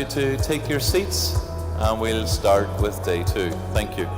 you to take your seats and we'll start with day 2. Thank you.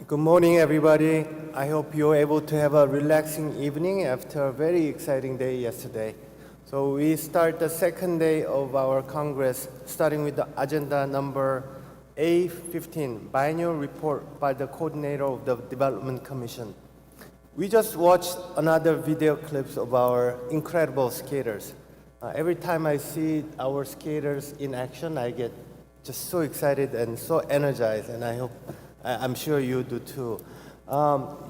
Good morning, everybody. I hope you're able to have a relaxing evening after a very exciting day yesterday. So we start the second day of our Congress, starting with the agenda number A15, Biennial Report by the Coordinator of the Development Commission. We just watched another video clips of our incredible skaters. Every time I see our skaters in action, I get just so excited and so energized, and I'm sure you do too.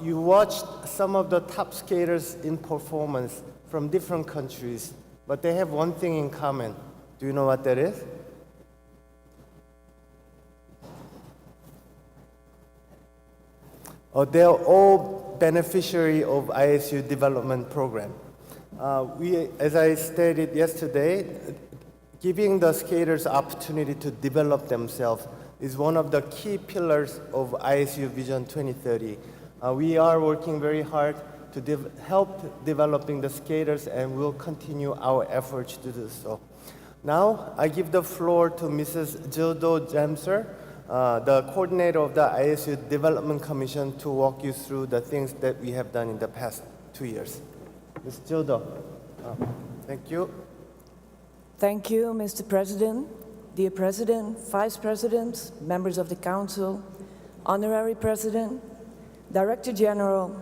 You watched some of the top skaters in performance from different countries, but they have one thing in common. Do you know what that is? They're all beneficiary of ISU development program. As I stated yesterday, giving the skaters opportunity to develop themselves is one of the key pillars of ISU Vision 2030. We are working very hard to help developing the skaters, and we'll continue our efforts to do so. Now, I give the floor to Mrs. Jildo Jamser, the coordinator of the ISU Development Commission, to walk you through the things that we have done in the past 2 years. Ms. Jildo, thank you. Thank you, Mr. President. Dear President, Vice Presidents, members of the Council, Honorary President, Director General,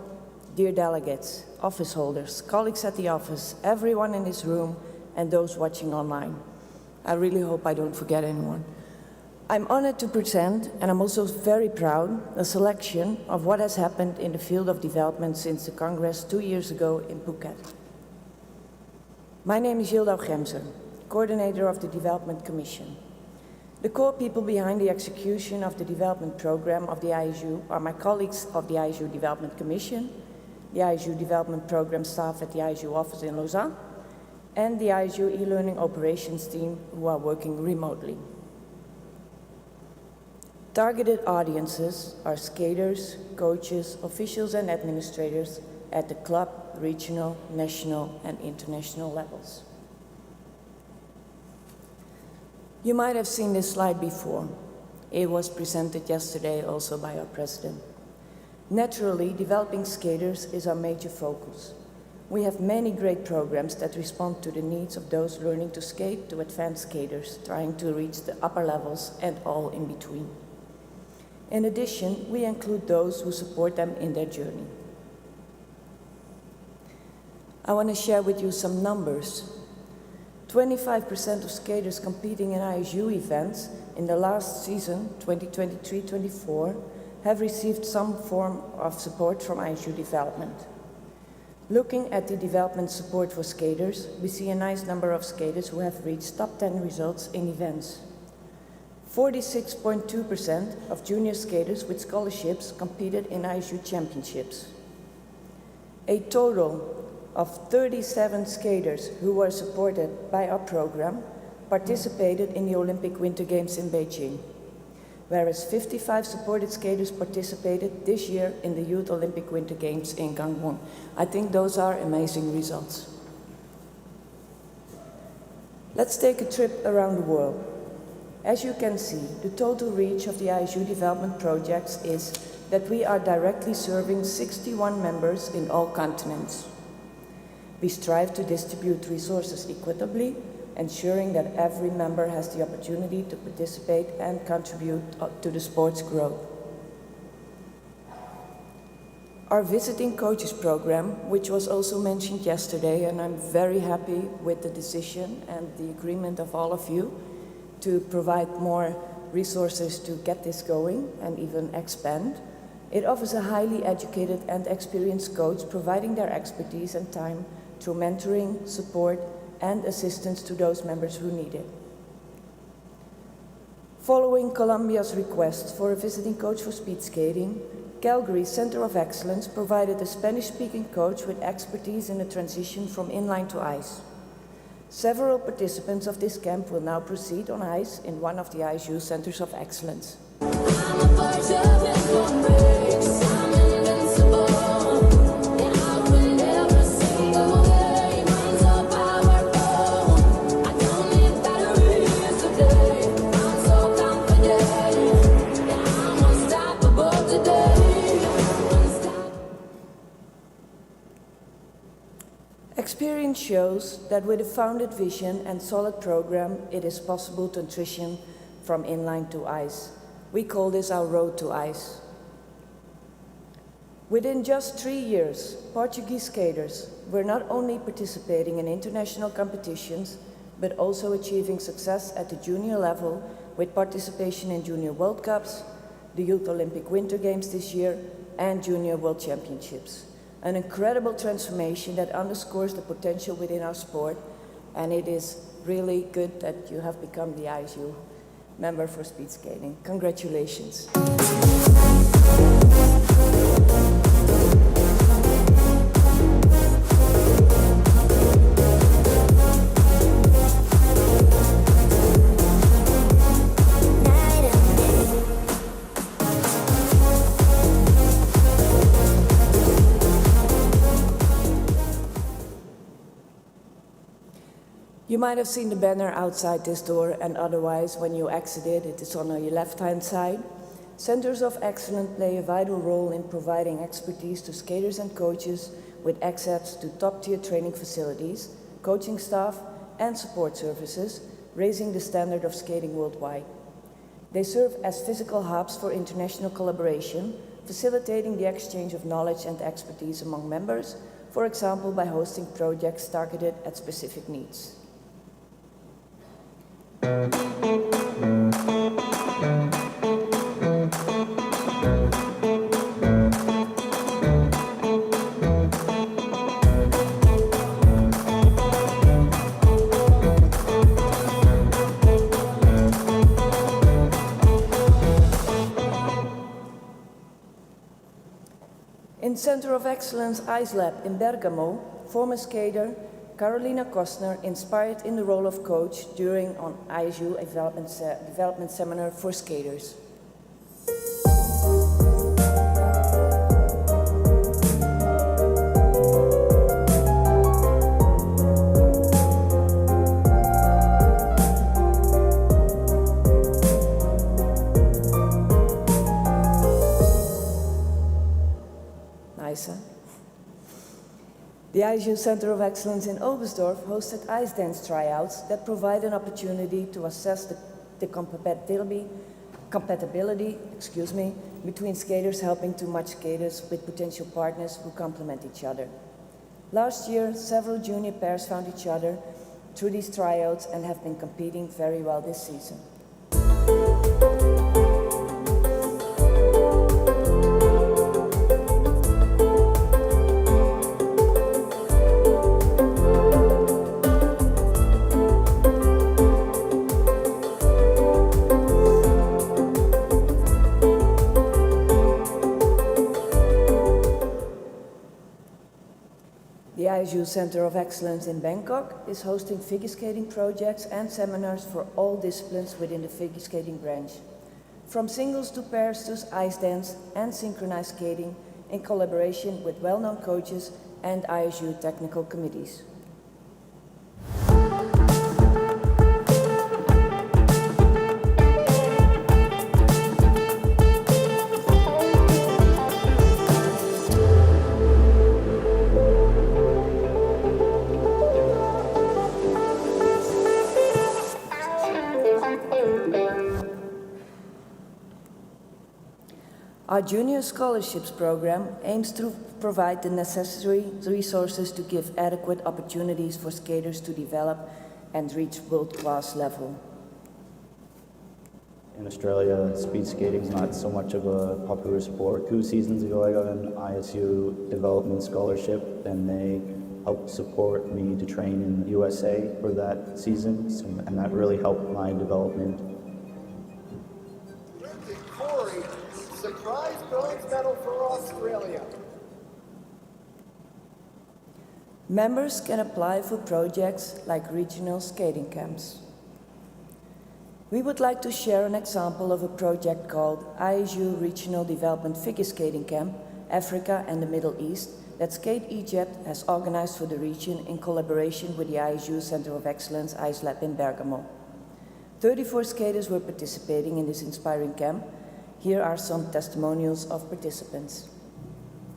dear delegates, office holders, colleagues at the office, everyone in this room, and those watching online. I really hope I don't forget anyone. I'm honored to present, and I'm also very proud, a selection of what has happened in the field of development since the Congress 2 years ago in Phuket. My name is Jildo Gemser, Coordinator of the Development Commission. The core people behind the execution of the development program of the ISU are my colleagues of the ISU Development Commission, the ISU Development Program staff at the ISU office in Lausanne, and the ISU e-learning operations team who are working remotely. Targeted audiences are skaters, coaches, officials and administrators at the club, regional, national and international levels. You might have seen this slide before. It was presented yesterday also by our president. Naturally, developing skaters is our major focus. We have many great programs that respond to the needs of those learning to skate to advanced skaters, trying to reach the upper levels and all in between. In addition, we include those who support them in their journey. I want to share with you some numbers. 25% of skaters competing in ISU events in the last season, 2023-24, have received some form of support from ISU development. Looking at the development support for skaters, we see a nice number of skaters who have reached top 10 results in events. 46.2% of junior skaters with scholarships competed in ISU championships. A total of 37 skaters who were supported by our program participated in the Olympic Winter Games in Beijing, whereas 55 supported skaters participated this year in the Youth Olympic Winter Games in Gangwon. I think those are amazing results. Let's take a trip around the world. As you can see, the total reach of the ISU development projects is that we are directly serving 61 members in all continents. We strive to distribute resources equitably, ensuring that every member has the opportunity to participate and contribute to the sport's growth. Our visiting coaches program, which was also mentioned yesterday, and I'm very happy with the decision and the agreement of all of you to provide more resources to get this going and even expand. It offers a highly educated and experienced coach providing their expertise and time through mentoring, support, and assistance to those members who need it. Following Colombia's request for a visiting coach for speed skating, Calgary's Center of Excellence provided a Spanish-speaking coach with expertise in the transition from inline to ice. Several participants of this camp will now proceed on ice in one of the ISU Centers of Excellence. Experience shows that with a founded vision and solid program, it is possible to transition from inline to ice. We call this our road to ice. Within just 3 years, Portuguese skaters were not only participating in international competitions, but also achieving success at the junior level with participation in Junior World Cups, the Youth Olympic Winter Games this year, and Junior World Championships. An incredible transformation that underscores the potential within our sport, and it is really good that you have become the ISU member for speed skating. Congratulations. You might have seen the banner outside this door, and otherwise when you exit it, it is on your left-hand side. Centers of Excellence play a vital role in providing expertise to skaters and coaches with access to top-tier training facilities, coaching staff, and support services, raising the standard of skating worldwide. They serve as physical hubs for international collaboration, facilitating the exchange of knowledge and expertise among members, for example, by hosting projects targeted at specific needs. In Center of Excellence Ice Lab in Bergamo, former skater Carolina Kostner inspired in the role of coach during an ISU development seminar for skaters. Nice, huh? The ISU Center of Excellence in Oberstdorf hosted ice dance tryouts that provide an opportunity to assess the compatibility between skaters, helping to match skaters with potential partners who complement each other. Last year, several junior pairs found each other through these tryouts and have been competing very well this season. ISU Center of Excellence in Bangkok is hosting figure skating projects and seminars for all disciplines within the figure skating branch, from singles to pairs to ice dance and synchronized skating in collaboration with well-known coaches and ISU technical committees. Our Junior Scholarships program aims to provide the necessary resources to give adequate opportunities for skaters to develop and reach world-class level. In Australia, speed skating is not so much of a popular sport. 2 seasons ago, I got an ISU development scholarship, and they helped support me to train in the USA for that season, and that really helped my development. Corey, surprise bronze medal for Australia. Members can apply for projects like regional skating camps. We would like to share an example of a project called ISU Regional Development Figure Skating Camp, Africa and the Middle East, that Skate Egypt has organized for the region in collaboration with the ISU Center of Excellence Ice Lab in Bergamo. 34 skaters were participating in this inspiring camp. Here are some testimonials of participants.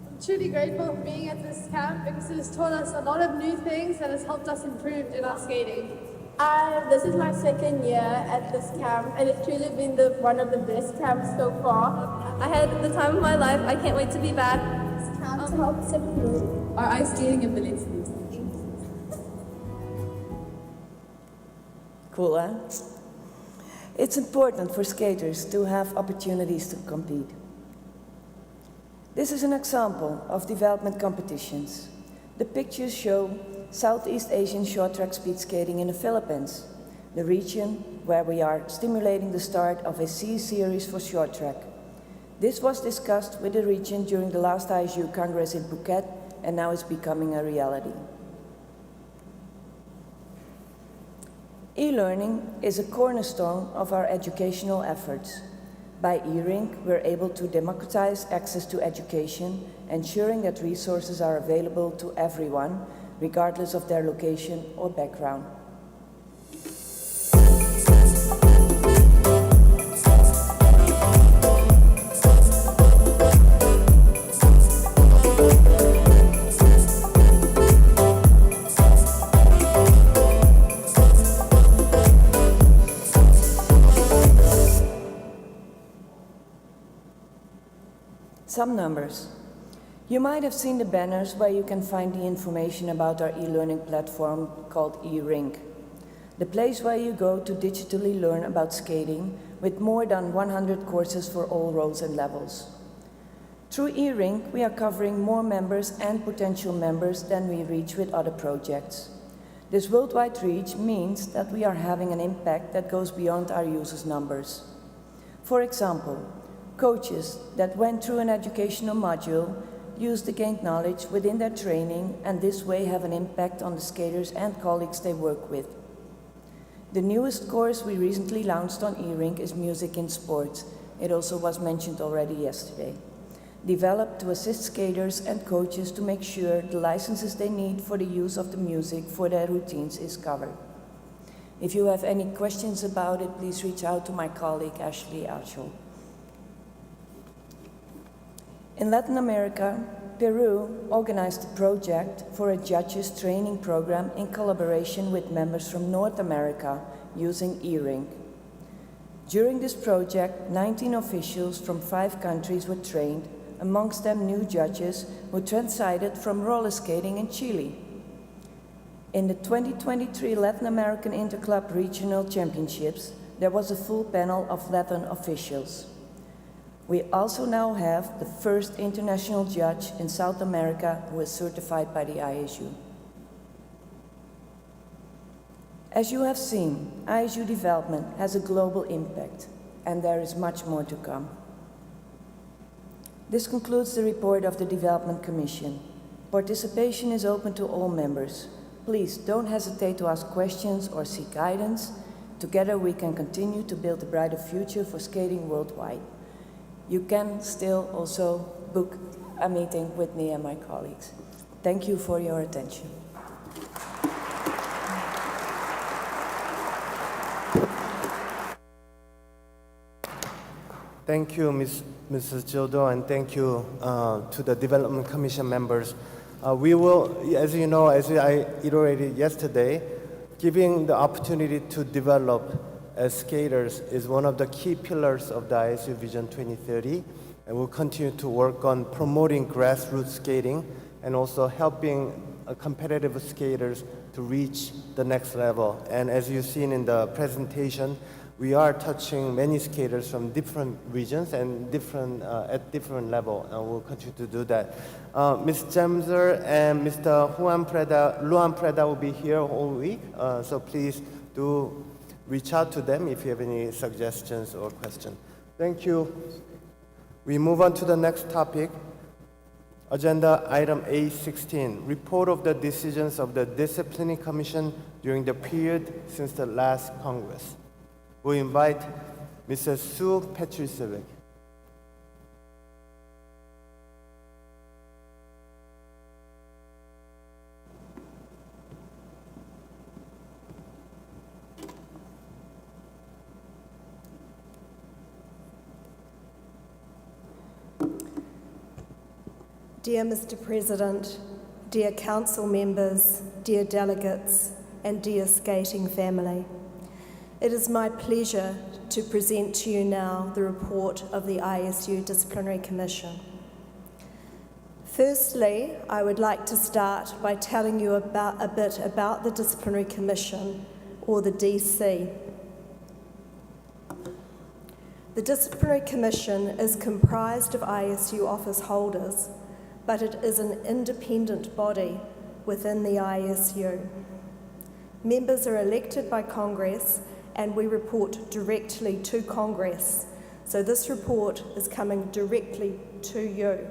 I'm truly grateful for being at this camp because it has taught us a lot of new things and has helped us improve in our skating. This is my second year at this camp, and it's truly been one of the best camps so far. I had the time of my life. I can't wait to be back. This camp helps improve Our ice skating abilities. Cool, huh? It's important for skaters to have opportunities to compete. This is an example of development competitions. The pictures show Southeast Asian short track speed skating in the Philippines, the region where we are stimulating the start of a C-series for short track. This was discussed with the region during the last ISU Congress in Phuket, and now is becoming a reality. E-learning is a cornerstone of our educational efforts. By e-Rink, we're able to democratize access to education, ensuring that resources are available to everyone, regardless of their location or background. Some numbers. You might have seen the banners where you can find the information about our e-learning platform called e-Rink, the place where you go to digitally learn about skating with more than 100 courses for all roles and levels. Through e-Rink, we are covering more members and potential members than we reach with other projects. This worldwide reach means that we are having an impact that goes beyond our users' numbers. For example, coaches that went through an educational module use the gained knowledge within their training and this way have an impact on the skaters and colleagues they work with. The newest course we recently launched on e-Rink is Music in Sports. It also was mentioned already yesterday. Developed to assist skaters and coaches to make sure the licenses they need for the use of the music for their routines is covered. If you have any questions about it, please reach out to my colleague Ashley Archel. In Latin America, Peru organized a project for a judges training program in collaboration with members from North America using e-Rink. During this project, 19 officials from 5 countries were trained, amongst them new judges who transited from roller skating in Chile. In the 2023 Latin American Interclub Regional Championships, there was a full panel of Latin officials. We also now have the first international judge in South America who is certified by the ISU. As you have seen, ISU development has a global impact, and there is much more to come. This concludes the report of the Development Commission. Participation is open to all members. Please don't hesitate to ask questions or seek guidance. Together we can continue to build a brighter future for skating worldwide. You can still also book a meeting with me and my colleagues. Thank you for your attention. Thank you, Mrs. Gildo, and thank you to the Development Commission members. We will, as you know, as I iterated yesterday, giving the opportunity to develop as skaters is one of the key pillars of the ISU Vision 2030, and we'll continue to work on promoting grassroots skating and also helping competitive skaters to reach the next level. And as you've seen in the presentation, we are touching many skaters from different regions and at different level, and we'll continue to do that. Ms. Jamser and Mr. Luan Preda will be here all week, so please do reach out to them if you have any suggestions or questions. Thank you. We move on to the next topic. Agenda item A16, report of the decisions of the Disciplinary Commission during the period since the last Congress. We invite Mrs. Sue Petricevic. Dear Mr. President, dear council members, dear delegates, and dear skating family, it is my pleasure to present to you now the report of the ISU Disciplinary Commission. Firstly, I would like to start by telling you a bit about the Disciplinary Commission, or the DC. The Disciplinary Commission is comprised of ISU office holders, but it is an independent body within the ISU. Members are elected by Congress, and we report directly to Congress. So this report is coming directly to you.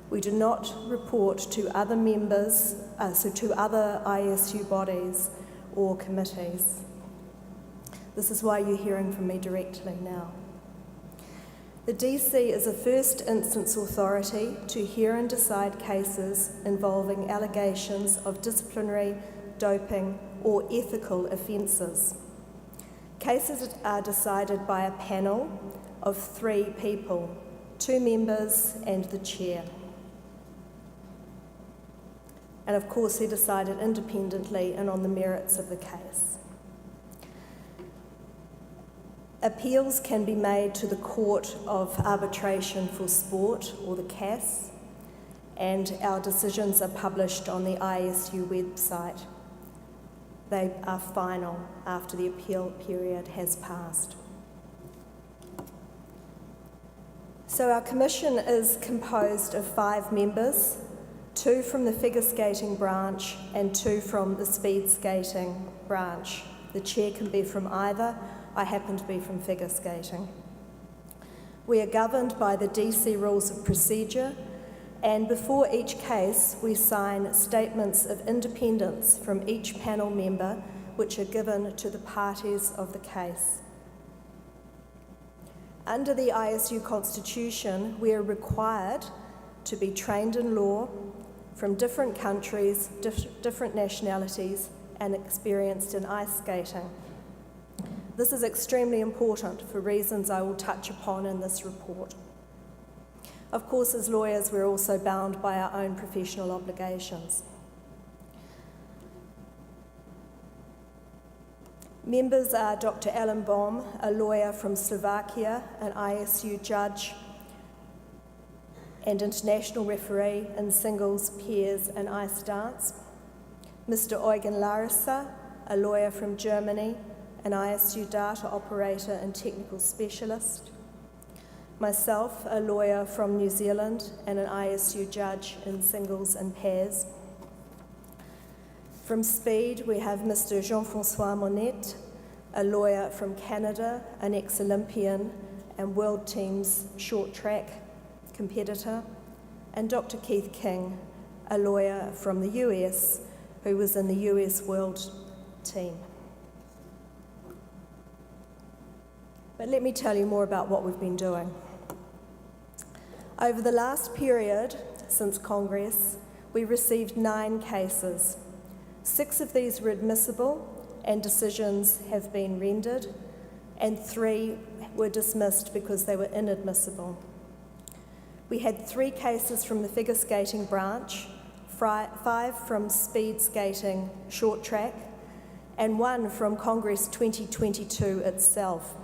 We do not report to other members, to other ISU bodies or committees. This is why you're hearing from me directly now. The DC is a first instance authority to hear and decide cases involving allegations of disciplinary, doping, or ethical offences. Cases are decided by a panel of 3 people, 2 members and the chair. And of course, they're decided independently and on the merits of the case. Appeals can be made to the Court of Arbitration for Sport, or the CAS, and our decisions are published on the ISU website. They are final after the appeal period has passed. So our commission is composed of 5 members, 2 from the figure skating branch and 2 from the speed skating branch. The chair can be from either. I happen to be from figure skating. We are governed by the DC Rules of Procedure, and before each case we sign statements of independence from each panel member, which are given to the parties of the case. Under the ISU Constitution, we are required to be trained in law, from different countries, different nationalities, and experienced in ice skating. This is extremely important for reasons I will touch upon in this report. Of course, as lawyers, we're also bound by our own professional obligations. Members are Dr. Alan Baum, a lawyer from Slovakia, an ISU judge and international referee in singles, pairs and ice dance. Mr. Eugen Larissa, a lawyer from Germany, an ISU data operator and technical specialist. Myself, a lawyer from New Zealand and an ISU judge in singles and pairs. From Speed, we have Mr. Jean-François Monette, a lawyer from Canada, an ex-Olympian and World Teams short track competitor, and Dr. Keith King, a lawyer from the US who was in the US World team. But let me tell you more about what we've been doing. Over the last period, since Congress, we received 9 cases. 6 of these were admissible and decisions have been rendered, and 3 were dismissed because they were inadmissible. We had 3 cases from the figure skating branch, 5 from speed skating short track, and 1 from Congress 2022 itself.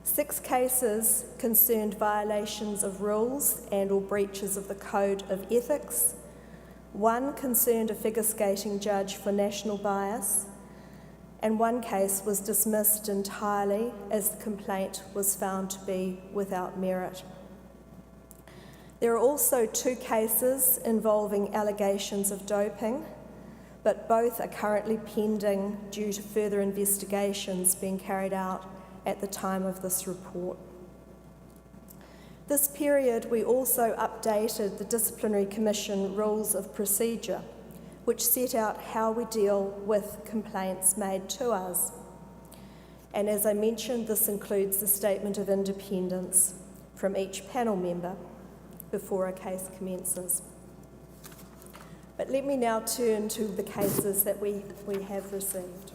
6 cases concerned violations of rules and/or breaches of the Code of Ethics. 1 concerned a figure skating judge for national bias, and 1 case was dismissed entirely as the complaint was found to be without merit. There are also 2 cases involving allegations of doping, but both are currently pending due to further investigations being carried out at the time of this report. This period, we also updated the Disciplinary Commission rules of procedure, which set out how we deal with complaints made to us. And as I mentioned, this includes the statement of independence from each panel member before a case commences. But let me now turn to the cases that we have received.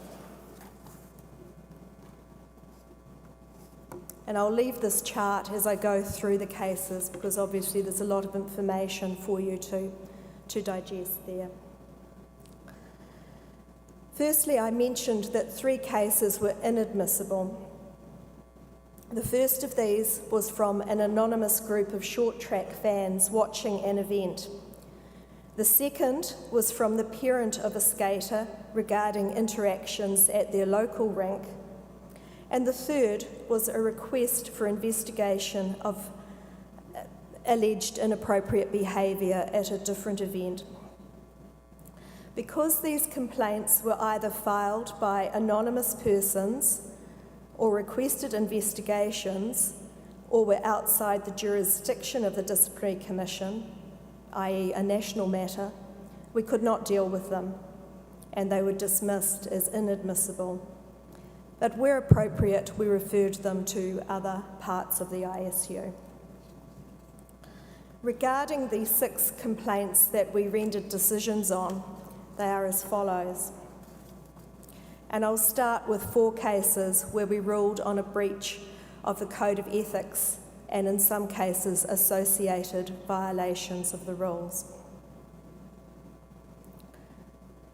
And I'll leave this chart as I go through the cases because obviously there's a lot of information for you to digest there. Firstly, I mentioned that 3 cases were inadmissible. The first of these was from an anonymous group of short track fans watching an event. The second was from the parent of a skater regarding interactions at their local rink. And the third was a request for investigation of alleged inappropriate behaviour at a different event. Because these complaints were either filed by anonymous persons or requested investigations or were outside the jurisdiction of the Disciplinary Commission, i.e. a national matter, we could not deal with them and they were dismissed as inadmissible. But where appropriate, we referred them to other parts of the ISU. Regarding the 6 complaints that we rendered decisions on, they are as follows. And I'll start with 4 cases where we ruled on a breach of the Code of Ethics and in some cases associated violations of the rules.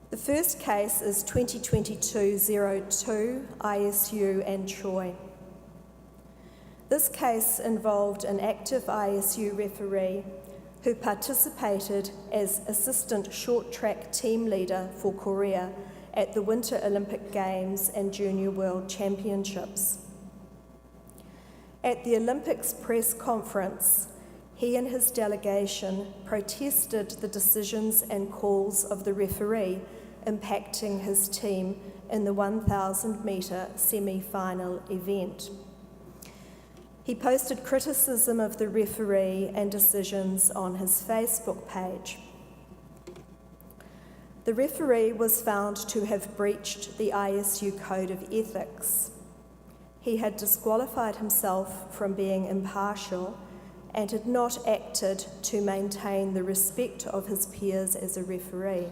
The first case is 2022-02 ISU and Troy. This case involved an active ISU referee who participated as assistant short track team leader for Korea at the Winter Olympic Games and Junior World Championships. At the Olympics press conference, he and his delegation protested the decisions and calls of the referee impacting his team in the 1,000-metre semi-final event. He posted criticism of the referee and decisions on his Facebook page. The referee was found to have breached the ISU Code of Ethics. He had disqualified himself from being impartial and had not acted to maintain the respect of his peers as a referee.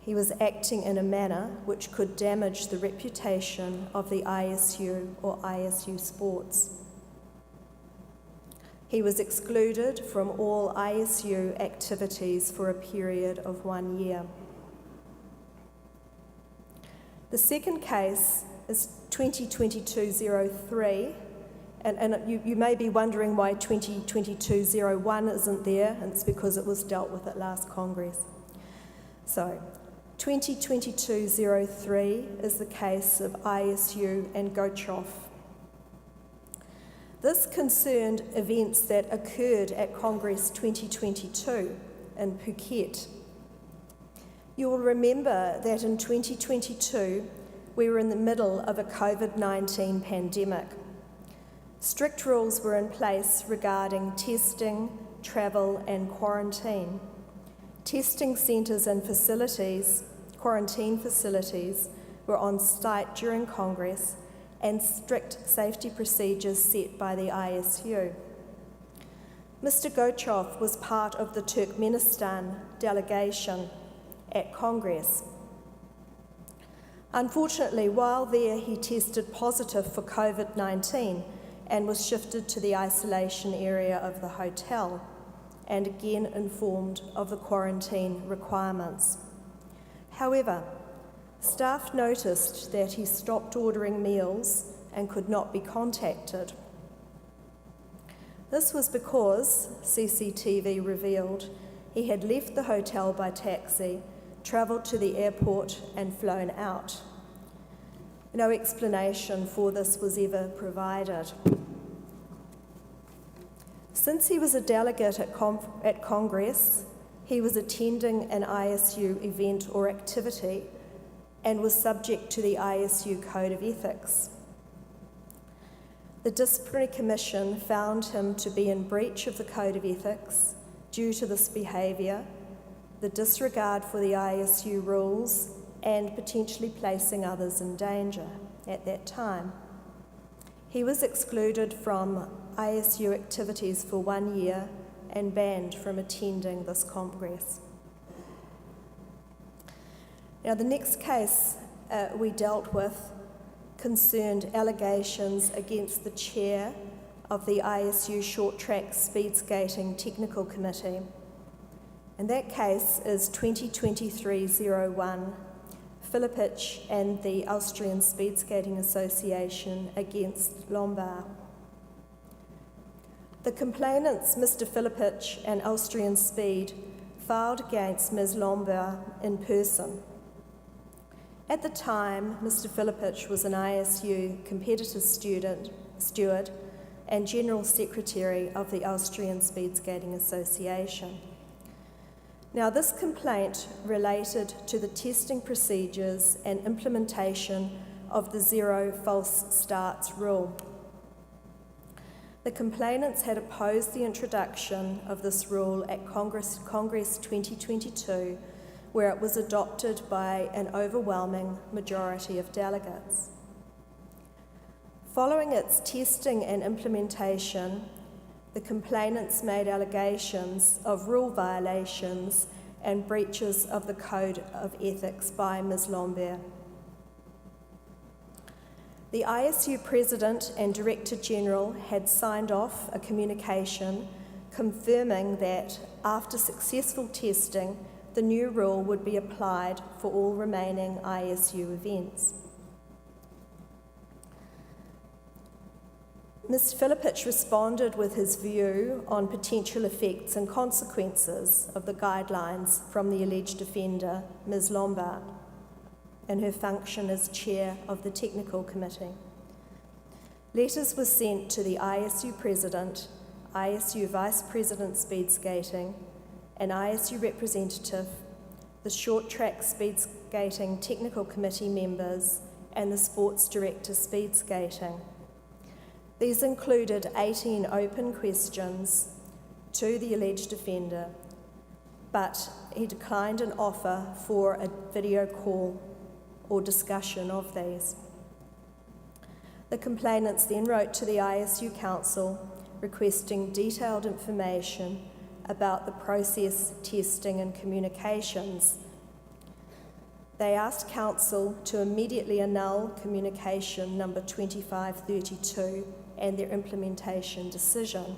He was acting in a manner which could damage the reputation of the ISU or ISU sports. He was excluded from all ISU activities for a period of 1 year. The second case is 2022-03, and you may be wondering why 2022-01 isn't there, and it's because it was dealt with at last Congress. So, 2022-03 is the case of ISU and Gochoff. This concerned events that occurred at Congress 2022 in Phuket. You will remember that in 2022, we were in the middle of a COVID-19 pandemic. Strict rules were in place regarding testing, travel and quarantine. Testing centres and facilities, quarantine facilities, were on site during Congress, and strict safety procedures set by the ISU. Mr. Gochov was part of the Turkmenistan delegation at Congress. Unfortunately, while there, he tested positive for COVID-19 and was shifted to the isolation area of the hotel, and again informed of the quarantine requirements. However, staff noticed that he stopped ordering meals and could not be contacted. This was because, CCTV revealed, he had left the hotel by taxi, travelled to the airport and flown out. No explanation for this was ever provided. Since he was a delegate at Congress, he was attending an ISU event or activity and was subject to the ISU Code of Ethics. The Disciplinary Commission found him to be in breach of the Code of Ethics due to this behaviour, the disregard for the ISU rules, and potentially placing others in danger at that time. He was excluded from ISU activities for 1 year and banned from attending this Congress. Now, the next case we dealt with concerned allegations against the chair of the ISU Short Track Speed Skating Technical Committee. And that case is 2023-01, Filipic and the Austrian Speed Skating Association against Lombard. The complainants, Mr. Filipic and Austrian Speed, filed against Ms. Lombard in person. At the time, Mr. Filipic was an ISU competitor steward and General Secretary of the Austrian Speed Skating Association. Now, this complaint related to the testing procedures and implementation of the zero false starts rule. The complainants had opposed the introduction of this rule at Congress 2022, where it was adopted by an overwhelming majority of delegates. Following its testing and implementation, the complainants made allegations of rule violations and breaches of the Code of Ethics by Ms. Lombard. The ISU President and Director General had signed off a communication confirming that after successful testing, the new rule would be applied for all remaining ISU events. Ms. Filipic responded with his view on potential effects and consequences of the guidelines from the alleged offender, Ms. Lombard, and her function as chair of the technical committee. Letters were sent to the ISU President, ISU Vice President Speed Skating, an ISU representative, the Short Track Speed Skating Technical Committee members, and the Sports Director Speed Skating. These included 18 open questions to the alleged offender, but he declined an offer for a video call or discussion of these. The complainants then wrote to the ISU Council requesting detailed information about the process, testing and communications. They asked Council to immediately annul communication number 2532 and their implementation decision.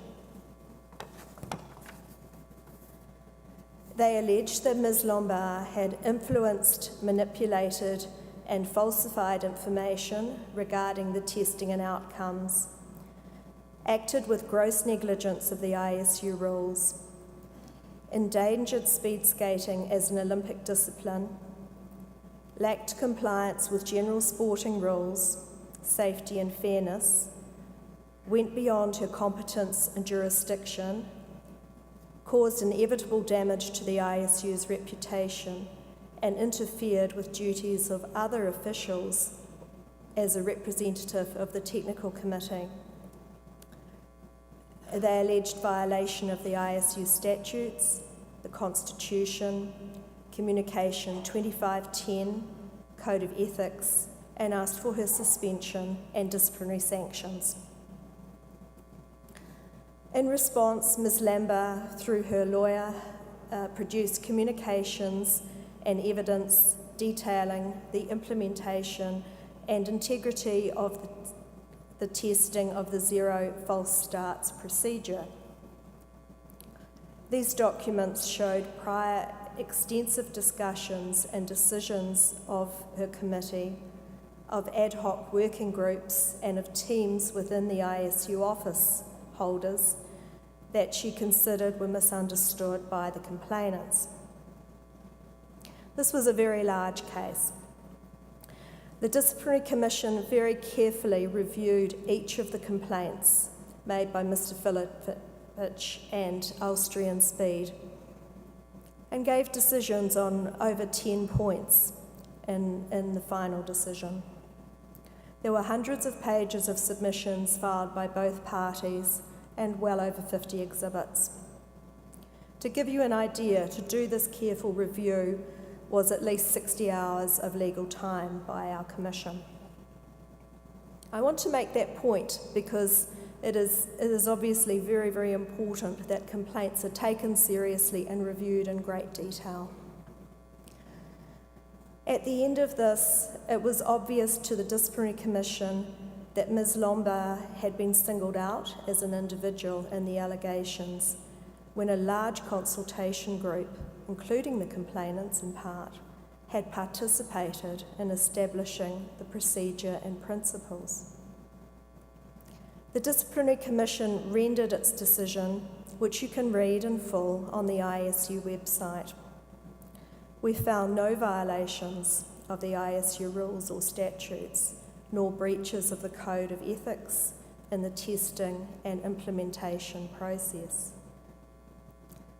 They alleged that Ms. Lombard had influenced, manipulated and falsified information regarding the testing and outcomes, acted with gross negligence of the ISU rules, endangered speed skating as an Olympic discipline, lacked compliance with general sporting rules, safety and fairness, went beyond her competence and jurisdiction, caused inevitable damage to the ISU's reputation, and interfered with duties of other officials as a representative of the technical committee. They alleged violation of the ISU statutes, the Constitution, Communication 2510, Code of Ethics, and asked for her suspension and disciplinary sanctions. In response, Ms. Lambert, through her lawyer, produced communications and evidence detailing the implementation and integrity of the testing of the zero false starts procedure. These documents showed prior extensive discussions and decisions of her committee, of ad hoc working groups, and of teams within the ISU office holders that she considered were misunderstood by the complainants. This was a very large case. The Disciplinary Commission very carefully reviewed each of the complaints made by Mr. Philippich and Austrian Speed and gave decisions on over 10 points in the final decision. There were hundreds of pages of submissions filed by both parties and well over 50 exhibits. To give you an idea, to do this careful review was at least 60 hours of legal time by our commission. I want to make that point because it is obviously very, very important that complaints are taken seriously and reviewed in great detail. At the end of this, it was obvious to the Disciplinary Commission that Ms. Lombard had been singled out as an individual in the allegations when a large consultation group, including the complainants in part, had participated in establishing the procedure and principles. The Disciplinary Commission rendered its decision, which you can read in full on the ISU website. We found no violations of the ISU rules or statutes, nor breaches of the Code of Ethics in the testing and implementation process.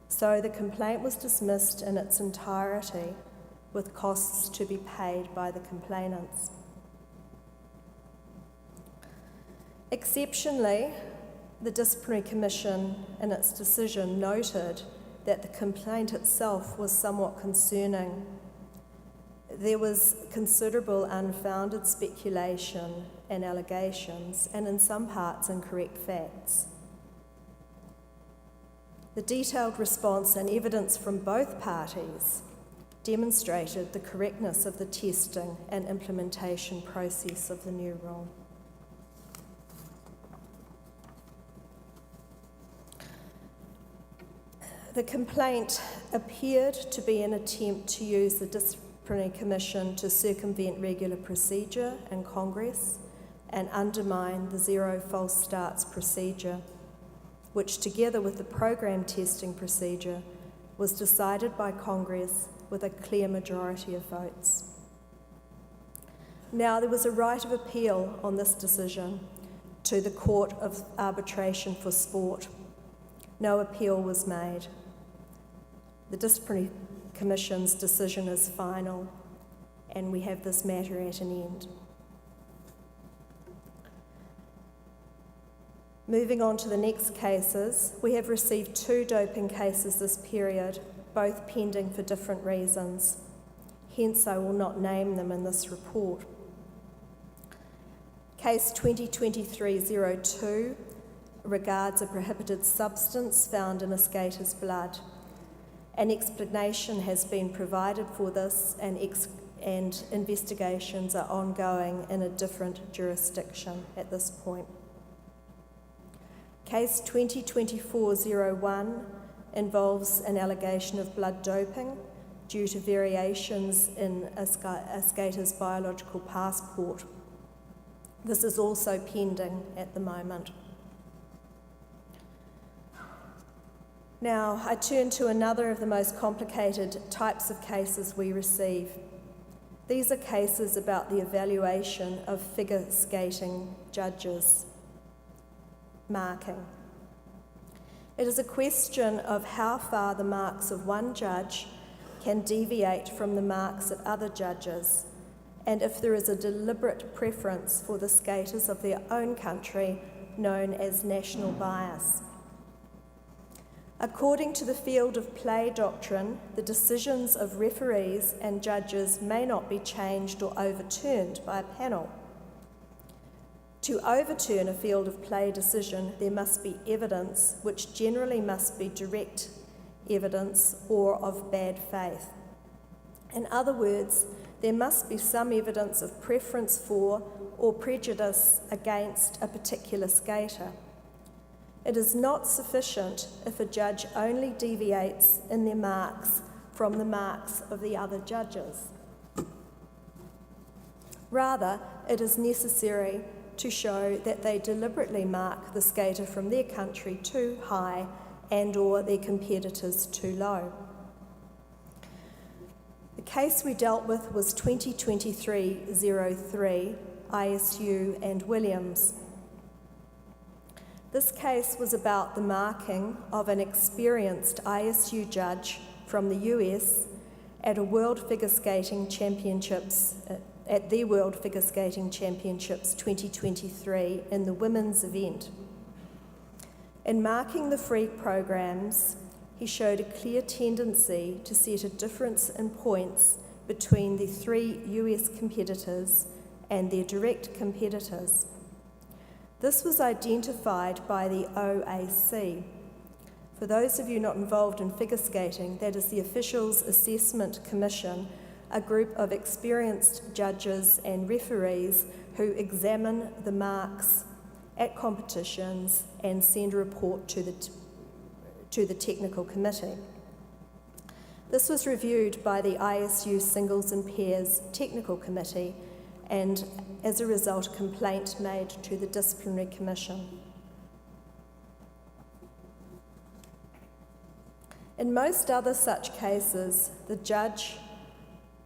So the complaint was dismissed in its entirety, with costs to be paid by the complainants. Exceptionally, the Disciplinary Commission in its decision noted that the complaint itself was somewhat concerning. There was considerable unfounded speculation and allegations, and in some parts incorrect facts. The detailed response and evidence from both parties demonstrated the correctness of the testing and implementation process of the new rule. The complaint appeared to be an attempt to use the Disciplinary Commission to circumvent regular procedure in Congress and undermine the zero false starts procedure, which together with the program testing procedure was decided by Congress with a clear majority of votes. Now, there was a right of appeal on this decision to the Court of Arbitration for Sport. No appeal was made. The Disciplinary Commission's decision is final, and we have this matter at an end. Moving on to the next cases, we have received 2 doping cases this period, both pending for different reasons. Hence, I will not name them in this report. Case 2023-02 regards a prohibited substance found in a skater's blood. An explanation has been provided for this, and investigations are ongoing in a different jurisdiction at this point. Case 2024-01 involves an allegation of blood doping due to variations in a skater's biological passport. This is also pending at the moment. Now, I turn to another of the most complicated types of cases we receive. These are cases about the evaluation of figure skating judges' marking. It is a question of how far the marks of one judge can deviate from the marks of other judges, and if there is a deliberate preference for the skaters of their own country, known as national bias. According to the field of play doctrine, the decisions of referees and judges may not be changed or overturned by a panel. To overturn a field of play decision, there must be evidence, which generally must be direct evidence or of bad faith. In other words, there must be some evidence of preference for or prejudice against a particular skater. It is not sufficient if a judge only deviates in their marks from the marks of the other judges. Rather, it is necessary to show that they deliberately mark the skater from their country too high and/or their competitors too low. The case we dealt with was 2023-03, ISU and Williams. This case was about the marking of an experienced ISU judge from the US at the World Figure Skating Championships 2023 in the women's event. In marking the free programs, he showed a clear tendency to set a difference in points between the 3 US competitors and their direct competitors. This was identified by the OAC. For those of you not involved in figure skating, that is the Officials Assessment Commission, a group of experienced judges and referees who examine the marks at competitions and send a report to the technical committee. This was reviewed by the ISU Singles and Pairs Technical Committee, and as a result, a complaint made to the Disciplinary Commission. In most other such cases, the judge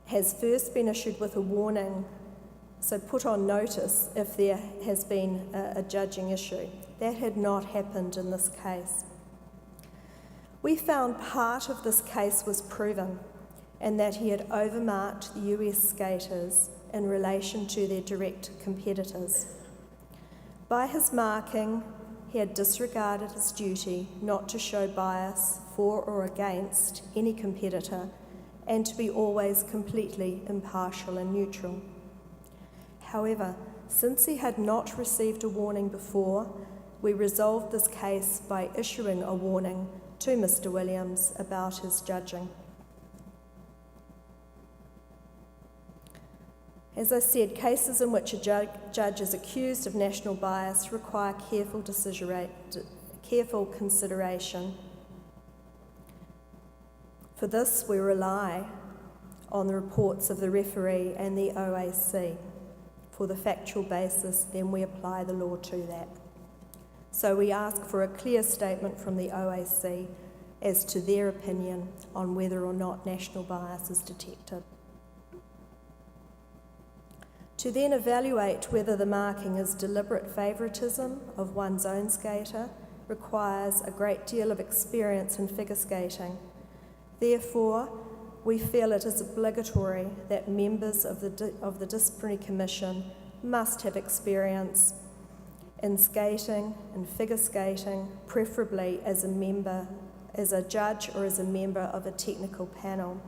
has first been issued with a warning, so put on notice if there has been a judging issue. That had not happened in this case. We found part of this case was proven, and that he had overmarked the US skaters in relation to their direct competitors. By his marking, he had disregarded his duty not to show bias for or against any competitor and to be always completely impartial and neutral. However, since he had not received a warning before, we resolved this case by issuing a warning to Mr. Williams about his judging. As I said, cases in which a judge is accused of national bias require careful consideration. For this, we rely on the reports of the referee and the OAC. For the factual basis, then we apply the law to that. So we ask for a clear statement from the OAC as to their opinion on whether or not national bias is detected. To then evaluate whether the marking is deliberate favouritism of one's own skater requires a great deal of experience in figure skating. Therefore, we feel it is obligatory that members of the Disciplinary Commission must have experience in skating and figure skating, preferably as a judge or as a member of a technical panel.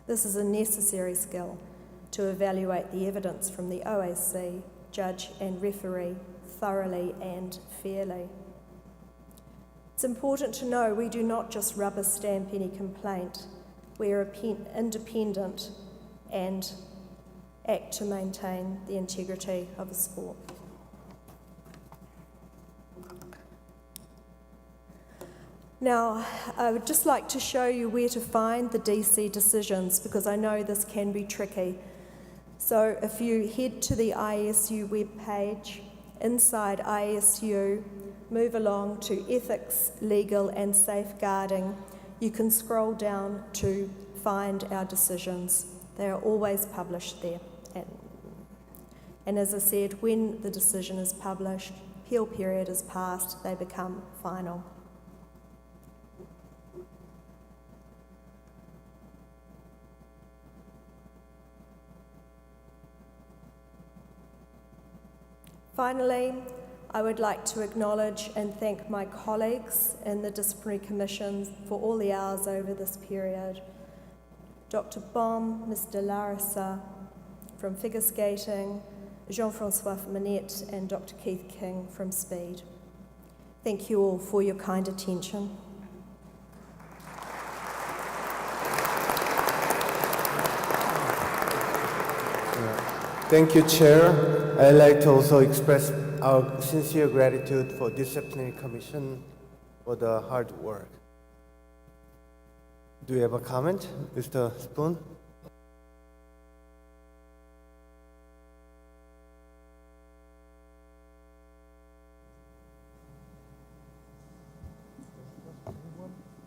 This is a necessary skill to evaluate the evidence from the OAC, judge and referee thoroughly and fairly. It's important to know we do not just rubber stamp any complaint. We are independent and act to maintain the integrity of the sport. Now, I would just like to show you where to find the DC decisions because I know this can be tricky. So if you head to the ISU webpage, inside ISU, move along to Ethics, Legal and Safeguarding, you can scroll down to find our decisions. They are always published there. And as I said, when the decision is published, appeal period is passed, they become final. Finally, I would like to acknowledge and thank my colleagues in the Disciplinary Commission for all the hours over this period. Dr. Baum, Mr. Larissa from Figure Skating, Jean-Francois Manette and Dr. Keith King from Speed. Thank you all for your kind attention. Thank you, Chair. I'd like to also express our sincere gratitude for Disciplinary Commission for the hard work. Do you have a comment, Mr. Spoon?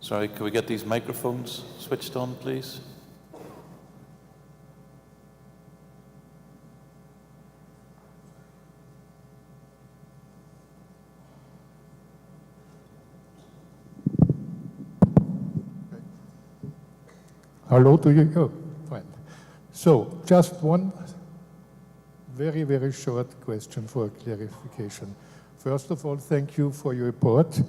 Sorry, can we get these microphones switched on, please? Hello to you, fine. So, just one very, very short question for clarification. First of all, thank you for your report.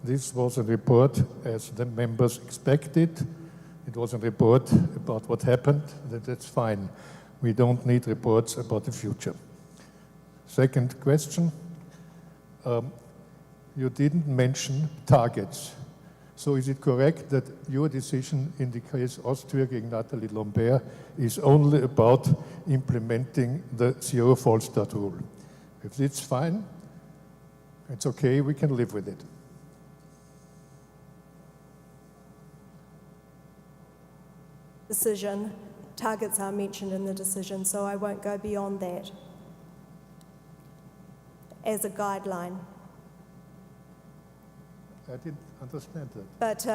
This was a report as the members expected. It was a report about what happened. That's fine. We don't need reports about the future. Second question, you didn't mention targets. So is it correct that your decision in the case Austria against Nathalie Lambert is only about implementing the zero false start rule? If it's fine, it's okay, we can live with it. Decision, targets are mentioned in the decision, so I won't go beyond that as a guideline. I didn't understand that. But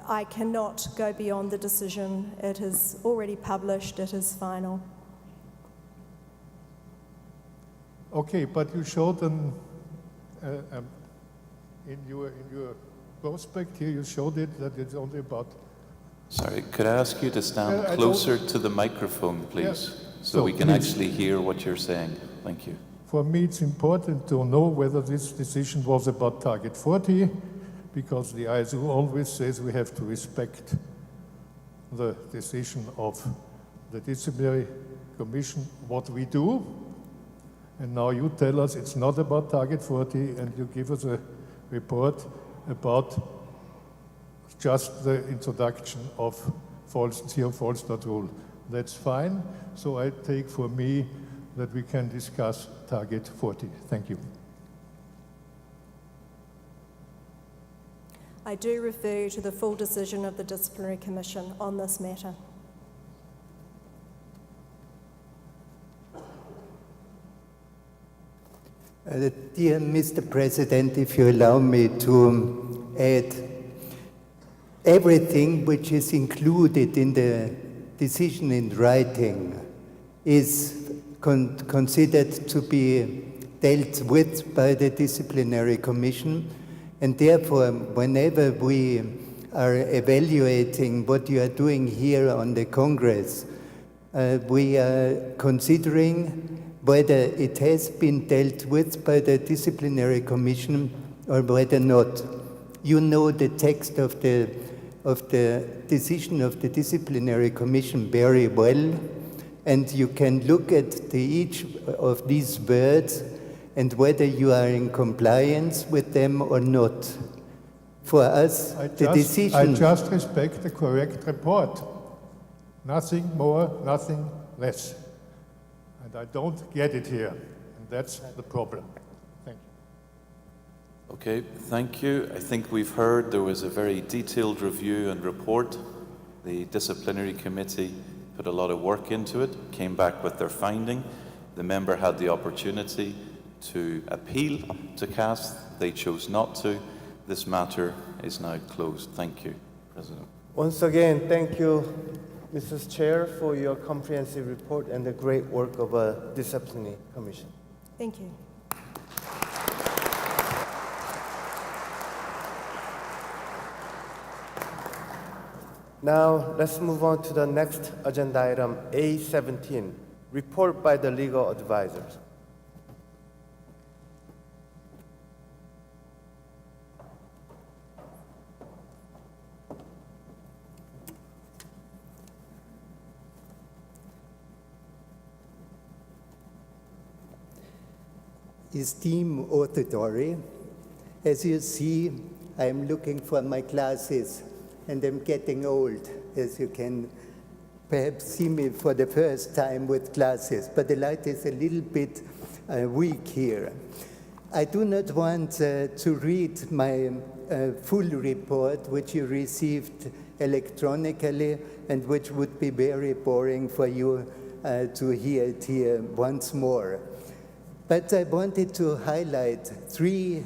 I cannot go beyond the decision. It is already published, it is final. Okay, but you showed in your prospect here, you showed it that it's only about. Sorry, could I ask you to stand closer to the microphone, please, so we can actually hear what you're saying? Thank you. For me, it's important to know whether this decision was about target 40, because the ISU always says we have to respect the decision of the Disciplinary Commission, what we do. And now you tell us it's not about target 40, and you give us a report about just the introduction of zero false start rule. That's fine. So I take for me that we can discuss target 40. Thank you. I do refer to the full decision of the Disciplinary Commission on this matter. Dear Mr. President, if you allow me to add, everything which is included in the decision in writing is considered to be dealt with by the Disciplinary Commission, and therefore whenever we are evaluating what you are doing here on the Congress, we are considering whether it has been dealt with by the Disciplinary Commission or whether not. You know the text of the decision of the Disciplinary Commission very well, and you can look at each of these words and whether you are in compliance with them or not. For us, the decision... I just respect the correct report. Nothing more, nothing less. And I don't get it here, and that's the problem. Thank you. Okay, thank you. I think we've heard there was a very detailed review and report. The Disciplinary Committee put a lot of work into it, came back with their finding. The member had the opportunity to appeal to CAS. They chose not to. This matter is now closed. Thank you, President. Once again, thank you, Mrs. Chair, for your comprehensive report and the great work of a Disciplinary Commission. Thank you. Now, let's move on to the next agenda item, A17, report by the legal advisors. esteemed auditory. As you see, I'm looking for my glasses, and I'm getting old, as you can perhaps see me for the first time with glasses, but the light is a little bit weak here. I do not want to read my full report, which you received electronically, and which would be very boring for you to hear it here once more. But I wanted to highlight 3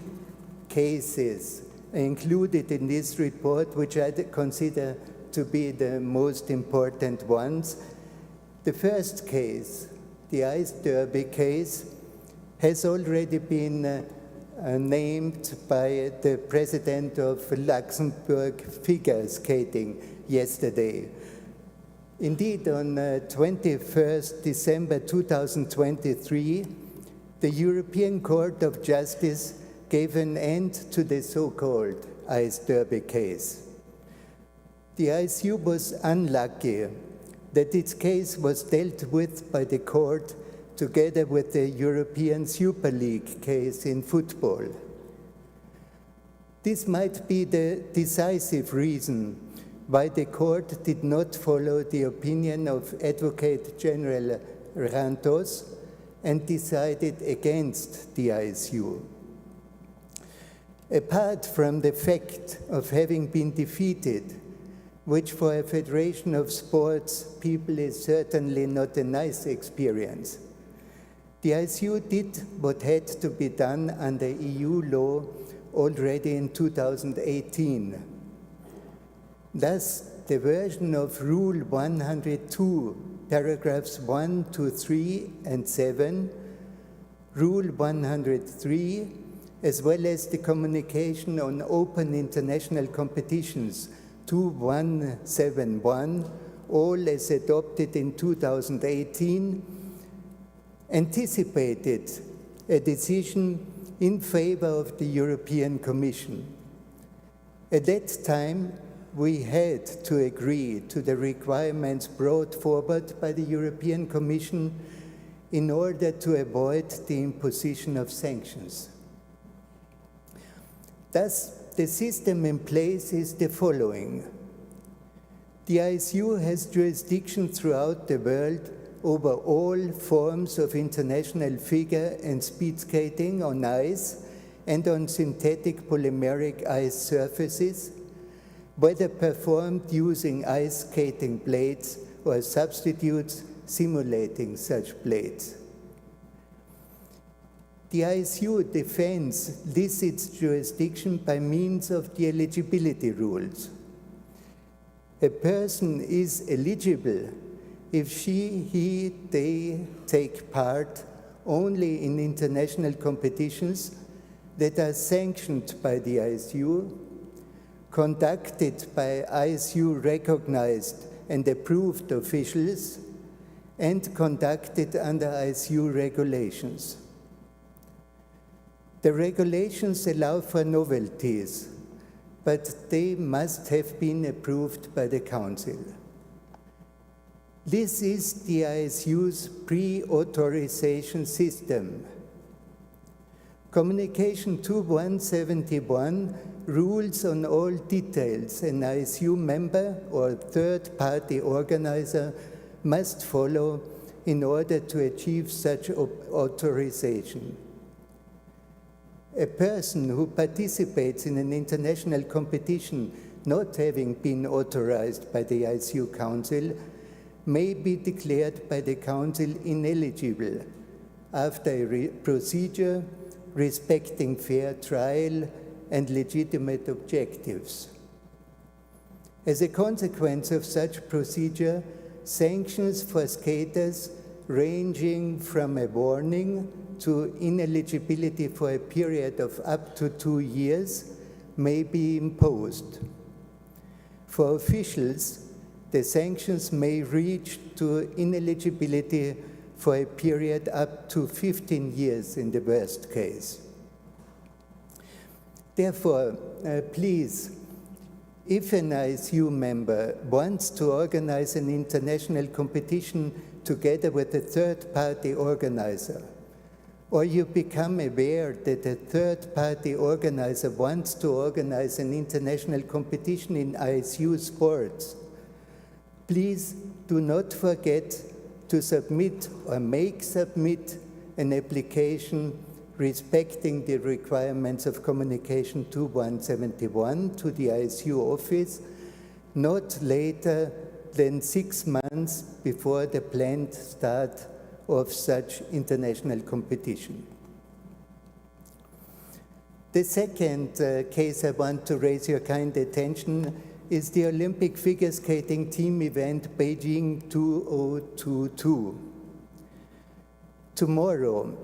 cases included in this report, which I consider to be the most important ones. The first case, the ice derby case, has already been named by the president of Luxembourg figure skating yesterday. Indeed, on 21st December 2023, the European Court of Justice gave an end to the so-called ice derby case. The ISU was unlucky that its case was dealt with by the court together with the European Super League case in football. This might be the decisive reason why the court did not follow the opinion of Advocate General Rantos and decided against the ISU. Apart from the fact of having been defeated, which for a federation of sports people is certainly not a nice experience, the ISU did what had to be done under EU law already in 2018. Thus, the version of Rule 102, paragraphs 1 to 3 and 7, Rule 103, as well as the Communication on Open International Competitions 2171, all as adopted in 2018, anticipated a decision in favor of the European Commission. At that time, we had to agree to the requirements brought forward by the European Commission in order to avoid the imposition of sanctions. Thus, the system in place is the following. The ISU has jurisdiction throughout the world over all forms of international figure and speed skating on ice and on synthetic polymeric ice surfaces, whether performed using ice skating blades or substitutes simulating such blades. The ISU defends its jurisdiction by means of the eligibility rules. A person is eligible if she, he, they take part only in international competitions that are sanctioned by the ISU, conducted by ISU-recognized and approved officials, and conducted under ISU regulations. The regulations allow for novelties, but they must have been approved by the Council. This is the ISU's pre-authorization system. Communication 2171 rules on all details an ISU member or third-party organizer must follow in order to achieve such authorization. A person who participates in an international competition not having been authorized by the ISU Council may be declared by the Council ineligible after a procedure respecting fair trial and legitimate objectives. As a consequence of such procedure, sanctions for skaters ranging from a warning to ineligibility for a period of up to 2 years may be imposed. For officials, the sanctions may reach to ineligibility for a period up to 15 years in the worst case. Therefore, please, if an ISU member wants to organize an international competition together with a third-party organizer, or you become aware that a third-party organizer wants to organize an international competition in ISU sports, please do not forget to submit or submit an application respecting the requirements of Communication 2171 to the ISU office, not later than 6 months before the planned start of such international competition. The second case I want to raise your kind attention is the Olympic figure skating team event Beijing 2022. Tomorrow,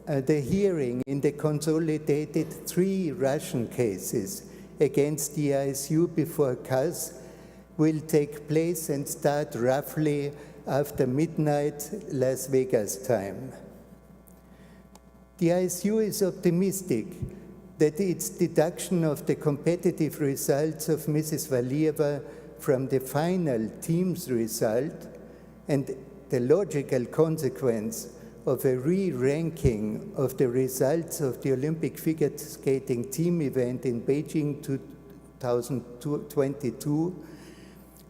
the hearing in the consolidated 3 Russian cases against the ISU before CAS will take place and start roughly after midnight Las Vegas time. The ISU is optimistic that its deduction of the competitive results of Mrs. Valieva from the final team's result and the logical consequence of a re-ranking of the results of the Olympic figure skating team event in Beijing 2022,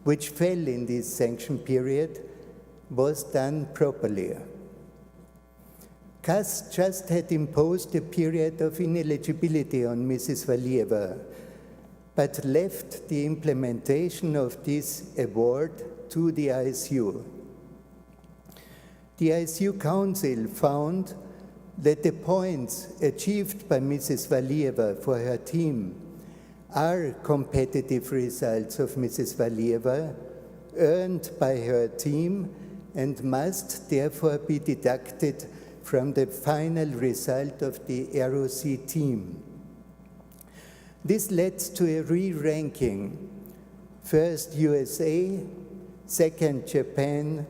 which fell in this sanction period, was done properly. CAS just had imposed a period of ineligibility on Mrs. Valieva, but left the implementation of this award to the ISU. The ISU Council found that the points achieved by Mrs. Valieva for her team are competitive results of Mrs. Valieva, earned by her team, and must therefore be deducted from the final result of the ROC team. This led to a re-ranking. First USA, second Japan,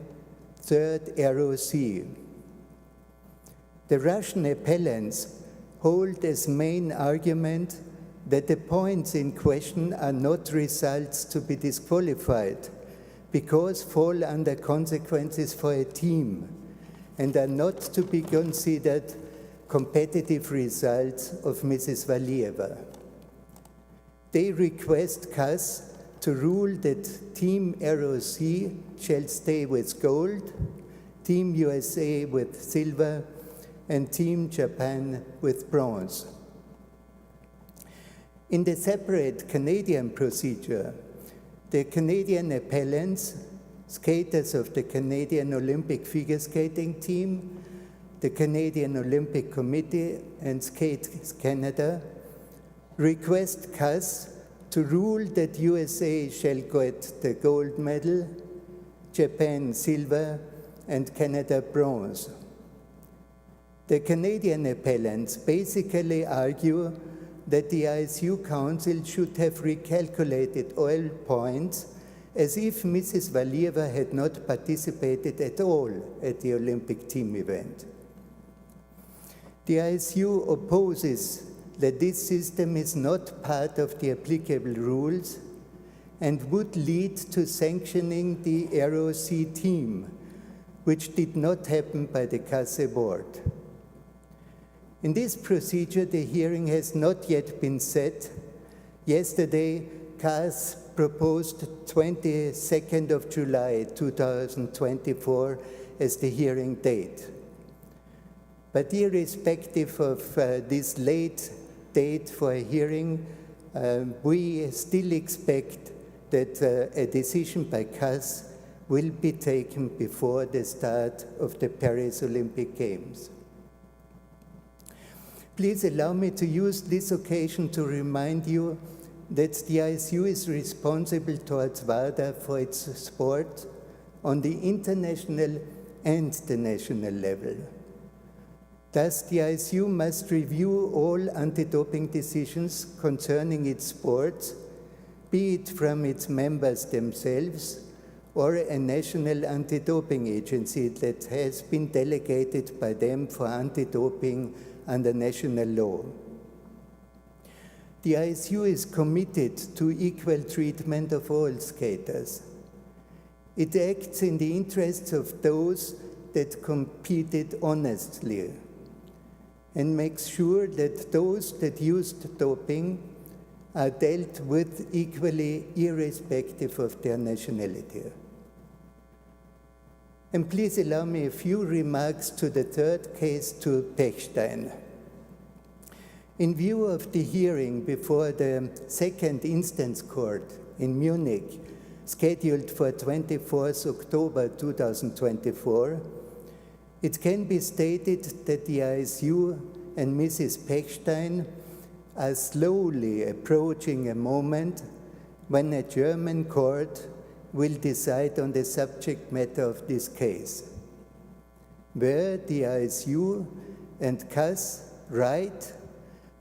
third ROC. The Russian appellants hold as main argument that the points in question are not results to be disqualified because fall under consequences for a team and are not to be considered competitive results of Mrs. Valieva. They request CAS to rule that Team ROC shall stay with gold, Team USA with silver, and Team Japan with bronze. In the separate Canadian procedure, the Canadian appellants, skaters of the Canadian Olympic figure skating team, the Canadian Olympic Committee, and Skate Canada, request CAS to rule that USA shall get the gold medal, Japan silver, and Canada bronze. The Canadian appellants basically argue that the ISU Council should have recalculated all points as if Mrs. Valieva had not participated at all at the Olympic team event. The ISU opposes that this system is not part of the applicable rules and would lead to sanctioning the ROC team, which did not happen by the CAS board. In this procedure, the hearing has not yet been set. Yesterday, CAS proposed 22nd of July 2024 as the hearing date. But irrespective of this late date for a hearing, we still expect that a decision by CAS will be taken before the start of the Paris Olympic Games. Please allow me to use this occasion to remind you that the ISU is responsible towards WADA for its sport on the international and the national level. Thus, the ISU must review all anti-doping decisions concerning its sports, be it from its members themselves or a national anti-doping agency that has been delegated by them for anti-doping under national law. The ISU is committed to equal treatment of all skaters. It acts in the interests of those that competed honestly. and makes sure that those that used doping are dealt with equally, irrespective of their nationality. And please allow me a few remarks to the third case, to Pechstein. In view of the hearing before the second instance court in Munich, scheduled for 24th October 2024, it can be stated that the ISU and Mrs. Pechstein are slowly approaching a moment when a German court will decide on the subject matter of this case, where the ISU and CAS write,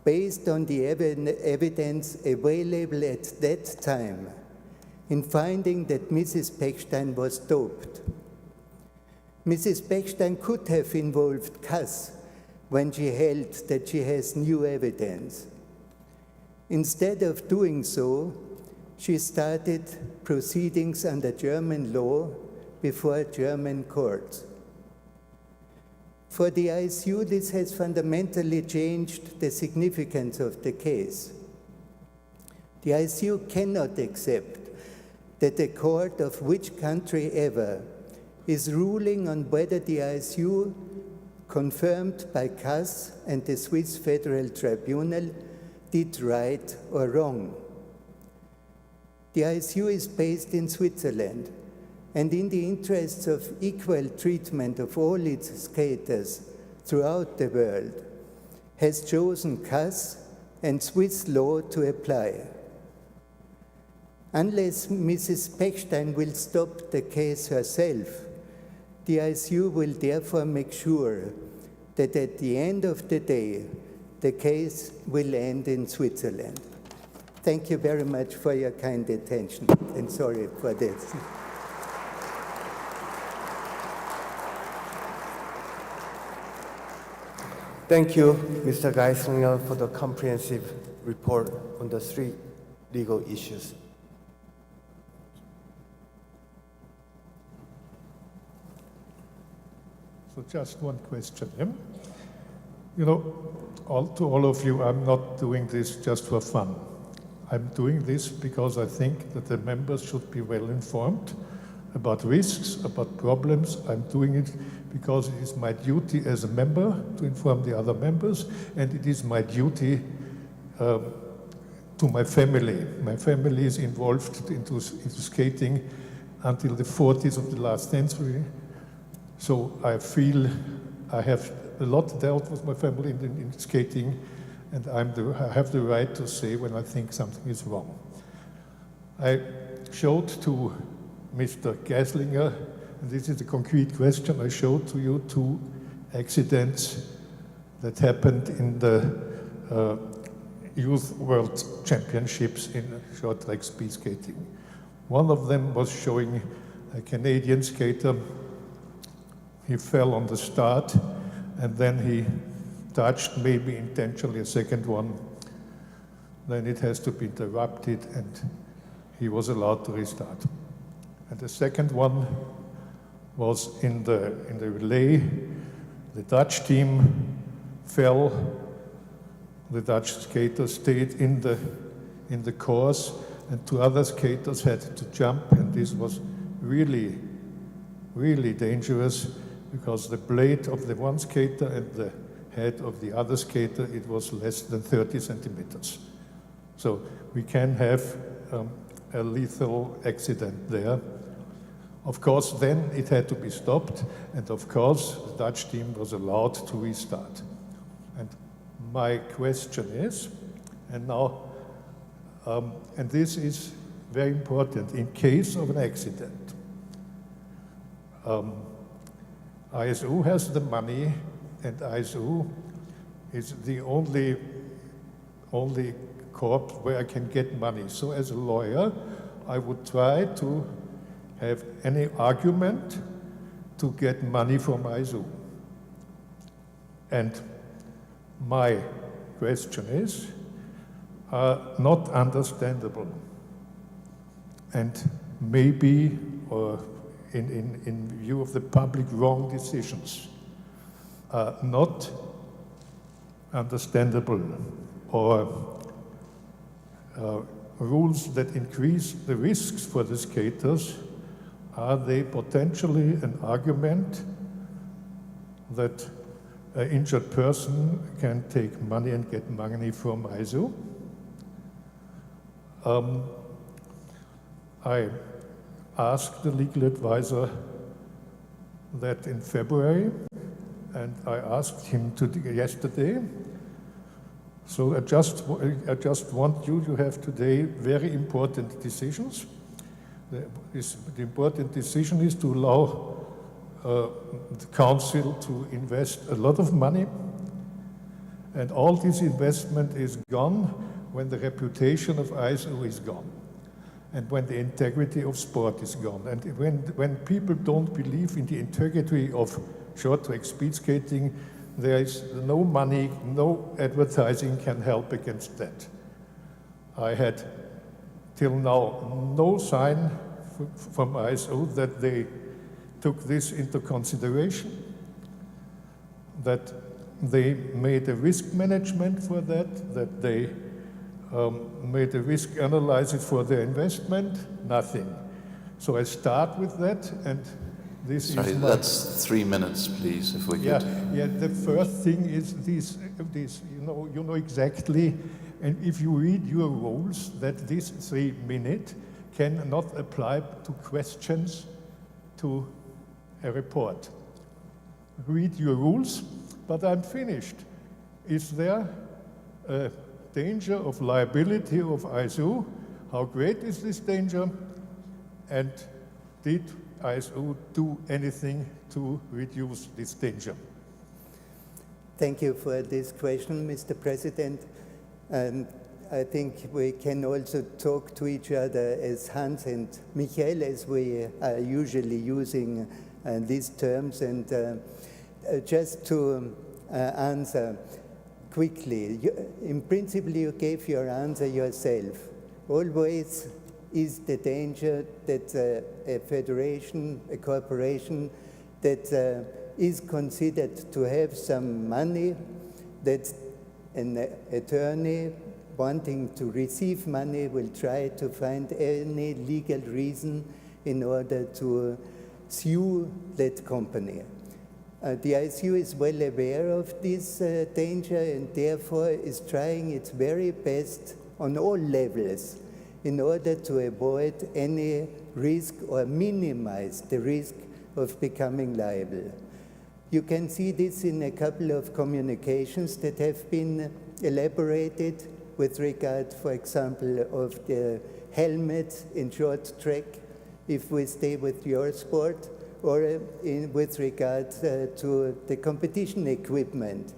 based on the evidence available at that time, in finding that Mrs. Pechstein was doped. Mrs. Pechstein could have involved CAS when she held that she has new evidence. Instead of doing so, she started proceedings under German law before German courts. For the ISU, this has fundamentally changed the significance of the case. The ISU cannot accept that a court of which country ever is ruling on whether the ISU, confirmed by CAS and the Swiss Federal Tribunal, did right or wrong. The ISU is based in Switzerland, and in the interests of equal treatment of all its skaters throughout the world, has chosen CAS and Swiss law to apply. Unless Mrs. Pechstein will stop the case herself, the ISU will therefore make sure that at the end of the day, the case will end in Switzerland. Thank you very much for your kind attention, and sorry for this. Thank you, Mr. Geislinger, for the comprehensive report on the three legal issues. So just one question. Yeah? You know, to all of you, I'm not doing this just for fun. I'm doing this because I think that the members should be well informed about risks, about problems. I'm doing it because it is my duty as a member to inform the other members, and it is my duty to my family. My family is involved into skating until the 40s of the last century. So I feel I have a lot dealt with my family in skating, and I have the right to say when I think something is wrong. I showed to Mr. Geislinger, and this is a concrete question, I showed to you two accidents that happened in the Youth World Championships in short track speed skating. One of them was showing a Canadian skater. He fell on the start, and then he touched, maybe intentionally, a second one. Then it has to be interrupted, and he was allowed to restart. And the second one was in the relay. The Dutch team fell. The Dutch skaters stayed in the course, and two other skaters had to jump, and this was really, really dangerous, because the blade of the one skater and the head of the other skater, it was less than 30 centimeters. So we can have a lethal accident there. Of course, then it had to be stopped, and of course, the Dutch team was allowed to restart. And my question is, and now, and this is very important, in case of an accident, ISU has the money, and ISU is the only corp where I can get money. So as a lawyer, I would try to have any argument to get money from ISU. And my question is, not understandable, and maybe, or in view of the public, wrong decisions, not understandable, or rules that increase the risks for the skaters, are they potentially an argument that an injured person can take money and get money from ISU? I asked the legal advisor that in February, and I asked him yesterday. So I just want you to have today very important decisions. The important decision is to allow the council to invest a lot of money, and all this investment is gone when the reputation of ISU is gone, and when the integrity of sport is gone, and when people don't believe in the integrity of short-track speed skating, there is no money, no advertising can help against that. I had till now no sign from ISO that they took this into consideration, that they made a risk management for that they made a risk analysis for their investment, nothing. So I start with that, and this Sorry, is that's 3 minutes, please, if we could. Yeah, the first thing is this, you know exactly, and if you read your rules, that this 3 minutes cannot apply to questions to a report. Read your rules, but I'm finished. Is there a danger of liability of ISU? How great is this danger? And did ISU do anything to reduce this danger? Thank you for this question, Mr. President. I think we can also talk to each other as Hans and Michael, as we are usually using these terms. And just to answer quickly, in principle, you gave your answer yourself. Always is the danger that a federation, a corporation that is considered to have some money, that an attorney wanting to receive money will try to find any legal reason in order to sue that company. The ISU is well aware of this danger and therefore is trying its very best on all levels in order to avoid any risk or minimize the risk of becoming liable. You can see this in a couple of communications that have been elaborated with regard, for example, of the helmet in short track, if we stay with your sport, or with regard to the competition equipment,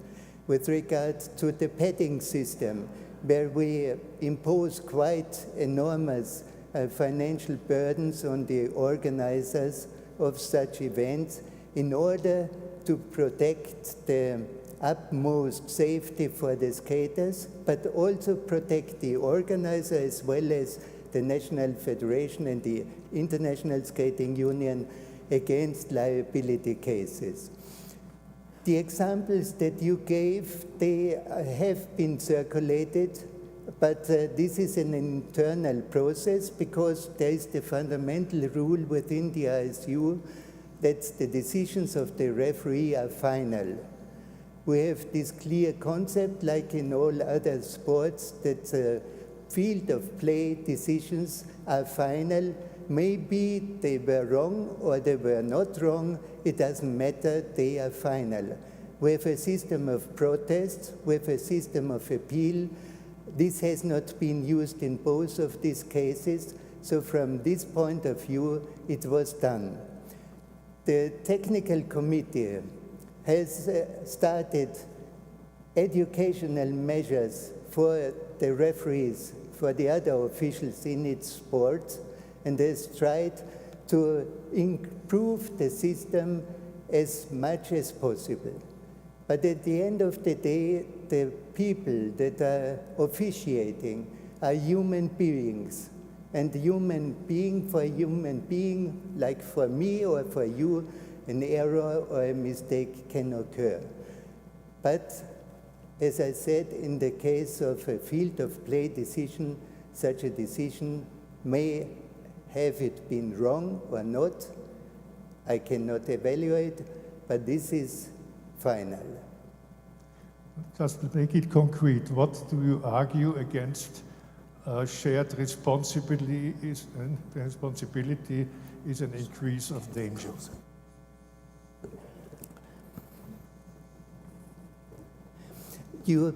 with regard to the padding system, where we impose quite enormous financial burdens on the organizers of such events in order to protect the utmost safety for the skaters, but also protect the organizer as well as the National Federation and the International Skating Union against liability cases. The examples that you gave, they have been circulated, but this is an internal process because there is the fundamental rule within the ISU that the decisions of the referee are final. We have this clear concept, like in all other sports, that field of play decisions are final. Maybe they were wrong or they were not wrong. It doesn't matter, they are final. We have a system of protest, we have a system of appeal. This has not been used in both of these cases, so from this point of view, it was done. The technical committee has started educational measures for the referees, for the other officials in its sport, and has tried to improve the system as much as possible. But at the end of the day, the people that are officiating are human beings. And human being for human being, like for me or for you, an error or a mistake can occur. But As I said, in the case of a field of play decision, such a decision may have it been wrong or not. I cannot evaluate, but this is final. Just to make it concrete, what do you argue against shared responsibility is an increase of danger? You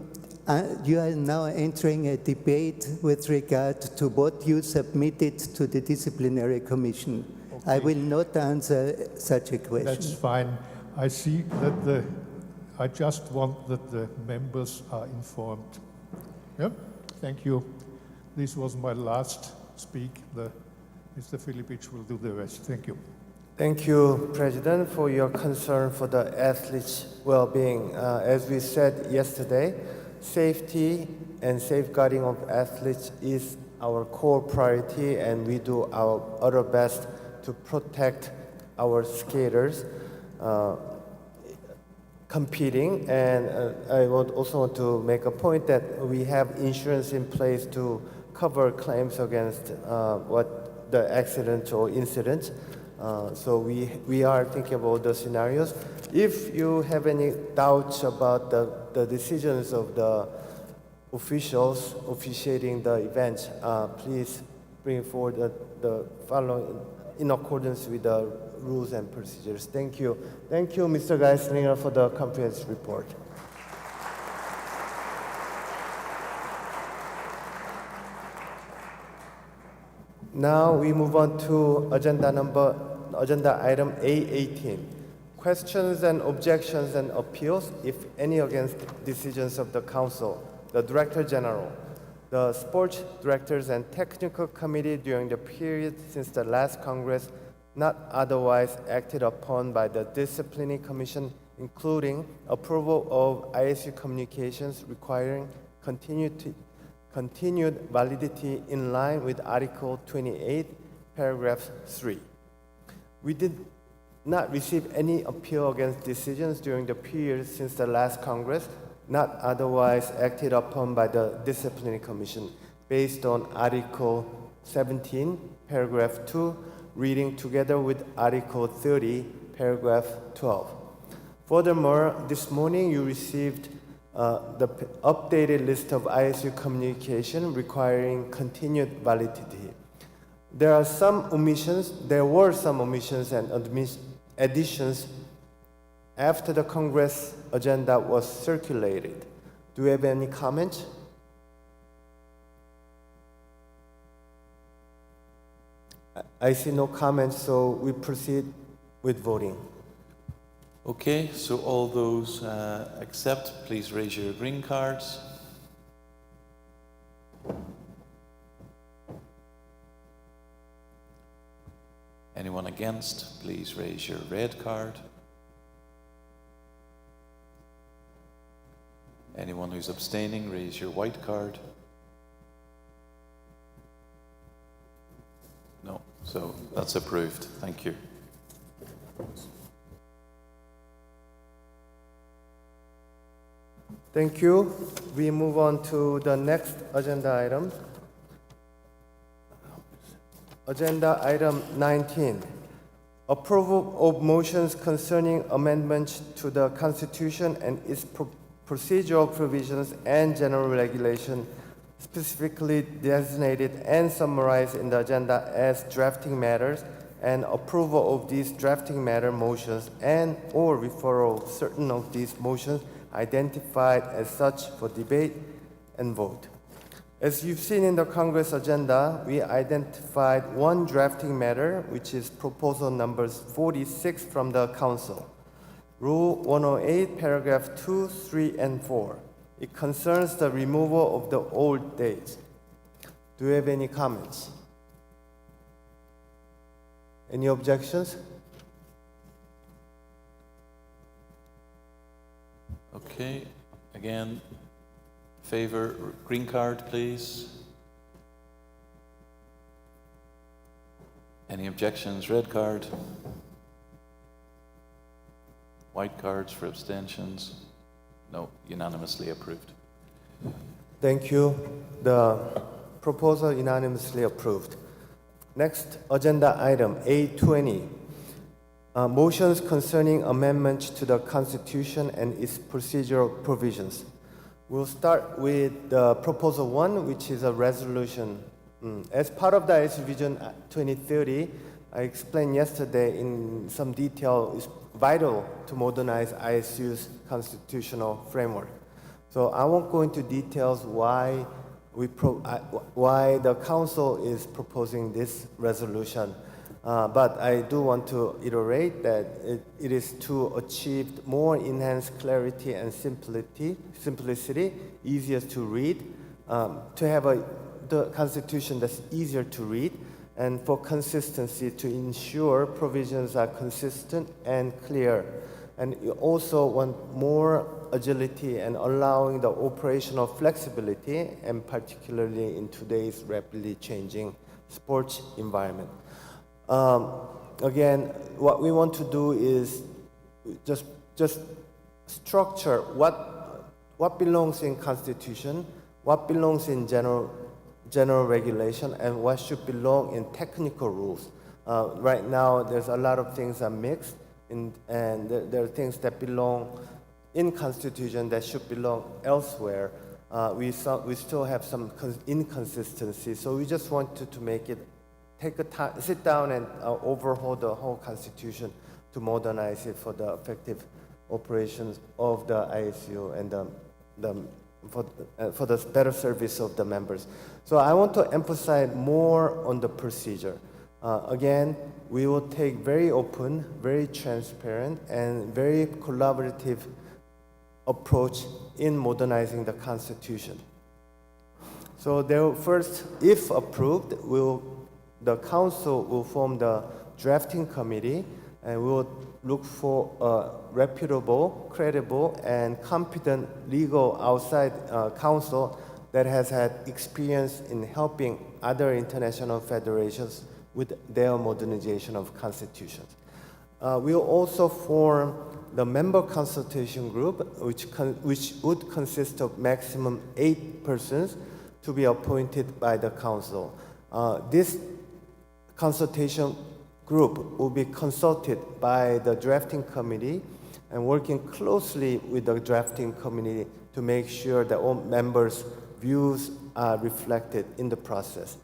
are now entering a debate with regard to what you submitted to the Disciplinary Commission. Okay. I will not answer such a question. That's fine. I see that I just want that the members are informed. Yep, thank you. This was my last speak. Mr. Filipic will do the rest. Thank you. Thank you, President, for your concern for the athletes' well-being. As we said yesterday, safety and safeguarding of athletes is our core priority, and we do our utter best to protect our skaters competing. And I would also want to make a point that we have insurance in place to cover claims against what the accident or incident. So we are thinking about the scenarios. If you have any doubts about the decisions of the officials officiating the event, please bring forward the following in accordance with the rules and procedures. Thank you. Thank you, Mr. Geislinger, for the comprehensive report. Now we move on to agenda item A18. Questions and objections and appeals, if any, against decisions of the Council, the Director General, the Sports Directors and Technical Committee during the period since the last Congress, not otherwise acted upon by the Disciplinary Commission, including approval of ISU communications requiring continued validity in line with Article 28, paragraph 3. We did not receive any appeal against decisions during the period since the last Congress, not otherwise acted upon by the Disciplinary Commission, based on Article 17, paragraph 2, reading together with Article 30, paragraph 12. Furthermore, this morning you received the updated list of ISU communication requiring continued validity. There were some omissions and additions after the Congress agenda was circulated. Do you have any comments? I see no comments, so we proceed with voting. Okay, so all those accept, please raise your green cards. Anyone against, please raise your red card. Anyone who's abstaining, raise your white card. No, so that's approved. Thank you. Thank you. We move on to the next agenda item. Agenda item 19. Approval of motions concerning amendments to the Constitution and its procedural provisions and general regulation specifically designated and summarized in the agenda as drafting matters, and approval of these drafting matter motions and or referral of certain of these motions identified as such for debate and vote. As you've seen in the Congress agenda, we identified one drafting matter, which is proposal numbers 46 from the Council. Rule 108, paragraph 2, 3, and 4. It concerns the removal of the old dates. Do you have any comments? Any objections? Okay, again, favor, green card, please. Any objections, red card. White cards for abstentions. No, unanimously approved. Thank you. The proposal unanimously approved. Next agenda item, A20. Motions concerning amendments to the Constitution and its procedural provisions. We'll start with Proposal 1, which is a resolution. As part of the ISU Vision 2030, I explained yesterday in some detail, it's vital to modernize ISU's constitutional framework. So I won't go into details why the Council is proposing this resolution. But I do want to iterate that it is to achieve more enhanced clarity and simplicity, easier to read, to have the Constitution that's easier to read, and for consistency to ensure provisions are consistent and clear. And you also want more agility and allowing the operational flexibility, and particularly in today's rapidly changing sports environment. Again, what we want to do is just structure what belongs in Constitution, what belongs in general regulation, and what should belong in technical rules. Right now, there's a lot of things are mixed, and there are things that belong in Constitution that should belong elsewhere. We still have some inconsistency, so we just wanted to make it sit down and overhaul the whole Constitution to modernize it for the effective operations of the ISU and for the better service of the members. So I want to emphasize more on the procedure. Again, we will take very open, very transparent, and very collaborative approach in modernizing the Constitution. So first, if approved, the Council will form the drafting committee, and we will look for a reputable, credible, and competent legal outside counsel that has had experience in helping other international federations with their modernization of constitutions. We'll also form the member consultation group, which would consist of maximum 8 persons to be appointed by the Council. This consultation group will be consulted by the drafting committee and working closely with the drafting committee to make sure that all members' views are reflected in the process.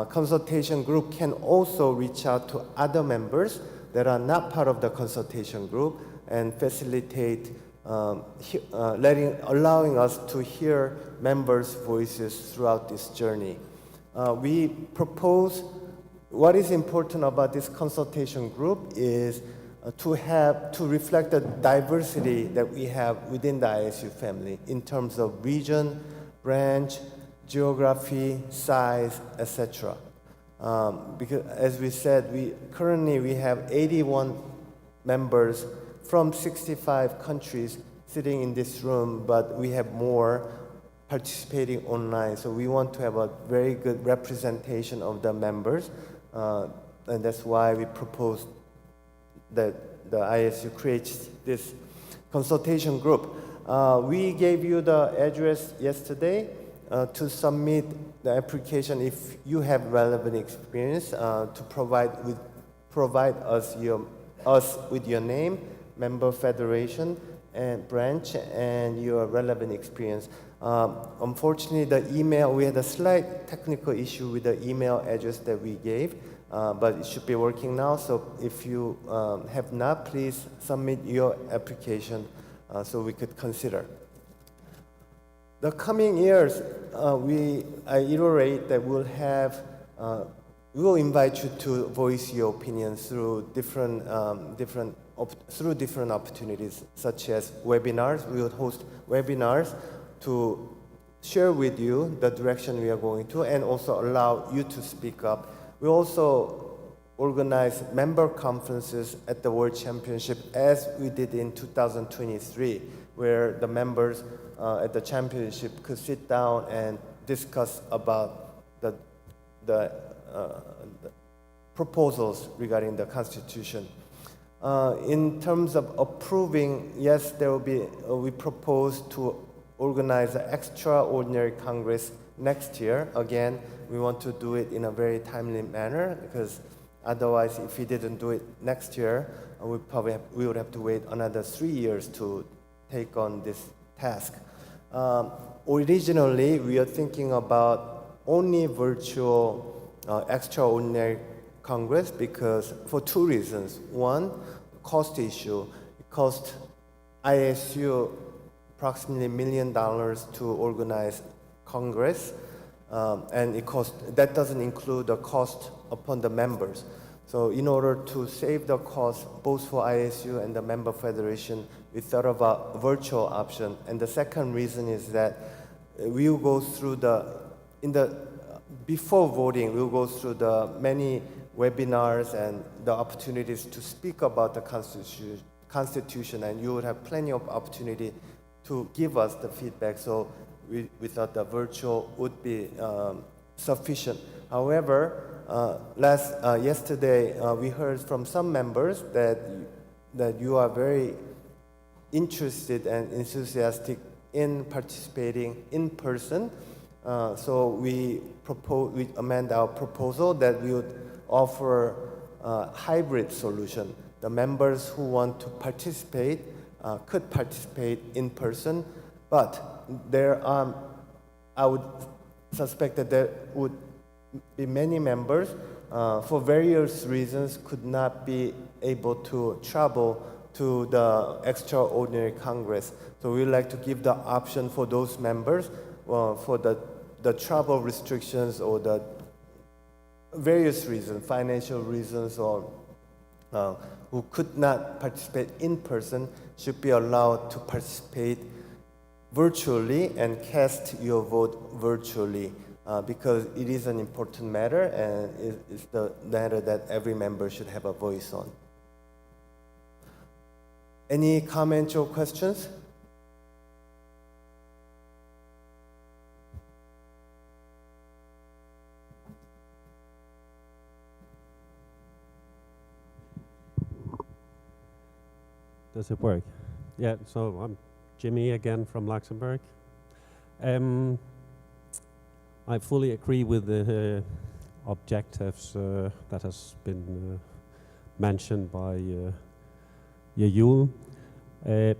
Consultation group can also reach out to other members that are not part of the consultation group and facilitate allowing us to hear members' voices throughout this journey. We propose what is important about this consultation group is to reflect the diversity that we have within the ISU family in terms of region, branch, geography, size, etc. Because as we said, currently we have 81 members from 65 countries sitting in this room, but we have more participating online. So we want to have a very good representation of the members. And that's why we proposed that the ISU creates this consultation group. We gave you the address yesterday to submit the application if you have relevant experience to provide us with your name, member federation, and branch, and your relevant experience. Unfortunately, we had a slight technical issue with the email address that we gave, but it should be working now. So if you have not, please submit your application so we could consider. The coming years, I iterate that we will invite you to voice your opinions through different opportunities, such as webinars. We will host webinars to share with you the direction we are going to and also allow you to speak up. We also organize member conferences at the World Championship as we did in 2023, where the members at the championship could sit down and discuss about the proposals regarding the Constitution. In terms of approving, yes, there will be, we propose to organize an extraordinary Congress next year. Again, we want to do it in a very timely manner because otherwise, if we didn't do it next year, we would have to wait another 3 years to take on this task. Originally, we are thinking about only virtual extraordinary Congress because for two reasons. One, cost issue. It cost ISU approximately $1 million to organize Congress, and that doesn't include the cost upon the members. So in order to save the cost both for ISU and the member federation, we thought of a virtual option. And the second reason is that we will go through before voting, we'll go through the many webinars and the opportunities to speak about the Constitution, and you would have plenty of opportunity to give us the feedback. So we thought the virtual would be sufficient. However, yesterday we heard from some members that you are very interested and enthusiastic in participating in person. So we amend our proposal that we would offer a hybrid solution. The members who want to participate could participate in person, but I would suspect that there would be many members for various reasons could not be able to travel to the extraordinary Congress. So we would like to give the option for those members for the travel restrictions or the various reasons, financial reasons, or who could not participate in person should be allowed to participate virtually and cast your vote virtually because it is an important matter and it's the matter that every member should have a voice on. Any comments or questions? Does it work? Yeah, so I'm Jimmy again from Luxembourg. I fully agree with the objectives that has been mentioned by Yul. I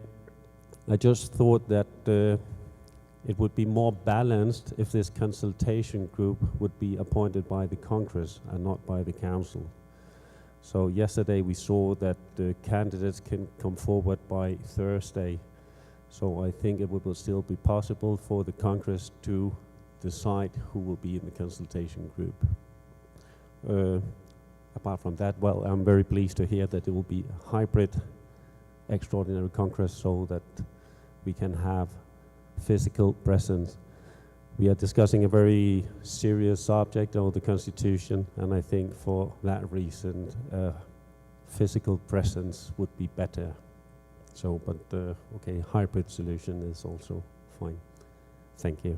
just thought that it would be more balanced if this consultation group would be appointed by the Congress and not by the Council. So yesterday we saw that the candidates can come forward by Thursday. So I think it will still be possible for the Congress to decide who will be in the consultation group. Apart from that, well, I'm very pleased to hear that it will be a hybrid extraordinary Congress so that we can have physical presence. We are discussing a very serious subject of the Constitution, and I think for that reason, physical presence would be better. So, but okay, hybrid solution is also fine. Thank you.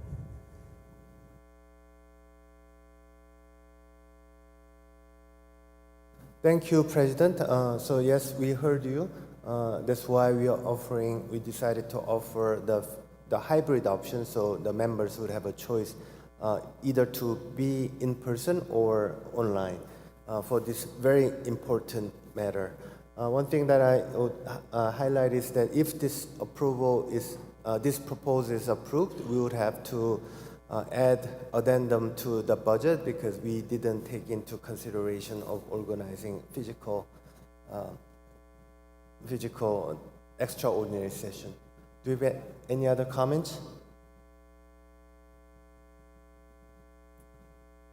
Thank you, President. So yes, we heard you. That's why we decided to offer the hybrid option, so the members would have a choice either to be in person or online for this very important matter. One thing that I would highlight is that if this proposal is approved, we would have to add addendum to the budget because we didn't take into consideration of organizing physical extraordinary session. Do we have any other comments?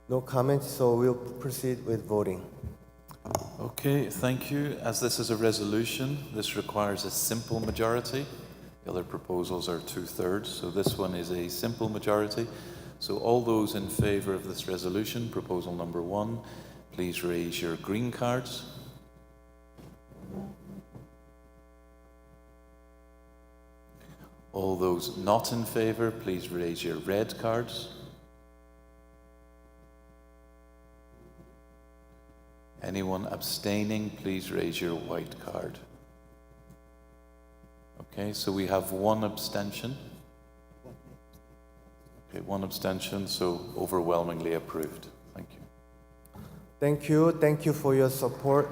No comments, so we'll proceed with voting. Okay, thank you. As this is a resolution, this requires a simple majority. The other proposals are 2/3, so this one is a simple majority. So all those in favour of this resolution, proposal number 1, please raise your green cards. All those not in favour, please raise your red cards. Anyone abstaining, please raise your white card. Okay, so we have one abstention. Okay, one abstention, so overwhelmingly approved. Thank you. Thank you. Thank you for your support.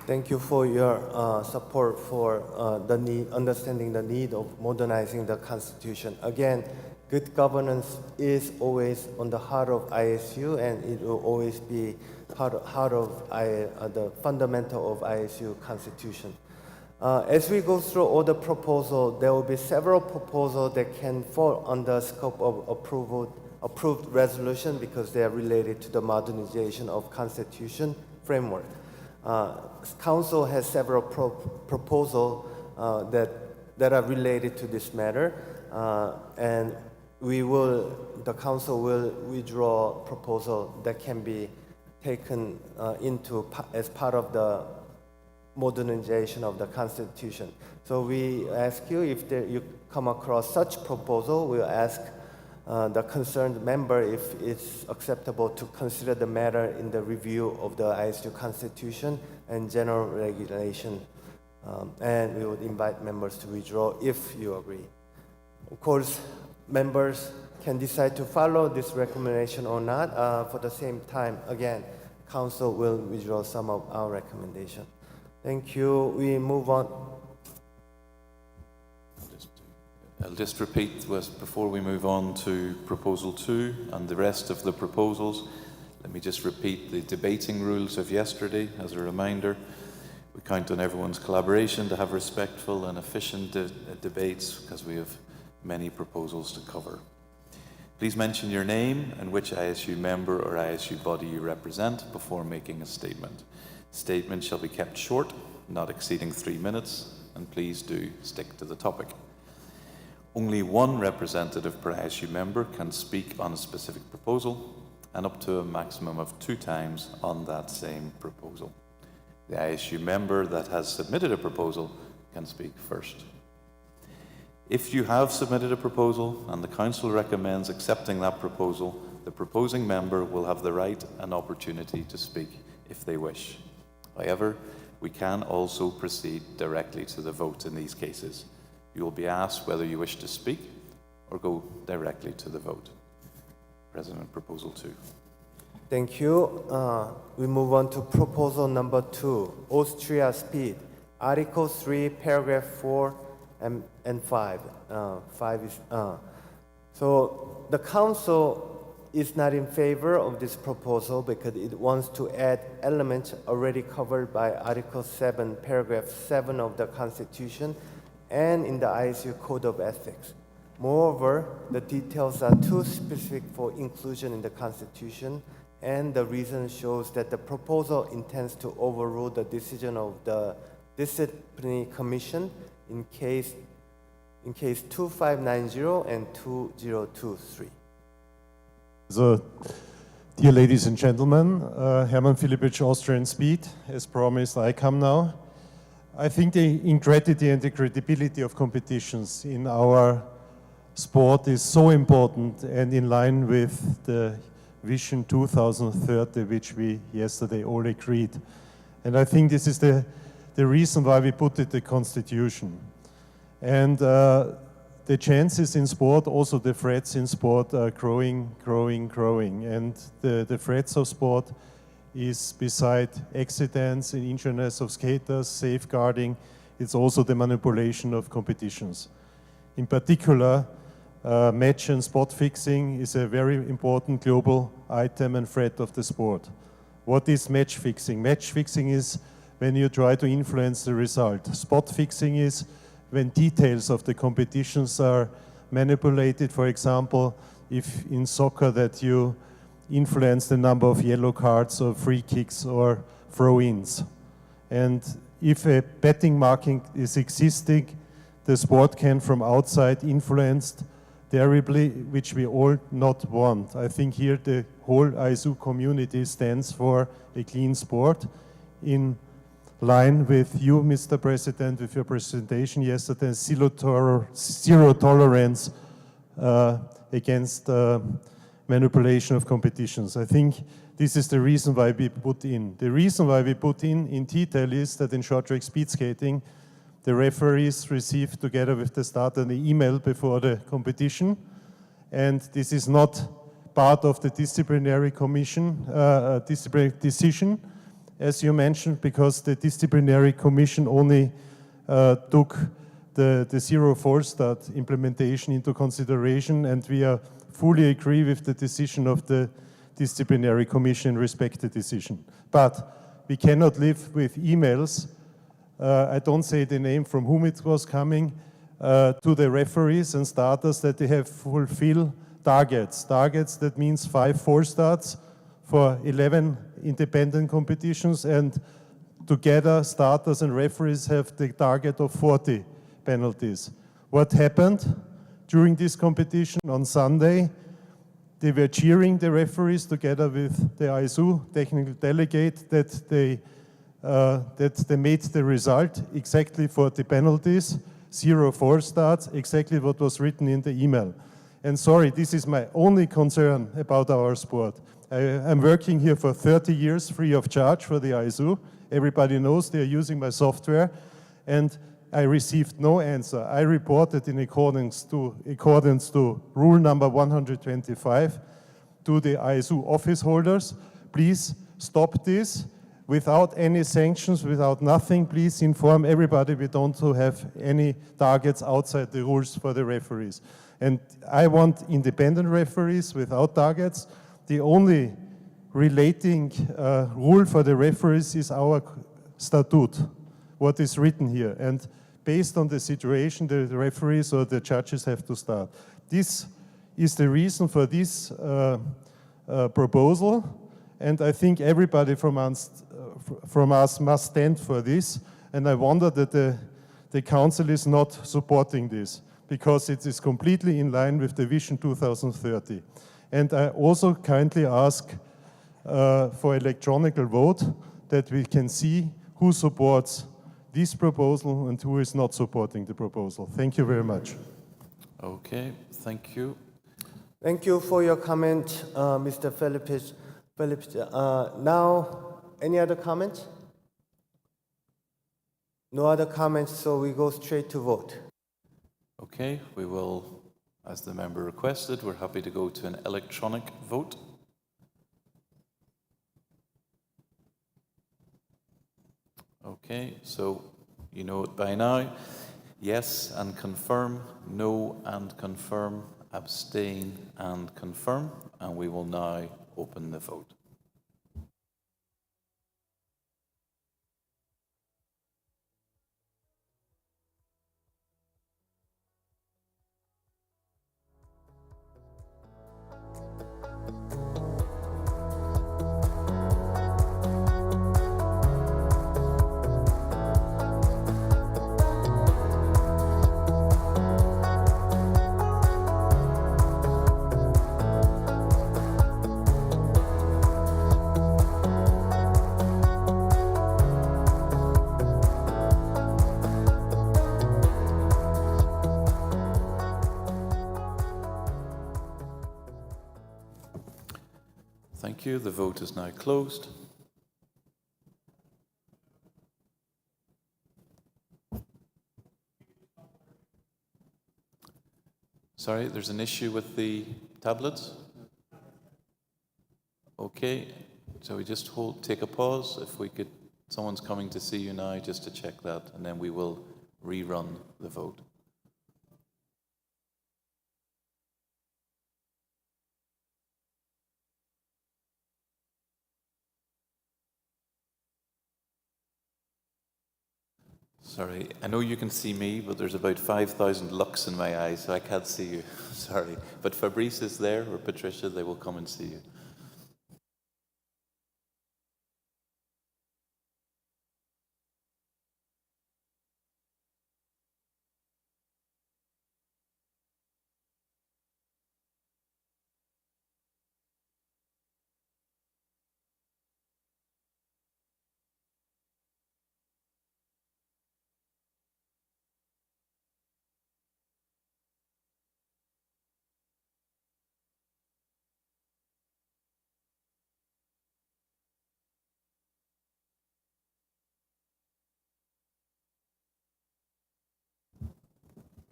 Thank you for your support for understanding the need of modernizing the Constitution. Again, good governance is always on the heart of ISU, and it will always be heart of the fundamental of ISU Constitution. As we go through all the proposals, there will be several proposals that can fall under scope of approved resolution because they are related to the modernization of Constitution framework. Council has several proposals that are related to this matter, and the council will withdraw proposal that can be taken as part of the modernization of the Constitution. So we ask you, if you come across such proposal, we'll ask the concerned member if it's acceptable to consider the matter in the review of the ISU Constitution and general regulation. And we would invite members to withdraw if you agree. Of course, members can decide to follow this recommendation or not. For the same time, again, Council will withdraw some of our recommendation. Thank you. We move on. I'll just repeat before we move on to Proposal 2 and the rest of the proposals. Let me just repeat the debating rules of yesterday as a reminder. We count on everyone's collaboration to have respectful and efficient debates because we have many proposals to cover. Please mention your name and which ISU member or ISU body you represent before making a statement. Statement shall be kept short, not exceeding 3 minutes, and please do stick to the topic. Only one representative per ISU member can speak on a specific proposal, and up to a maximum of 2 times on that same proposal. The ISU member that has submitted a proposal can speak first. If you have submitted a proposal and the Council recommends accepting that proposal, the proposing member will have the right and opportunity to speak if they wish. However, we can also proceed directly to the vote in these cases. You will be asked whether you wish to speak or go directly to the vote. President, Proposal 2. Thank you. We move on to Proposal number 2, Austria Speed. Article 3, Paragraph 4 and 5. So the Council is not in favor of this proposal because it wants to add elements already covered by Article 7, Paragraph 7 of the Constitution and in the ISU Code of Ethics. Moreover, the details are too specific for inclusion in the Constitution, and the reason shows that the proposal intends to overrule the decision of the Disciplinary Commission in case 2590 and 2023. So, dear ladies and gentlemen, Hermann Philippich, Austrian Speed. As promised, I come now. I think the integrity and the credibility of competitions in our sport is so important and in line with the Vision 2030, which we yesterday all agreed. And I think this is the reason why we put it in the Constitution. And the chances in sport, also the threats in sport are growing. And the threats of sport is beside accidents and injuries of skaters, safeguarding, it's also the manipulation of competitions. In particular, match and spot fixing is a very important global item and threat of the sport. What is match fixing? Match fixing is when you try to influence the result. Spot fixing is when details of the competitions are manipulated. For example, if in soccer that you influence the number of yellow cards or free kicks or throw-ins. And if a betting marking is existing, the sport can from outside influenced terribly, which we all not want. I think here the whole ISU community stands for a clean sport in line with you, Mr. President, with your presentation yesterday, zero tolerance against manipulation of competitions. I think this is the reason why we put in. The reason why we put in detail is that in short track speed skating, the referees receive, together with the starter, an email before the competition, and this is not part of the disciplinary commission, disciplinary decision, as you mentioned, because the disciplinary commission only took the zero force start implementation into consideration, and we are fully agree with the decision of the disciplinary commission and respect the decision. But we cannot live with emails, I don't say the name from whom it was coming, to the referees and starters that they have fulfill targets. Targets, that means 5 4-starts for 11 independent competitions, and together starters and referees have the target of 40 penalties. What happened during this competition on Sunday? They were cheering the referees together with the ISU technical delegate that they made the result exactly 40 penalties, 0 4-starts, exactly what was written in the email. And sorry, this is my only concern about our sport. I'm working here for 30 years free of charge for the ISU. Everybody knows they're using my software, and I received no answer. I reported in accordance to rule number 125 to the ISU office holders. Please stop this without any sanctions, without nothing. Please inform everybody we don't have any targets outside the rules for the referees. And I want independent referees without targets. The only relating rule for the referees is our statute, what is written here. And based on the situation, the referees or the judges have to start. This is the reason for this proposal, and I think everybody from us must stand for this, and I wonder that the council is not supporting this, because it is completely in line with the Vision 2030. And I also kindly ask for electronic vote, that we can see who supports this proposal and who is not supporting the proposal. Thank you very much. Okay, thank you. Thank you for your comment, Mr. Philippis. Now, any other comments? No other comments, so we go straight to vote. Okay, we will, as the member requested, we're happy to go to an electronic vote. Okay, so you know it by now. Yes and confirm, no and confirm, abstain and confirm, and we will now open the vote. Thank you. The vote is now closed. Sorry, there's an issue with the tablets? Okay, so we just take a pause. If we could, someone's coming to see you now just to check that, and then we will rerun the vote. Sorry, I know you can see me, but there's about 5,000 lux in my eyes, so I can't see you. Sorry. But Fabrice is there, or Patricia, they will come and see you.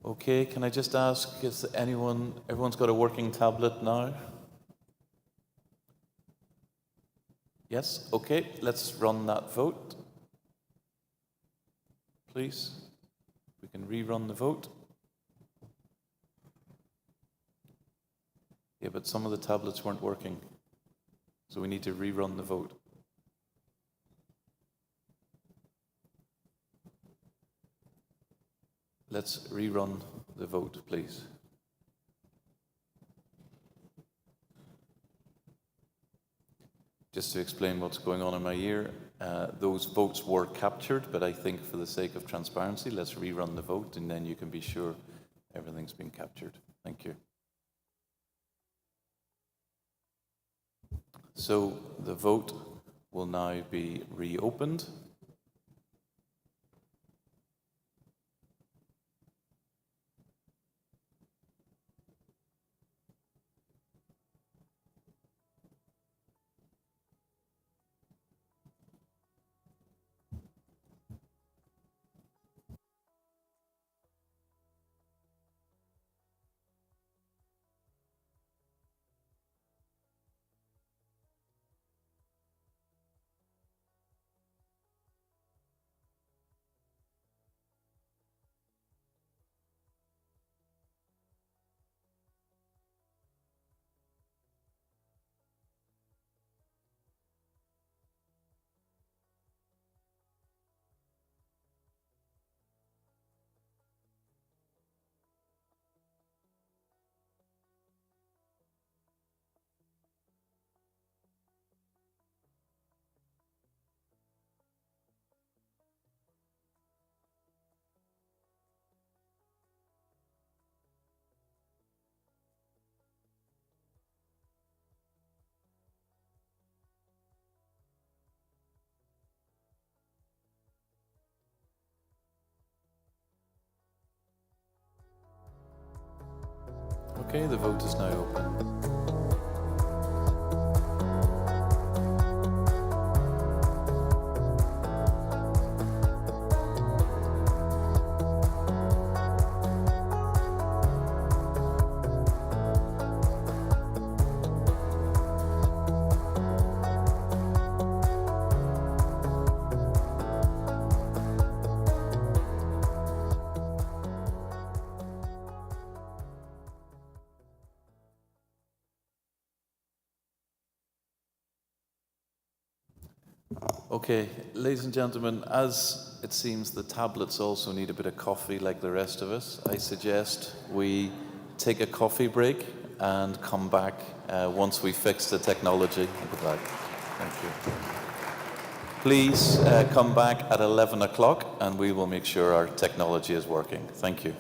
Okay, can I just ask, is everyone's got a working tablet now? Yes, okay, let's run that vote. Please, we can rerun the vote. Yeah, but some of the tablets weren't working, so we need to rerun the vote. Let's rerun the vote, please. Just to explain what's going on in my ear, those votes were captured, but I think for the sake of transparency, let's rerun the vote, and then you can be sure everything's been captured. Thank you. So the vote will now be reopened. Okay, the vote is now open. Okay, ladies and gentlemen, as it seems the tablets also need a bit of coffee like the rest of us, I suggest we take a coffee break and come back once we fix the technology. Thank you. Please come back at 11 o'clock and we will make sure our technology is working. Thank you.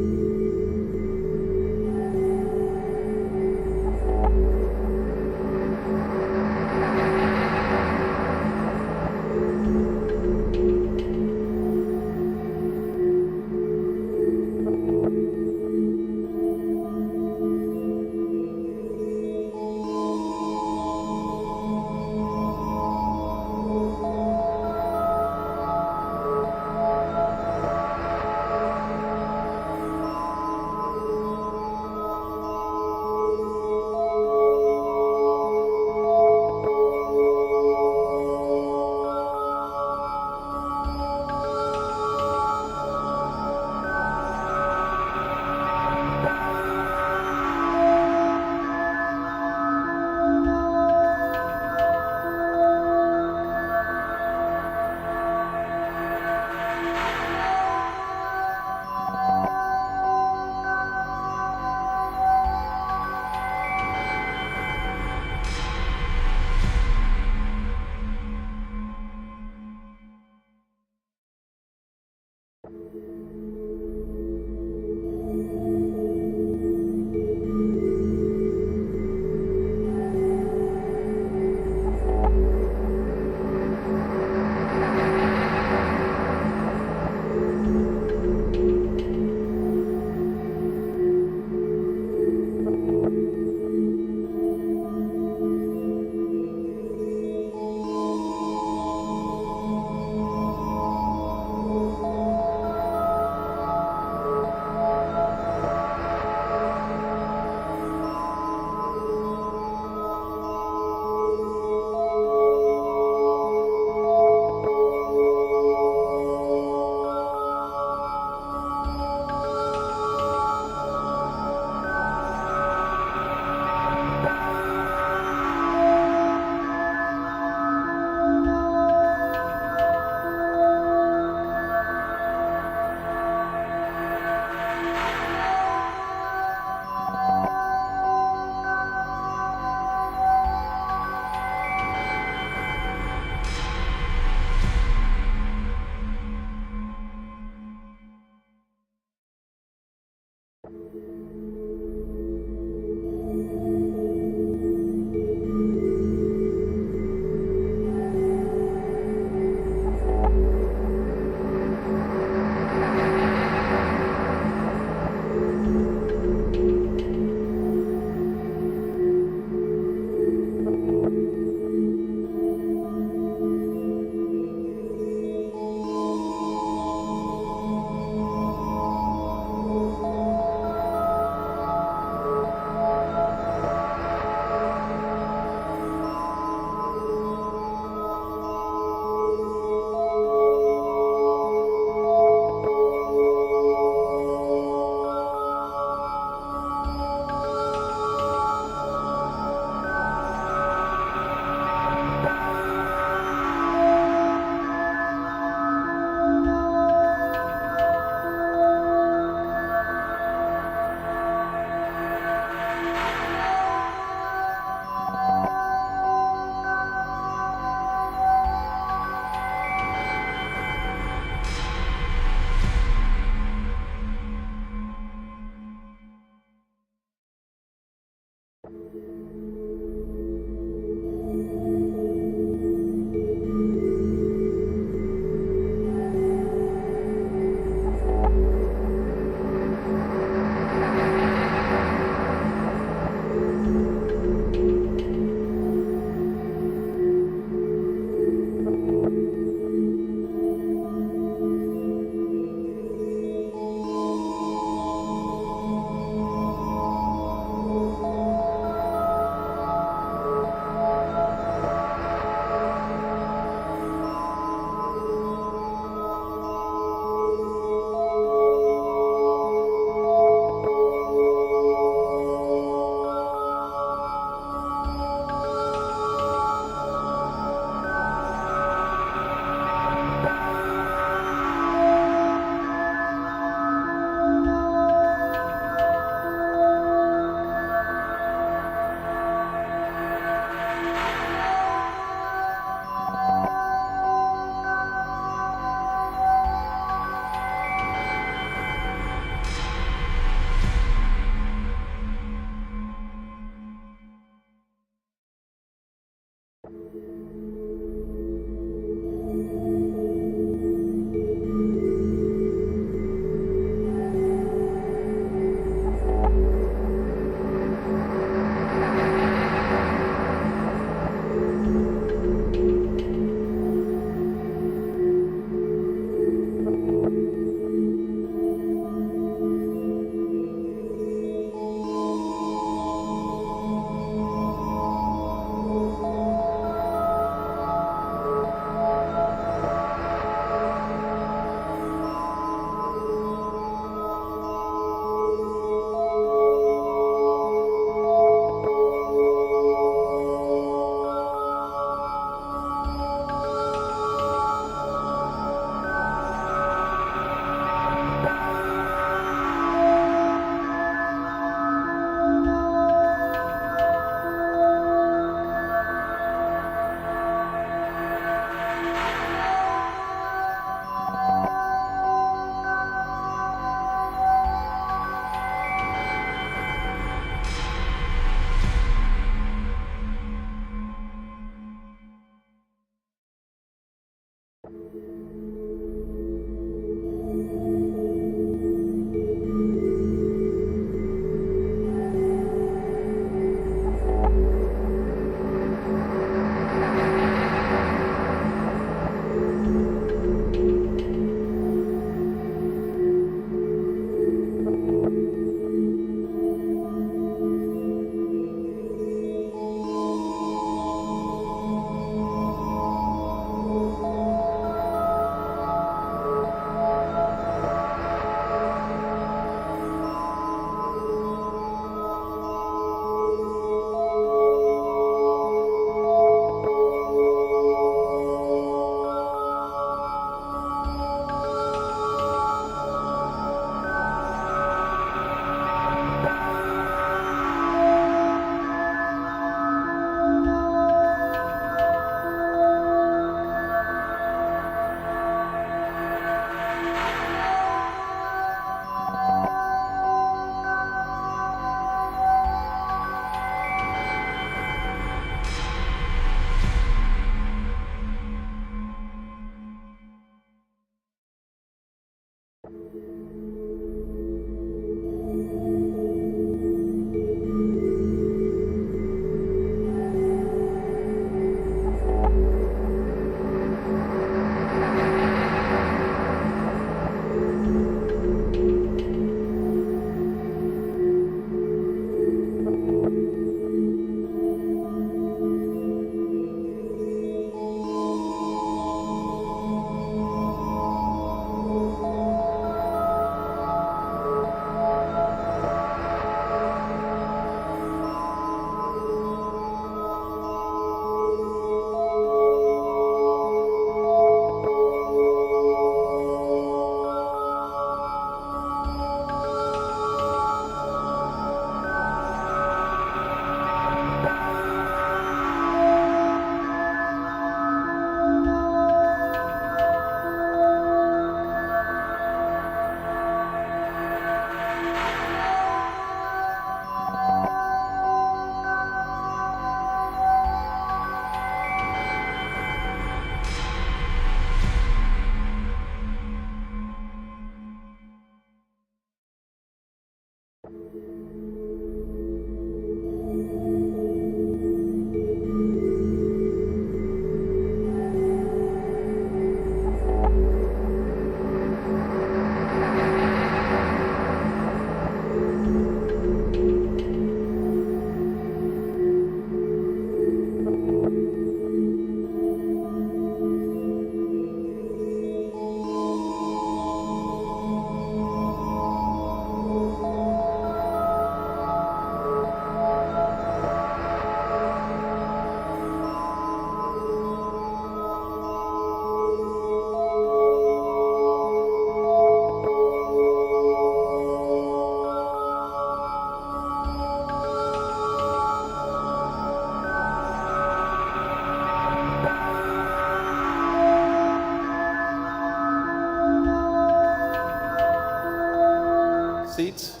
seats.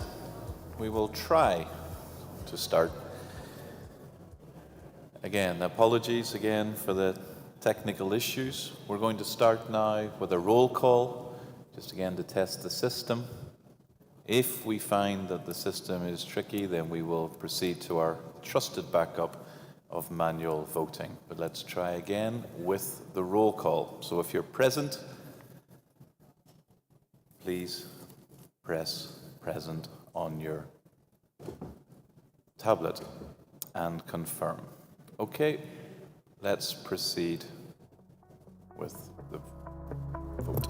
We will try to start. Again, apologies again for the technical issues. We're going to start now with a roll call, just again to test the system. If we find that the system is tricky, then we will proceed to our trusted backup of manual voting. But let's try again with the roll call. So if you're present, please press present on your tablet and confirm. Okay, let's proceed with the vote.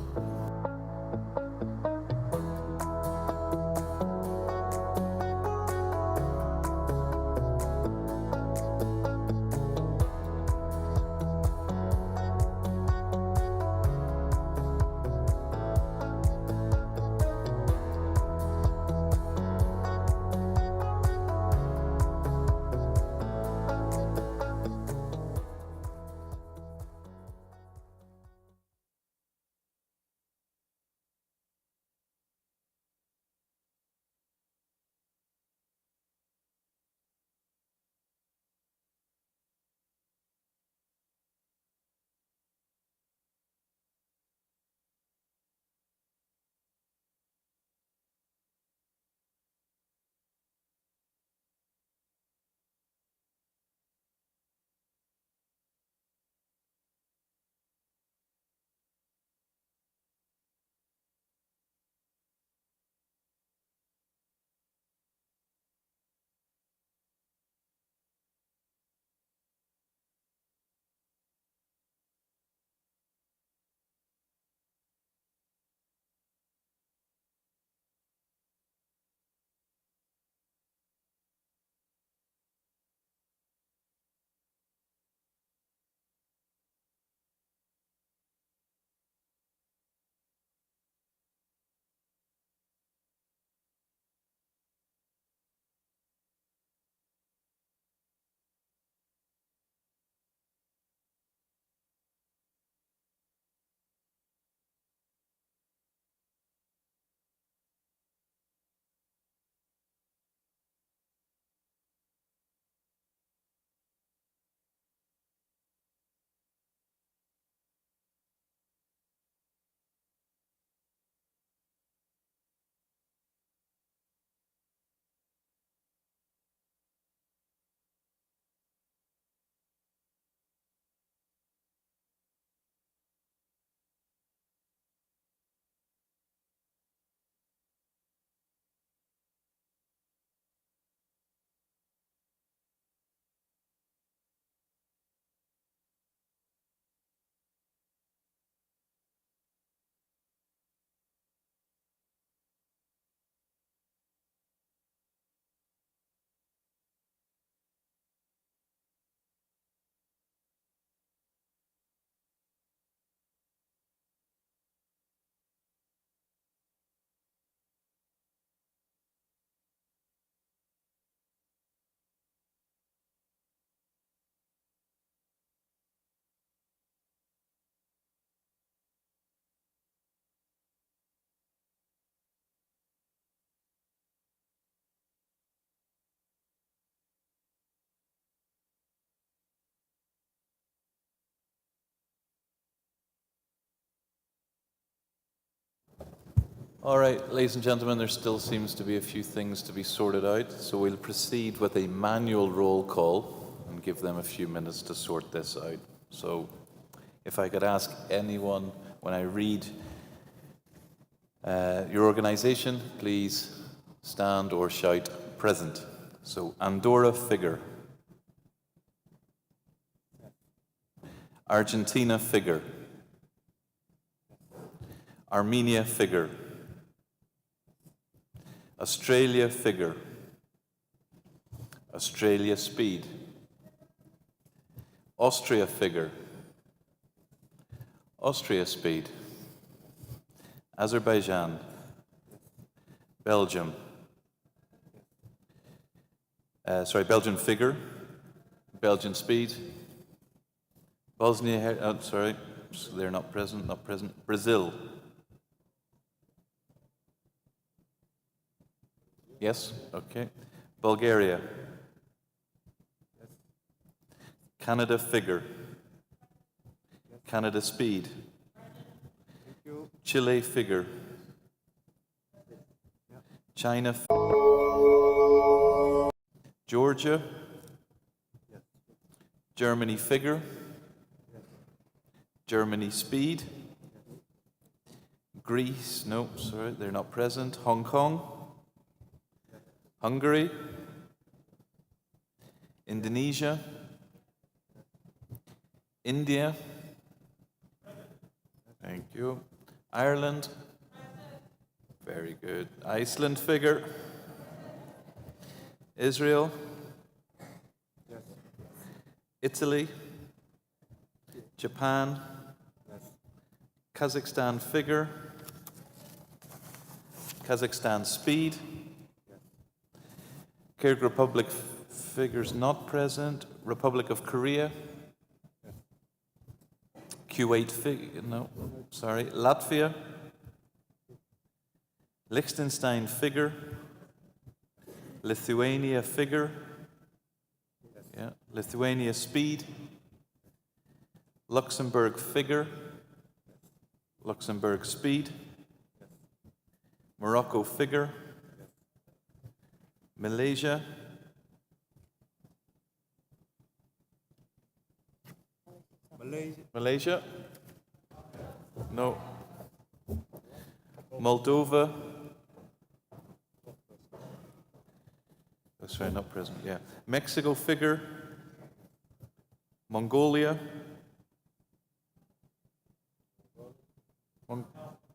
All right, ladies and gentlemen, there still seems to be a few things to be sorted out, so we'll proceed with a manual roll call and give them a few minutes to sort this out. So if I could ask anyone, when I read your organization, please stand or shout present. So Andorra figure. Argentina figure. Armenia figure. Australia figure. Australia speed. Austria figure. Austria speed. Azerbaijan. Belgium. Belgian figure. Belgian speed. Bosnia, they're not present. Brazil. Yes? Okay. Bulgaria. Canada figure. Canada speed. Chile figure. China. Georgia. Germany figure. Germany speed. Greece, no, sorry, they're not present. Hong Kong. Hungary. Indonesia. India. Thank you. Ireland. Very good. Iceland figure. Israel. Italy. Japan. Kazakhstan figure. Kazakhstan speed. Kyrgyz Republic figures not present. Republic of Korea. Kuwait figure, no, sorry. Latvia. Liechtenstein figure. Lithuania figure. Yeah. Lithuania speed. Luxembourg figure. Luxembourg speed. Morocco figure. Malaysia. Malaysia? No. Moldova? That's right, not present, yeah. Mexico figure? Mongolia?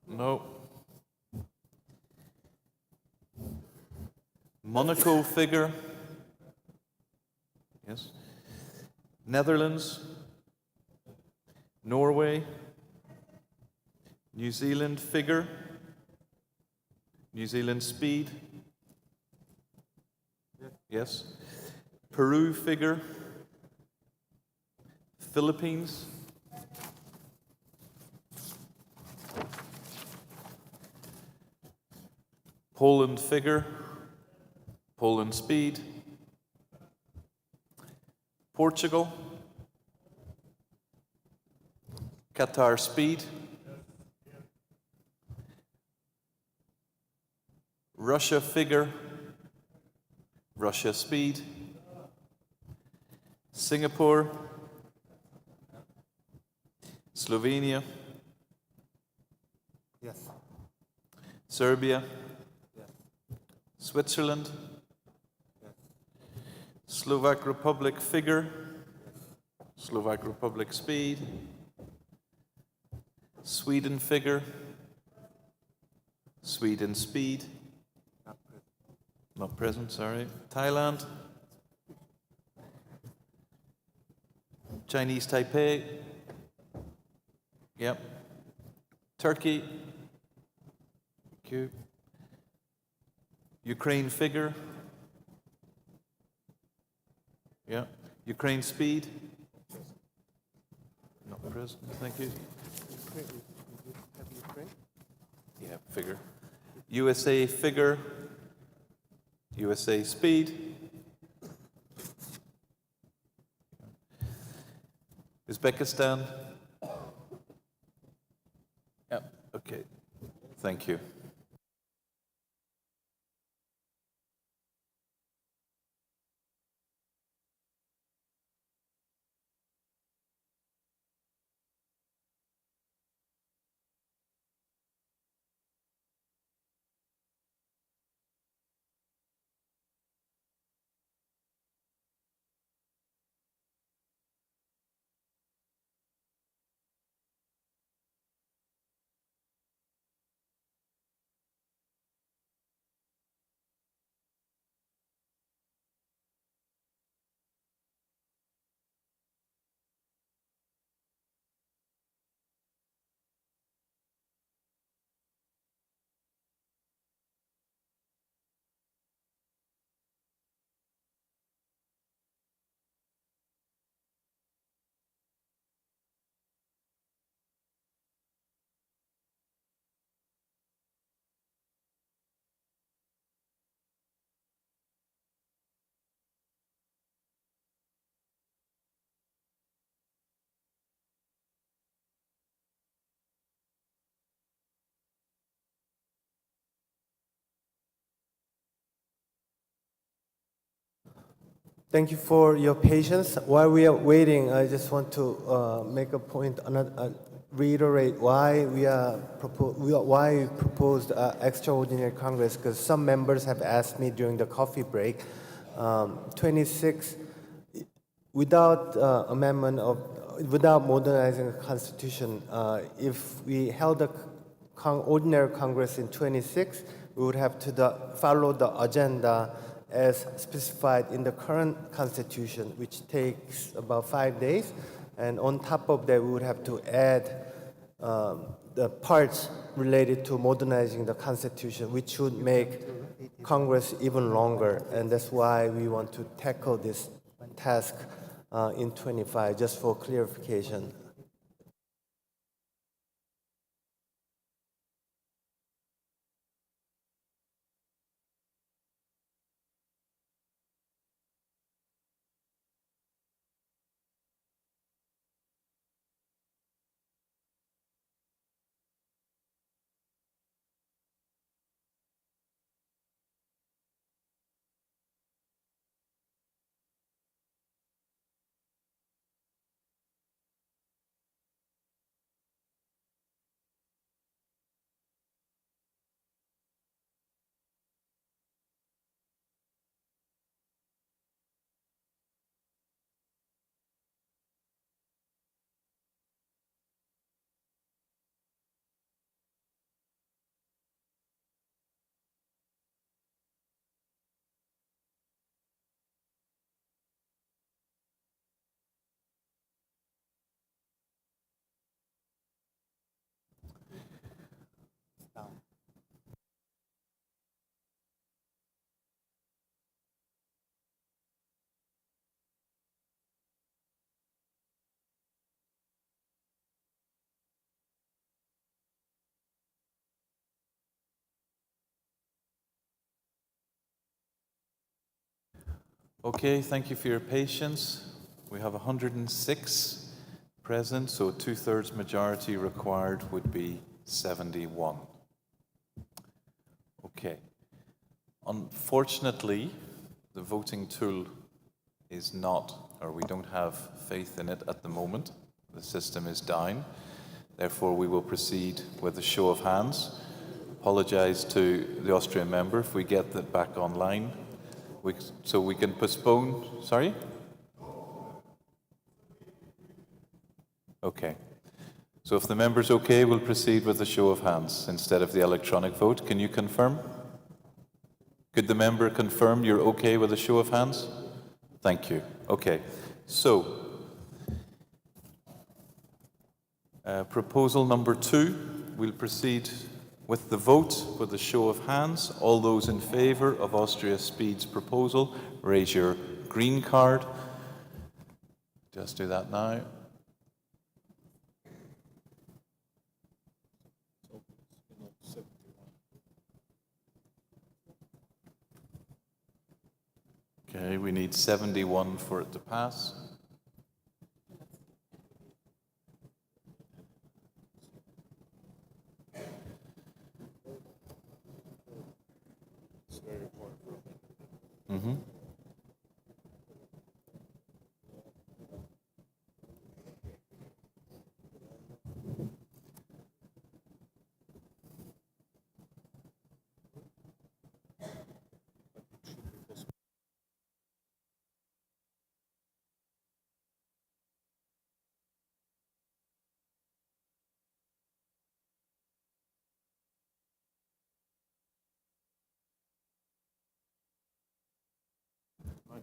No. Monaco figure? Yes. Netherlands? Norway? New Zealand figure? New Zealand speed? Yes. Peru figure? Philippines? Poland figure? Poland speed? Portugal? Qatar speed? Russia figure? Russia speed? Singapore? Slovenia? Yes. Serbia? Yes. Switzerland? Yes. Slovak Republic figure? Slovak Republic speed? Sweden figure? Sweden speed? Not present, sorry. Thailand? Chinese Taipei? Yep. Turkey? Thank you. Ukraine figure? Yeah. Ukraine speed? Not present, thank you. Yeah, figure. USA figure? USA speed? Uzbekistan? Yeah, okay. Thank you. Thank you for your patience. While we are waiting, I just want to make a point, reiterate why why we proposed extraordinary Congress. Because some members have asked me during the coffee break, 26 without without modernizing the Constitution, if we held a ordinary Congress in 26, we would have to follow the agenda as specified in the current Constitution, which takes about 5 days. And on top of that, we would have to add the parts related to modernizing the Constitution, which would make Congress even longer. And that's why we want to tackle this task in 25, just for clarification. Okay, thank you for your patience. We have 106 present, so a two-thirds majority required would be 71. Okay. Unfortunately, the voting tool is not, or we don't have faith in it at the moment. The system is down. Therefore, we will proceed with a show of hands. Apologize to the Austrian member if we get that back online. So we can postpone, sorry? Okay. So if the member's okay, we'll proceed with a show of hands instead of the electronic vote. Can you confirm? Could the member confirm you're okay with a show of hands? Thank you. Okay. So, proposal number 2, we'll proceed with the vote with a show of hands. All those in favour of Austria Speed's proposal, raise your green card. Just do that now. Okay, we need 71 for it to pass. Mm-hmm.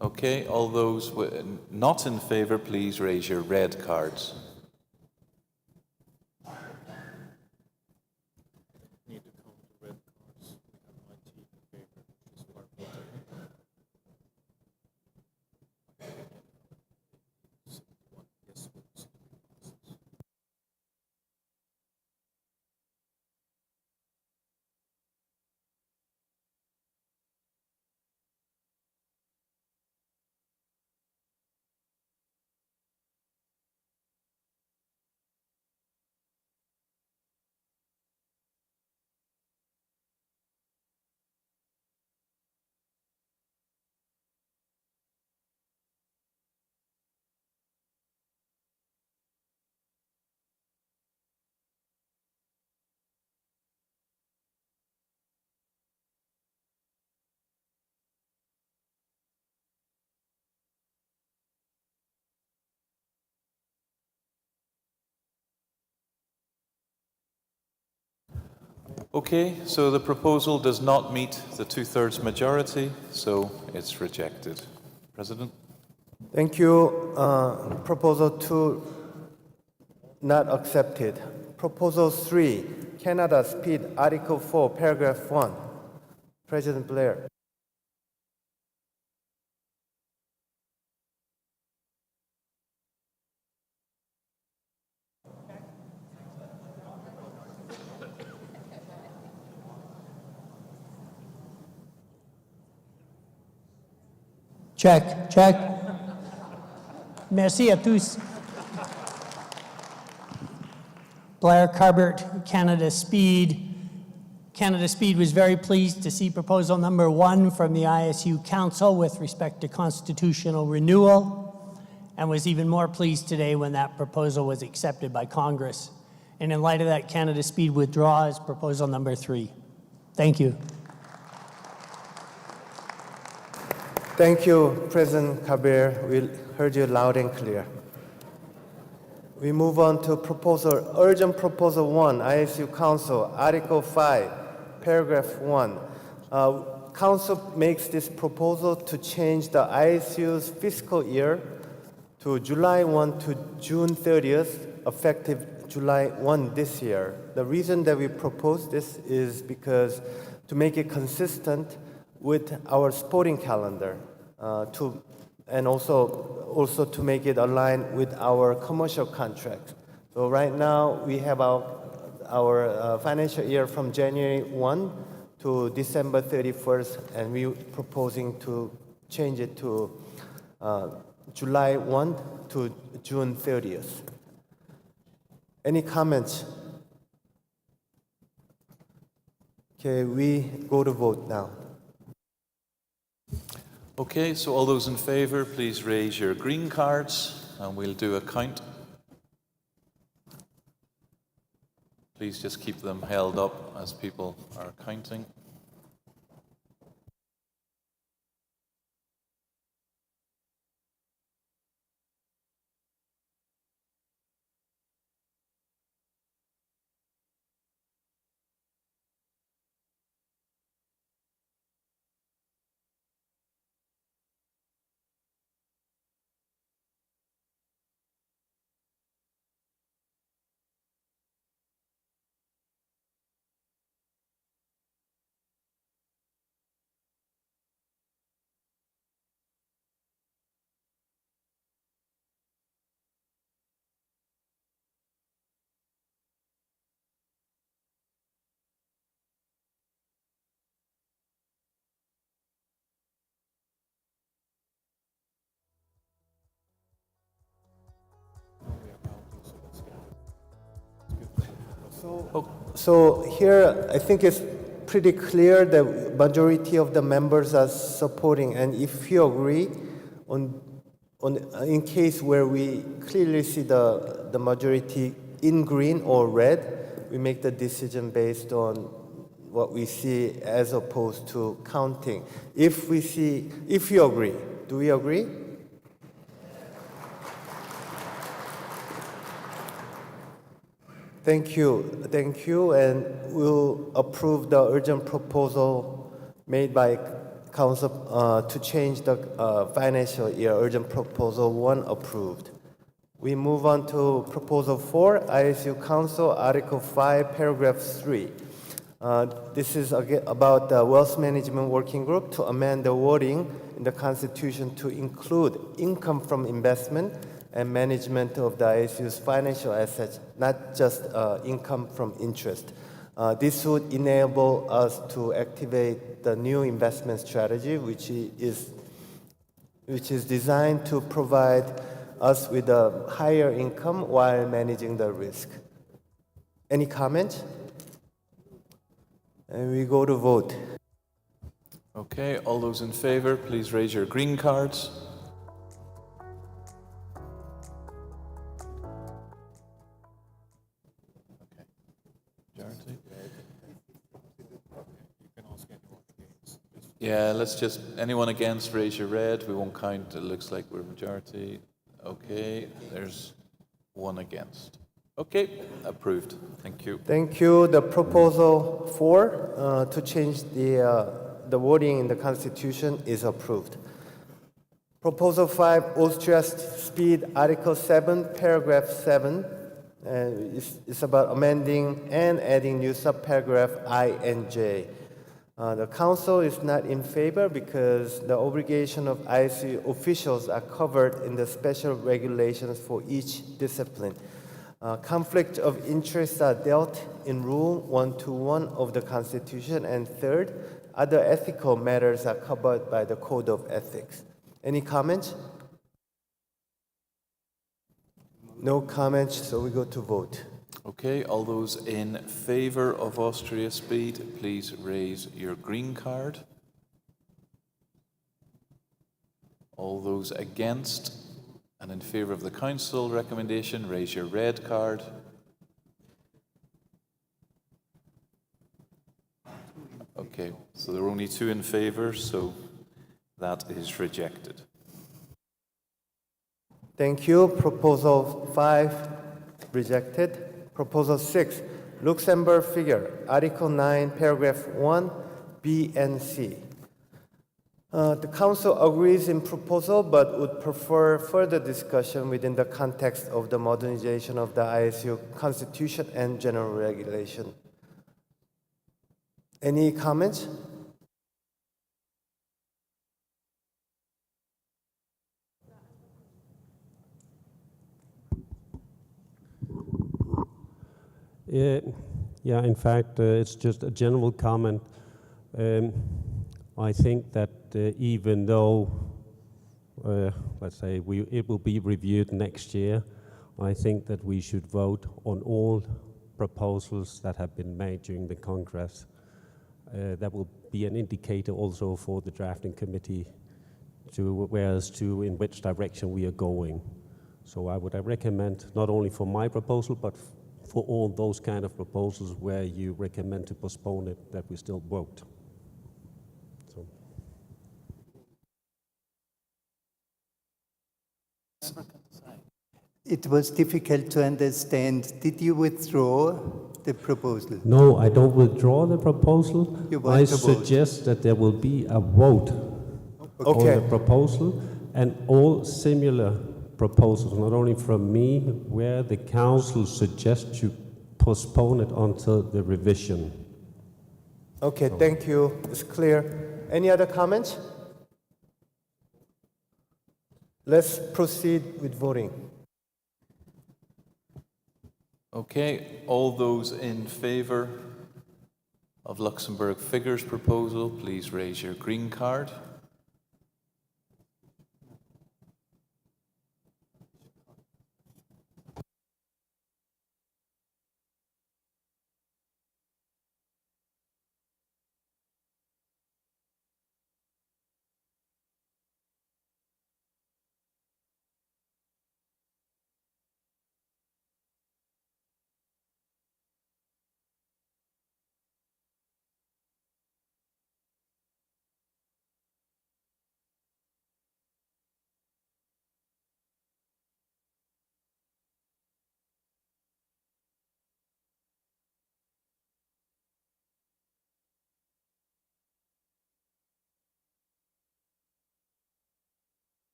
Okay, all those not in favour, please raise your red cards. Okay, so the proposal does not meet the two-thirds majority, so it's rejected. President? Thank you. Proposal 2 not accepted. Proposal 3, Canada Speed, Article 4, Paragraph 1. President Blair. Check, check. Merci à tous. Blair Carbert, Canada Speed. Canada Speed was very pleased to see proposal number 1 from the ISU Council with respect to constitutional renewal, and was even more pleased today when that proposal was accepted by Congress. And in light of that, Canada Speed withdraws proposal number 3. Thank you. Thank you, President Kabir. We heard you loud and clear. We move on to urgent proposal 1, ISU Council, Article 5, Paragraph 1. Council makes this proposal to change the ISU's fiscal year to July 1 to June 30th, effective July 1 this year. The reason that we propose this is because to make it consistent with our sporting calendar, and also to make it align with our commercial contracts. So right now we have our financial year from January 1 to December 31st, and we're proposing to change it to July 1 to June 30th. Any comments? Okay, we go to vote now. Okay, so all those in favor, please raise your green cards and we'll do a count. Please just keep them held up as people are counting. So here, I think it's pretty clear that majority of the members are supporting, and if you agree, in case where we clearly see the majority in green or red, we make the decision based on what we see as opposed to counting. If you agree, do we agree? Thank you, and we'll approve the urgent proposal made by Council to change the financial year. Urgent proposal 1 approved. We move on to proposal 4, ISU Council, Article 5, Paragraph 3. This is again about the Wealth Management Working Group to amend the wording in the Constitution to include income from investment and management of the ISU's financial assets, not just income from interest. This would enable us to activate the new investment strategy, which is designed to provide us with a higher income while managing the risk. Any comment? And we go to vote. Okay, all those in favor, please raise your green cards. Yeah, let's just, anyone against, raise your red. We won't count, it looks like we're majority. Okay, there's one against. Okay, approved. Thank you. Thank you. The proposal 4 to change the wording in the Constitution is approved. Proposal 5, Austria Speed, Article 7, Paragraph 7. It's about amending and adding new subparagraph I and J. The Council is not in favor because the obligation of ISU officials are covered in the special regulations for each discipline. Conflict of interests are dealt in Rule 121 of the Constitution, and third, other ethical matters are covered by the Code of Ethics. Any comments? No comments, so we go to vote. Okay, all those in favor of Austria Speed, please raise your green card. All those against and in favor of the Council recommendation, raise your red card. Okay, so there are only 2 in favor, so that is rejected. Thank you. Proposal 5 rejected. Proposal 6, Luxembourg figure, Article 9, Paragraph 1, B and C. The Council agrees in proposal but would prefer further discussion within the context of the modernization of the ISU Constitution and General Regulation. Any comments? Yeah, in fact, it's just a general comment. I think that even though, let's say, it will be reviewed next year, I think that we should vote on all proposals that have been made during the Congress. That will be an indicator also for the drafting committee in which direction we are going. So I would recommend, not only for my proposal, but for all those kind of proposals where you recommend to postpone it, that we still vote. So. It was difficult to understand. Did you withdraw the proposal? No, I don't withdraw the proposal. You want I to vote? suggest that there will be a vote on the proposal, and all similar proposals, not only from me, where the Council suggests you postpone it until the revision. Okay, thank you. It's clear. Any other comments? Let's proceed with voting. Okay, all those in favor of Luxembourg figures proposal, please raise your green card.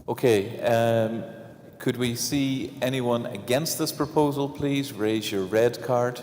Okay, could we see anyone against this proposal, please? Raise your red card.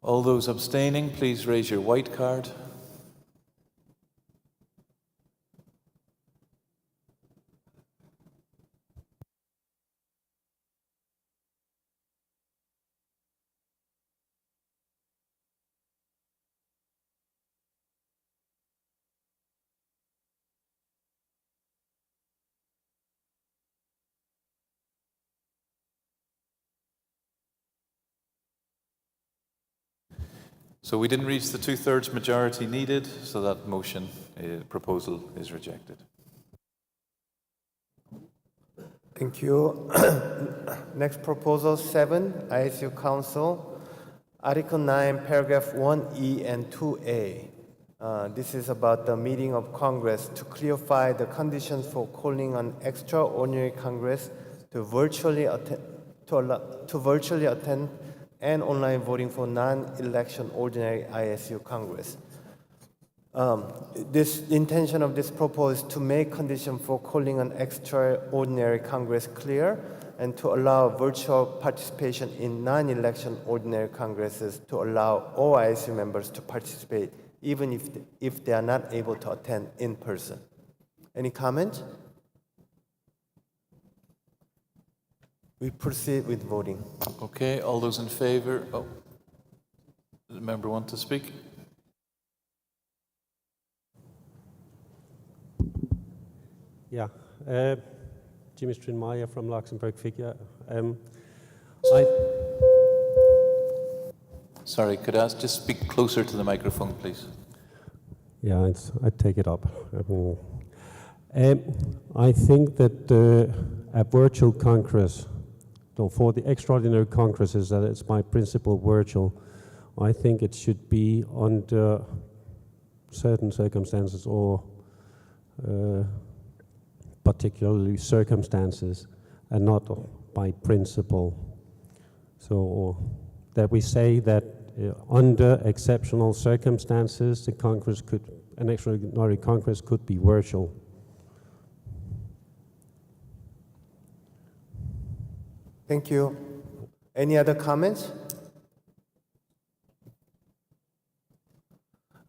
All those abstaining, please raise your white card. So we didn't reach the 2/3 majority needed, so that motion, proposal is rejected. Thank you. Next proposal 7, ISU Council, Article 9, paragraph 1E and 2A. This is about the meeting of Congress to clarify the conditions for calling an extraordinary Congress to virtually attend and online voting for non-election ordinary ISU Congress. This intention of this proposal is to make condition for calling an extraordinary Congress clear and to allow virtual participation in non-election ordinary Congresses to allow all ISU members to participate even if they are not able to attend in person. Any comment? We proceed with voting. Okay, all those in favor? Oh, does the member want to speak? Yeah, Jimmy Strinmeier from Luxembourg Figure. Sorry, could I ask, just speak closer to the microphone, please? Yeah, I take it up. I think that a virtual Congress, so for the extraordinary Congresses, that it's my principle virtual, I think it should be under certain circumstances or particularly circumstances and not by principle. So that we say that under exceptional circumstances, the Congress an extraordinary Congress could be virtual. Thank you. Any other comments?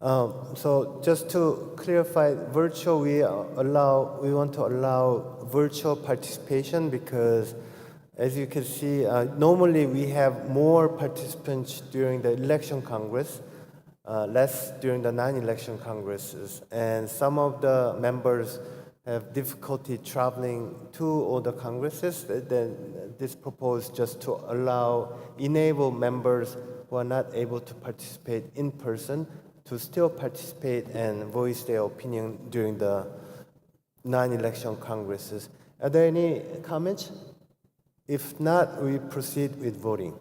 So just to clarify, virtual, we want to allow virtual participation because, as you can see, normally we have more participants during the election Congress, less during the non-election Congresses, and some of the members have difficulty traveling to all the Congresses. Then this proposed just to enable members who are not able to participate in person to still participate and voice their opinion during the non-election Congresses. Are there any comments? If not, we proceed with voting.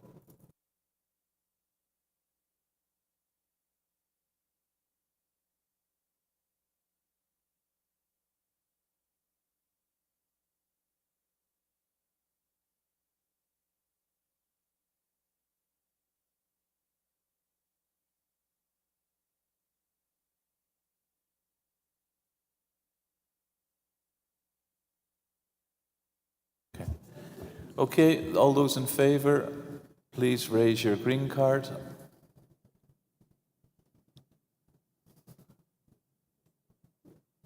Okay, all those in favor, please raise your green card.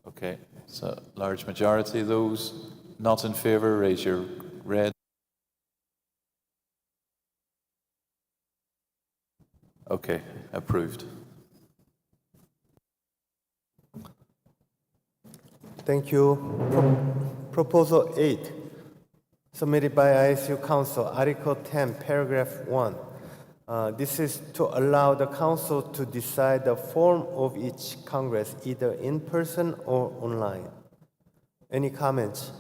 Okay, so large majority. Those not in favor, raise your red. Okay, approved. Thank you. Proposal 8, submitted by ISU Council, Article 10, Paragraph 1. This is to allow the Council to decide the form of each Congress, either in person or online. Any comments?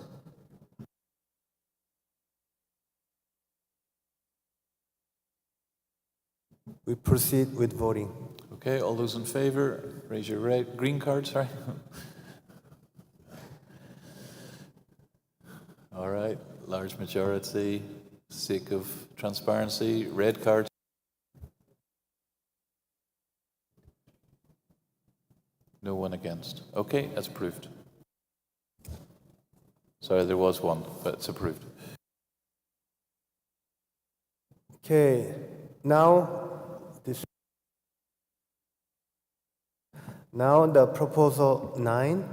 We proceed with voting. Okay, all those in favor, raise your green card, sorry. All right, large majority, sake of transparency, red card. No one against. Okay, that's approved. Sorry, there was one, but it's approved. Okay, now this Now the proposal 9,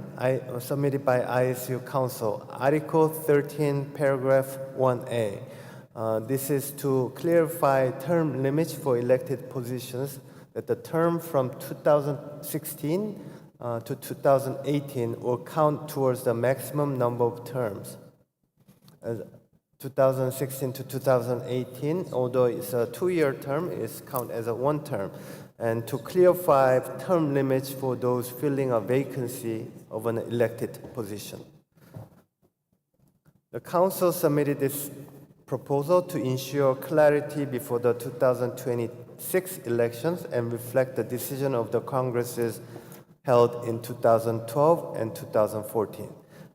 submitted by ISU Council, Article 13, paragraph 1A. This is to clarify term limits for elected positions, that the term from 2016 to 2018 will count towards the maximum number of terms. 2016 to 2018, although it's a 2-year term, is counted as a 1 term. And to clarify term limits for those filling a vacancy of an elected position. The Council submitted this proposal to ensure clarity before the 2026 elections and reflect the decision of the Congresses held in 2012 and 2014,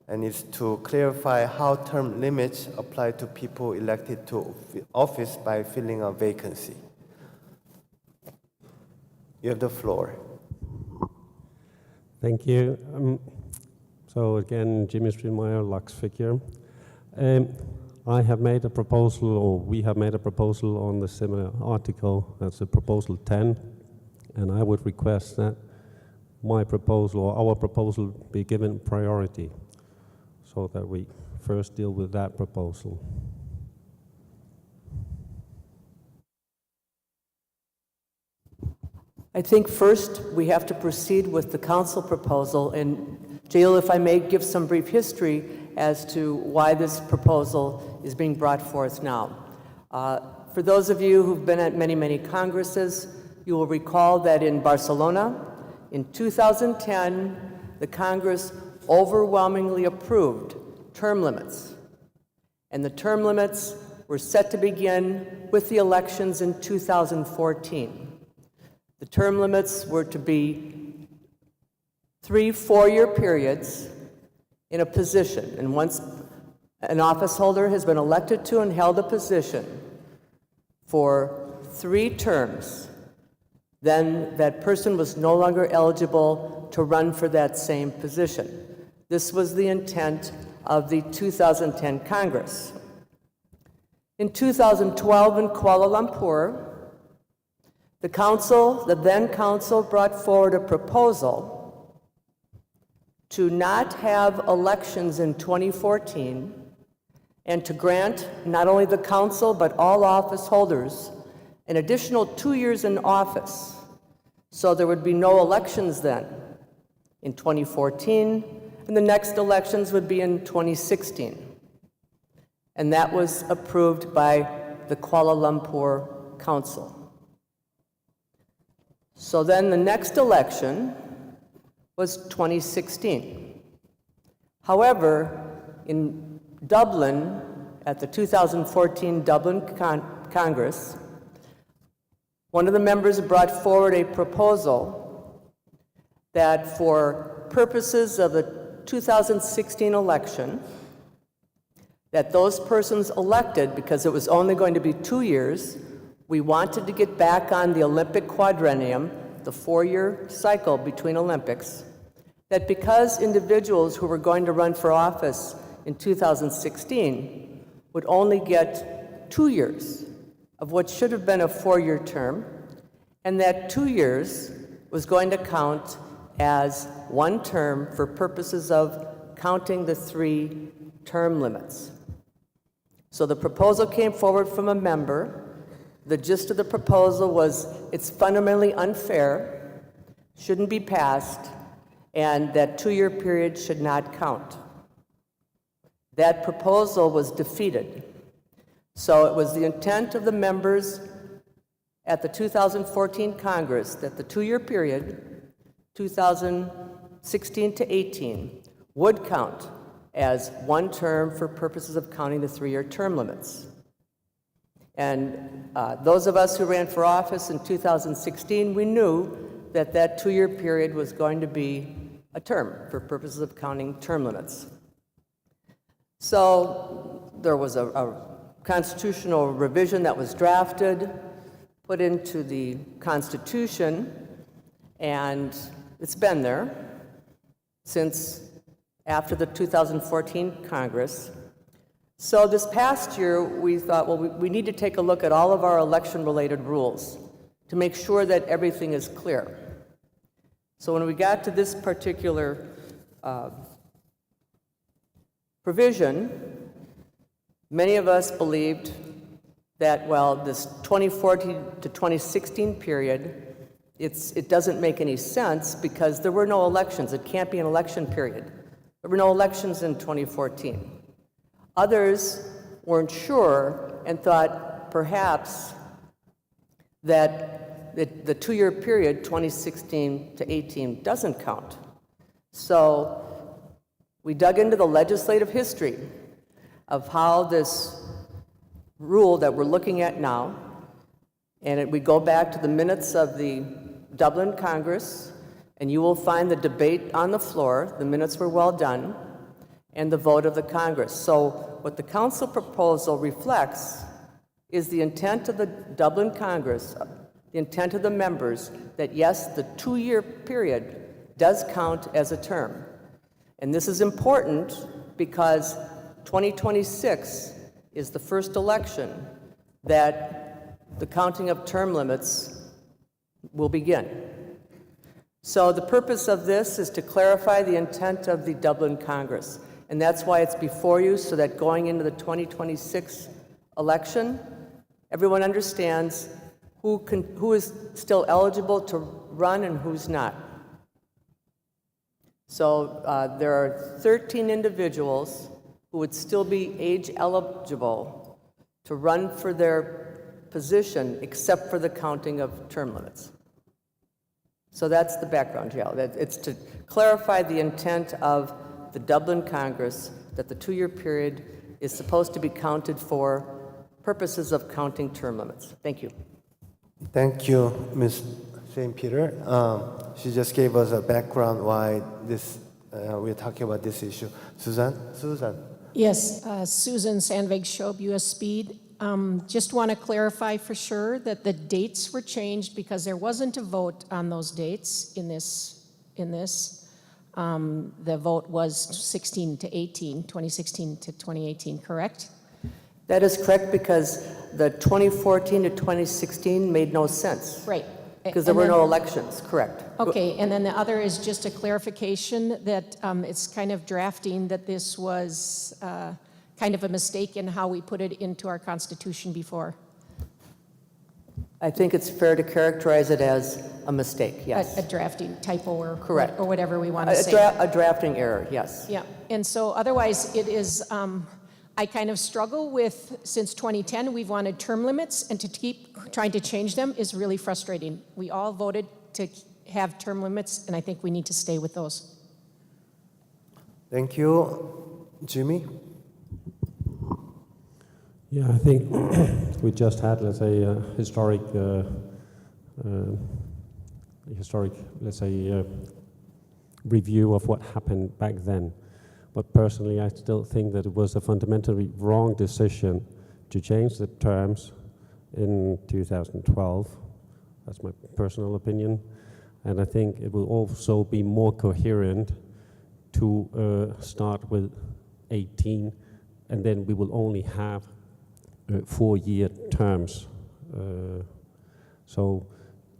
and is to clarify how term limits apply to people elected to office by filling a vacancy. You have the floor. Thank you. So again, Jimmy Streetmeyer, Lux Figure. I have made a proposal, or we have made a proposal on the similar article, that's a proposal 10, and I would request that my proposal, or our proposal, be given priority, so that we first deal with that proposal. I think first we have to proceed with the council proposal, and Jael, if I may give some brief history as to why this proposal is being brought forth now. For those of you who've been at many congresses, you will recall that in Barcelona, in 2010, the Congress overwhelmingly approved term limits. And the term limits were set to begin with the elections in 2014. The term limits were to be 3 4-year periods in a position. And once an office holder has been elected to and held a position for 3 terms, then that person was no longer eligible to run for that same position. This was the intent of the 2010 Congress. In 2012 in Kuala Lumpur, the then council brought forward a proposal to not have elections in 2014 and to grant not only the council but all office holders an additional 2 years in office. So there would be no elections then in 2014, and the next elections would be in 2016. And that was approved by the Kuala Lumpur Council. So then the next election was 2016. However, in Dublin, at the 2014 Dublin Congress, one of the members brought forward a proposal that for purposes of the 2016 election, that those persons elected, because it was only going to be 2 years, we wanted to get back on the Olympic quadrennium, the 4-year cycle between Olympics, that because individuals who were going to run for office in 2016 would only get 2 years of what should have been a 4-year term, and that 2 years was going to count as 1 term for purposes of counting the 3 term limits. So the proposal came forward from a member. The gist of the proposal was it's fundamentally unfair, shouldn't be passed, and that 2-year period should not count. That proposal was defeated. So it was the intent of the members at the 2014 Congress that the 2-year period, 2016 to 18, would count as 1 term for purposes of counting the 3-year term limits. And those of us who ran for office in 2016, we knew that that 2-year period was going to be a term for purposes of counting term limits. So there was a constitutional revision that was drafted, put into the Constitution, and it's been there since after the 2014 Congress. So this past year, we thought, well, we need to take a look at all of our election-related rules to make sure that everything is clear. So when we got to this particular provision, many of us believed that, well, this 2014 to 2016 period, it doesn't make any sense because there were no elections. It can't be an election period. There were no elections in 2014. Others weren't sure and thought perhaps that the two-year period, 2016 to 18, doesn't count. So we dug into the legislative history of how this rule that we're looking at now, and we go back to the minutes of the Dublin Congress, and you will find the debate on the floor. The minutes were well done, and the vote of the Congress. So what the Council proposal reflects is the intent of the Dublin Congress, the intent of the members, that yes, the two-year period does count as a term. And this is important because 2026 is the first election that the counting of term limits will begin. So the purpose of this is to clarify the intent of the Dublin Congress. And that's why it's before you, so that going into the 2026 election, everyone understands who is still eligible to run and who's not. So there are 13 individuals who would still be age eligible to run for their position, except for the counting of term limits. So that's the background, Joe. It's to clarify the intent of the Dublin Congress that the two-year period is supposed to be counted for purposes of counting term limits. Thank you. Thank you, Ms. St. Peter. She just gave us a background why we're talking about this issue. Susan? Yes, Susan Sandvig-Schob, U.S. Speed. Just want to clarify for sure that the dates were changed because there wasn't a vote on those dates in this. The vote was 16 to 18, 2016 to 2018, correct? That is correct because the 2014 to 2016 made no sense. Right. Because there were no elections, correct. Okay, and then the other is just a clarification that it's kind of drafting that this was kind of a mistake in how we put it into our Constitution before. I think it's fair to characterize it as a mistake, yes. A drafting typo or correct. Or whatever we want to say. A drafting error, yes. Yeah, and so otherwise it is, I kind of struggle with, since 2010, we've wanted term limits, and to keep trying to change them is really frustrating. We all voted to have term limits, and I think we need to stay with those. Thank you. Jimmy? Yeah, I think we just had, let's say, a historic, let's say, review of what happened back then. But personally, I still think that it was a fundamentally wrong decision to change the terms in 2012. That's my personal opinion. And I think it will also be more coherent to start with 18, and then we will only have 4-year terms. So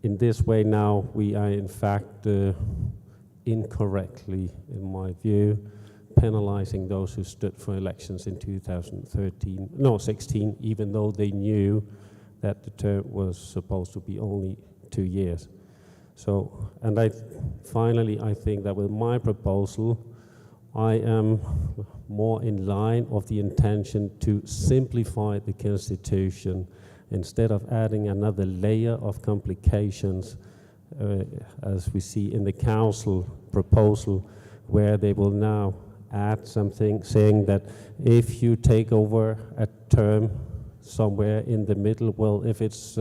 in this way now, we are in fact incorrectly, in my view, penalizing those who stood for elections in 16, even though they knew that the term was supposed to be only 2 years. So, and finally, I think that with my proposal, I am more in line of the intention to simplify the Constitution instead of adding another layer of complications, as we see in the Council proposal, where they will now add something saying that if you take over a term somewhere in the middle, well, if it's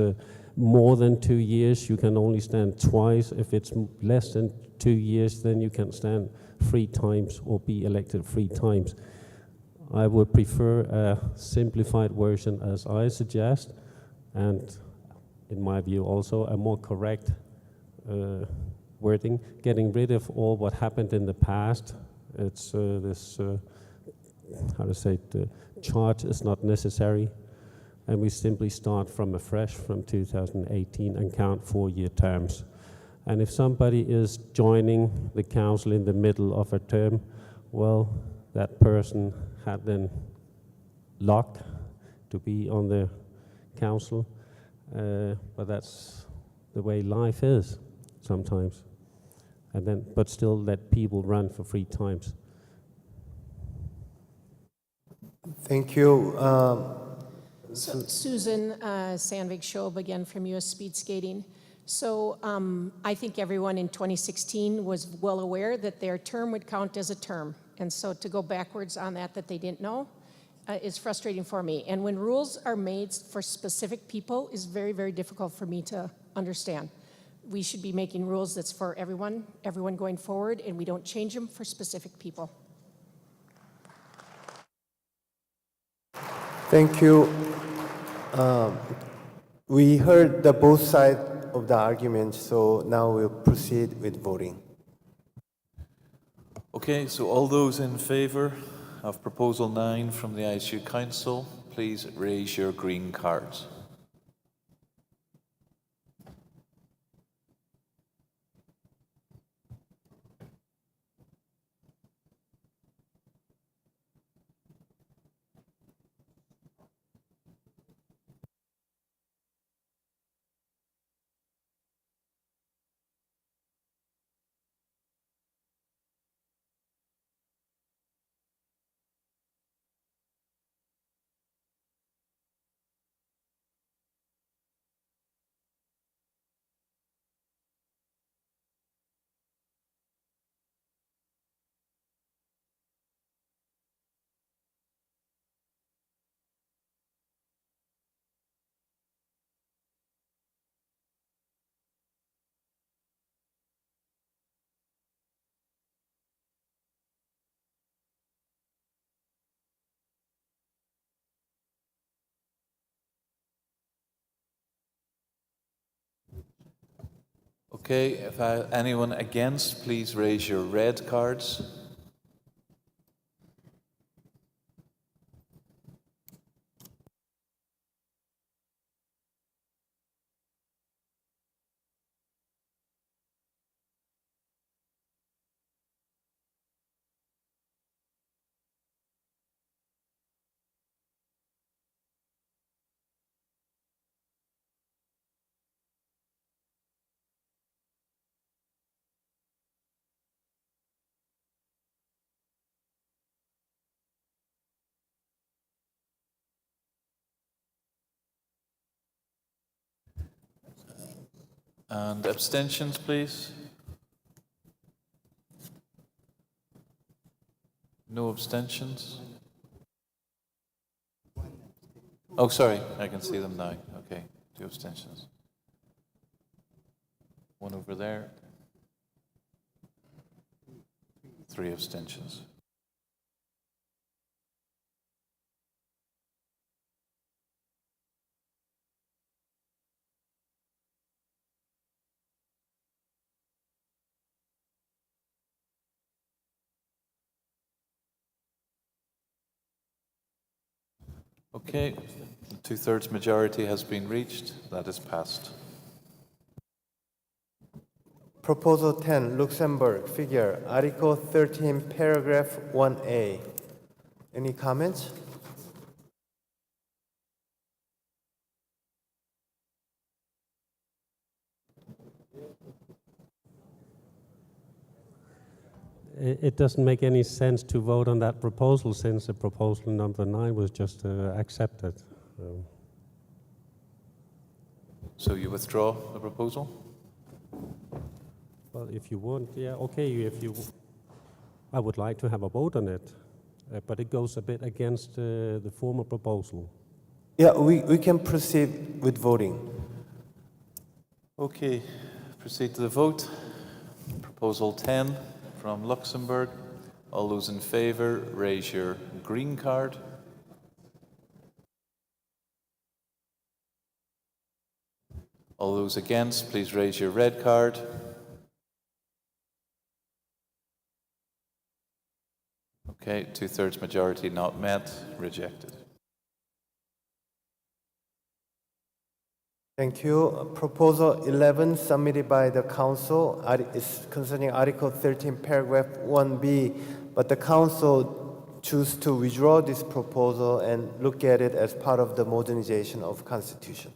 more than 2 years, you can only stand twice. If it's less than 2 years, then you can stand 3 times or be elected 3 times. I would prefer a simplified version, as I suggest, and in my view also a more correct wording, getting rid of all what happened in the past. It's this, how to say it, the charge is not necessary, and we simply start from afresh from 2018 and count 4-year terms. And if somebody is joining the council in the middle of a term, well, that person had then luck to be on the council, but that's the way life is sometimes. And then, but still let people run for 3 times. Thank you. Susan Sandvik Schob again from U.S. Speed Skating. So I think everyone in 2016 was well aware that their term would count as a term. And so to go backwards on that they didn't know is frustrating for me. And when rules are made for specific people is very, very difficult for me to understand. We should be making rules that's for everyone going forward, and we don't change them for specific people. Thank you. We heard the both sides of the argument, so now we'll proceed with voting. Okay, so all those in favor of Proposal 9 from the ISU Council, please raise your green cards. Okay, if anyone against, please raise your red cards. And abstentions, please. No abstentions? Oh, sorry, I can see them now. Okay, 2 abstentions. 1 over there. 3 abstentions. Okay, the 2/3 majority has been reached. That is passed. Proposal 10, Luxembourg, figure, Article 13, paragraph 1A. Any comments? It doesn't make any sense to vote on that proposal since the proposal number 9 was just accepted. So you withdraw the proposal? Well, if you want, yeah, okay. I would like to have a vote on it, but it goes a bit against the former proposal. Yeah, we can proceed with voting. Okay, proceed to the vote. Proposal 10 from Luxembourg. All those in favor, raise your green card. All those against, please raise your red card. Okay, 2/3 majority not met, rejected. Thank you. Proposal 11 submitted by the Council is concerning Article 13, Paragraph 1B, but the Council choose to withdraw this proposal and look at it as part of the modernization of Constitution.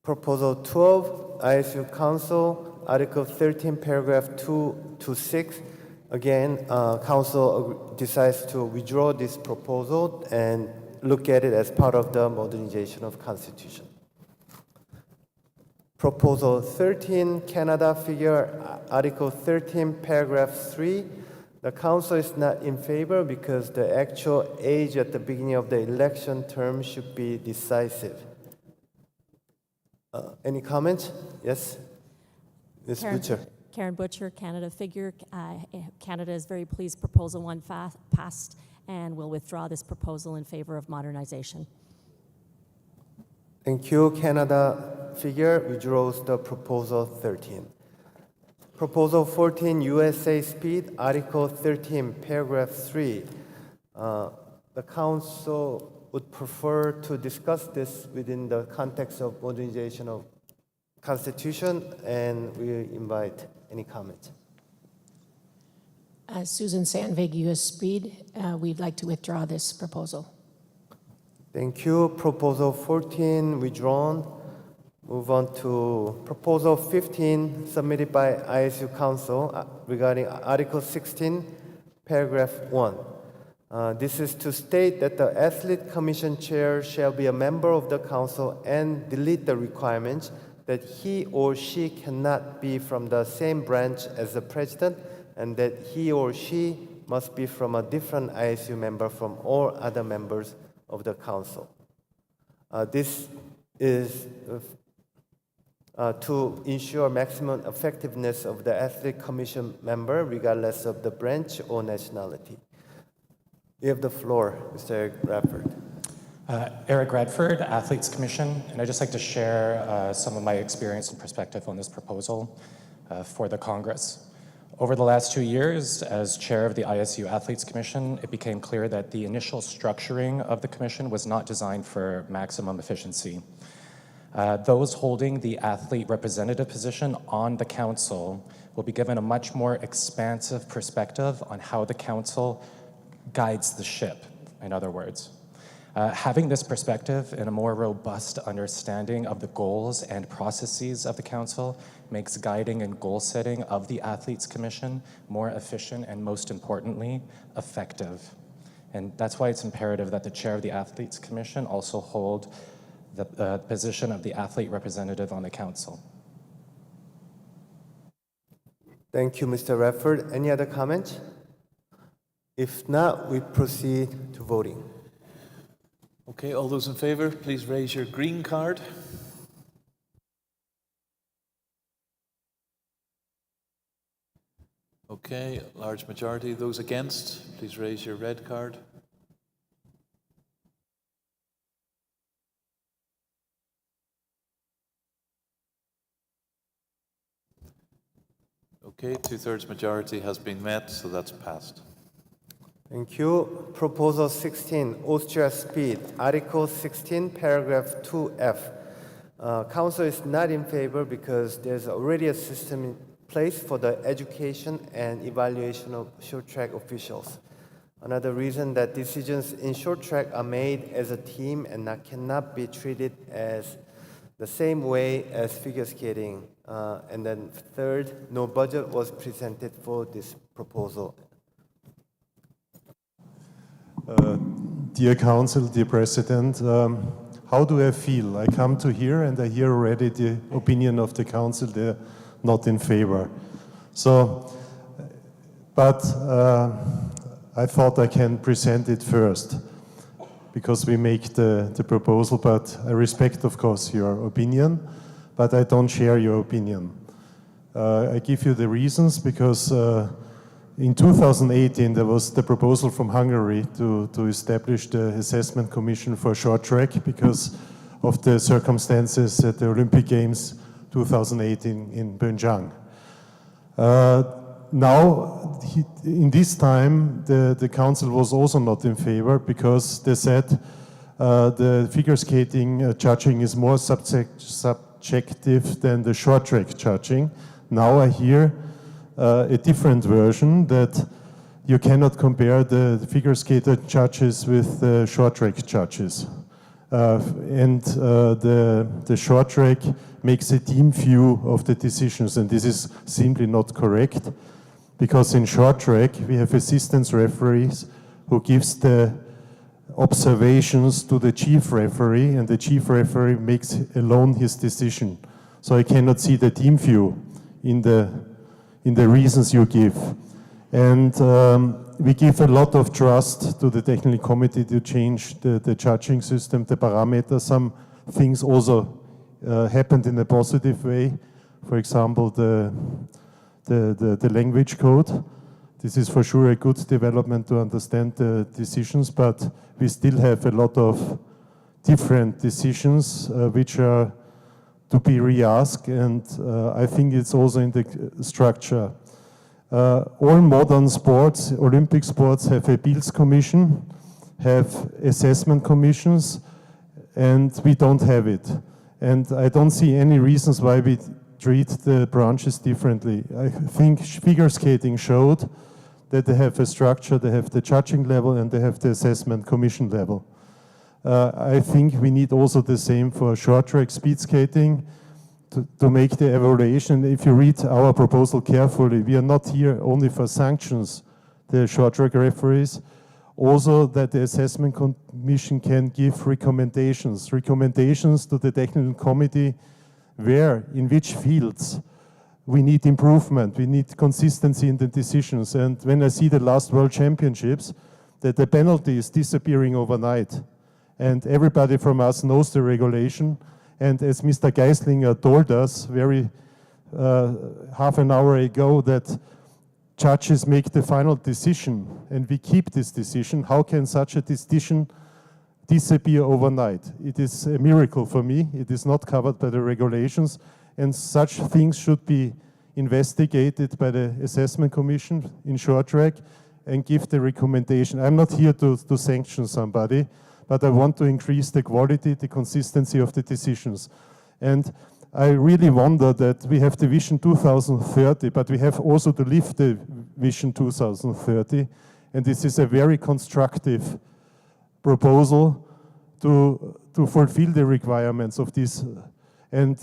Proposal 12, ISU Council, Article 13, Paragraph 2 to 6. Again, Council decides to withdraw this proposal and look at it as part of the modernization of Constitution. Proposal 13, Canada figure, Article 13, Paragraph 3. The Council is not in favor because the actual age at the beginning of the election term should be decisive. Any comments? Yes? Ms. Butcher. Karen Butcher, Canada figure. Canada is very pleased Proposal 1 passed and will withdraw this proposal in favor of modernization. Thank you. Canada figure withdraws the Proposal 13. Proposal 14, USA Speed, Article 13, Paragraph 3. The Council would prefer to discuss this within the context of modernization of Constitution, and we invite any comments. Susan Sandvig, US Speed. We'd like to withdraw this proposal. Thank you. Proposal 14 withdrawn. Move on to Proposal 15 submitted by ISU Council regarding Article 16, Paragraph 1. This is to state that the Athlete Commission Chair shall be a member of the Council and delete the requirement that he or she cannot be from the same branch as the President and that he or she must be from a different ISU member from all other members of the Council. This is to ensure maximum effectiveness of the Athlete Commission member regardless of the branch or nationality. You have the floor, Mr. Eric Bradford. Eric Radford, Athletes Commission, and I'd just like to share some of my experience and perspective on this proposal for the Congress. Over the last 2 years, as chair of the ISU Athletes Commission, it became clear that the initial structuring of the commission was not designed for maximum efficiency. Those holding the athlete representative position on the council will be given a much more expansive perspective on how the council guides the ship, in other words. Having this perspective and a more robust understanding of the goals and processes of the council makes guiding and goal setting of the Athletes Commission more efficient and, most importantly, effective. And that's why it's imperative that the chair of the Athletes Commission also hold the position of the athlete representative on the council. Thank you, Mr. Radford. Any other comments? If not, we proceed to voting. Okay, all those in favor, please raise your green card. Okay, large majority. Those against, please raise your red card. Okay, 2/3 majority has been met, so that's passed. Thank you. Proposal 16, Austria Speed, Article 16, Paragraph 2F. Council is not in favor because there's already a system in place for the education and evaluation of short track officials. Another reason that decisions in short track are made as a team and cannot be treated as the same way as figure skating. And then third, no budget was presented for this proposal. Dear Council, dear President, how do I feel? I come to here and I hear already the opinion of the Council, they're not in favor. So, but I thought I can present it first because we make the proposal, but I respect, of course, your opinion, but I don't share your opinion. I give you the reasons because in 2018, there was the proposal from Hungary to establish the assessment commission for short track because of the circumstances at the Olympic Games 2018 in Pyeongchang. Now, in this time, the council was also not in favor because they said the figure skating judging is more subjective than the short track judging. Now I hear a different version that you cannot compare the figure skater judges with the short track judges. The short track makes a team view of the decisions, and this is simply not correct, because in short track we have assistant referees who gives the observations to the chief referee, and the chief referee makes alone his decision. So I cannot see the team view in the reasons you give. And we give a lot of trust to the technical committee to change the judging system, the parameters. Some things also happened in a positive way. For example, the language code. This is for sure a good development to understand the decisions, but we still have a lot of different decisions which are to be re-asked, and I think it's also in the structure. All modern sports, Olympic sports, have appeals commission, have assessment commissions, and we don't have it. And I don't see any reasons why we treat the branches differently. I think figure skating showed that they have a structure, they have the judging level, and they have the assessment commission level. I think we need also the same for short track speed skating to make the evaluation. If you read our proposal carefully, we are not here only for sanctions, the short track referees, also that the assessment commission can give recommendations to the technical committee where, in which fields we need improvement, we need consistency in the decisions. And when I see the last World Championships, that the penalty is disappearing overnight. And everybody from us knows the regulation. And as Mr. Geislinger told us half an hour ago, that judges make the final decision and we keep this decision, how can such a decision disappear overnight? It is a miracle for me. It is not covered by the regulations, and such things should be investigated by the assessment commission in short track and give the recommendation. I'm not here to sanction somebody, but I want to increase the quality, the consistency of the decisions. And I really wonder that we have the Vision 2030, but we have also to live the Vision 2030, and this is a very constructive proposal to fulfill the requirements of this. And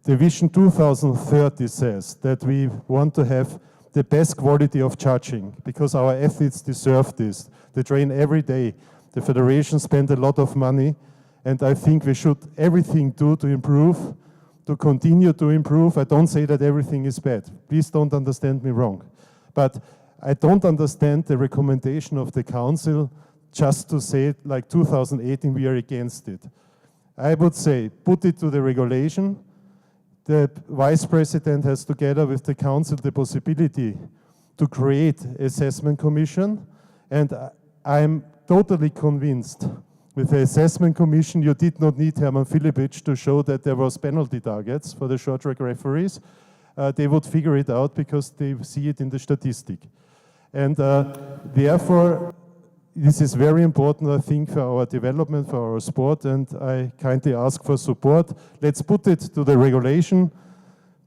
the Vision 2030 says that we want to have the best quality of judging because our athletes deserve this. They train every day. The federation spend a lot of money, and I think we should everything do to improve, to continue to improve. I don't say that everything is bad. Please don't understand me wrong. But I don't understand the recommendation of the council just to say, like 2018, we are against it. I would say, put it to the regulation. The vice president has, together with the council, the possibility to create assessment commission. And I'm totally convinced with the assessment commission, you did not need Hermann Filipic to show that there was penalty targets for the short track referees. They would figure it out because they see it in the statistic. And therefore, this is very important, I think, for our development, for our sport, and I kindly ask for support. Let's put it to the regulation,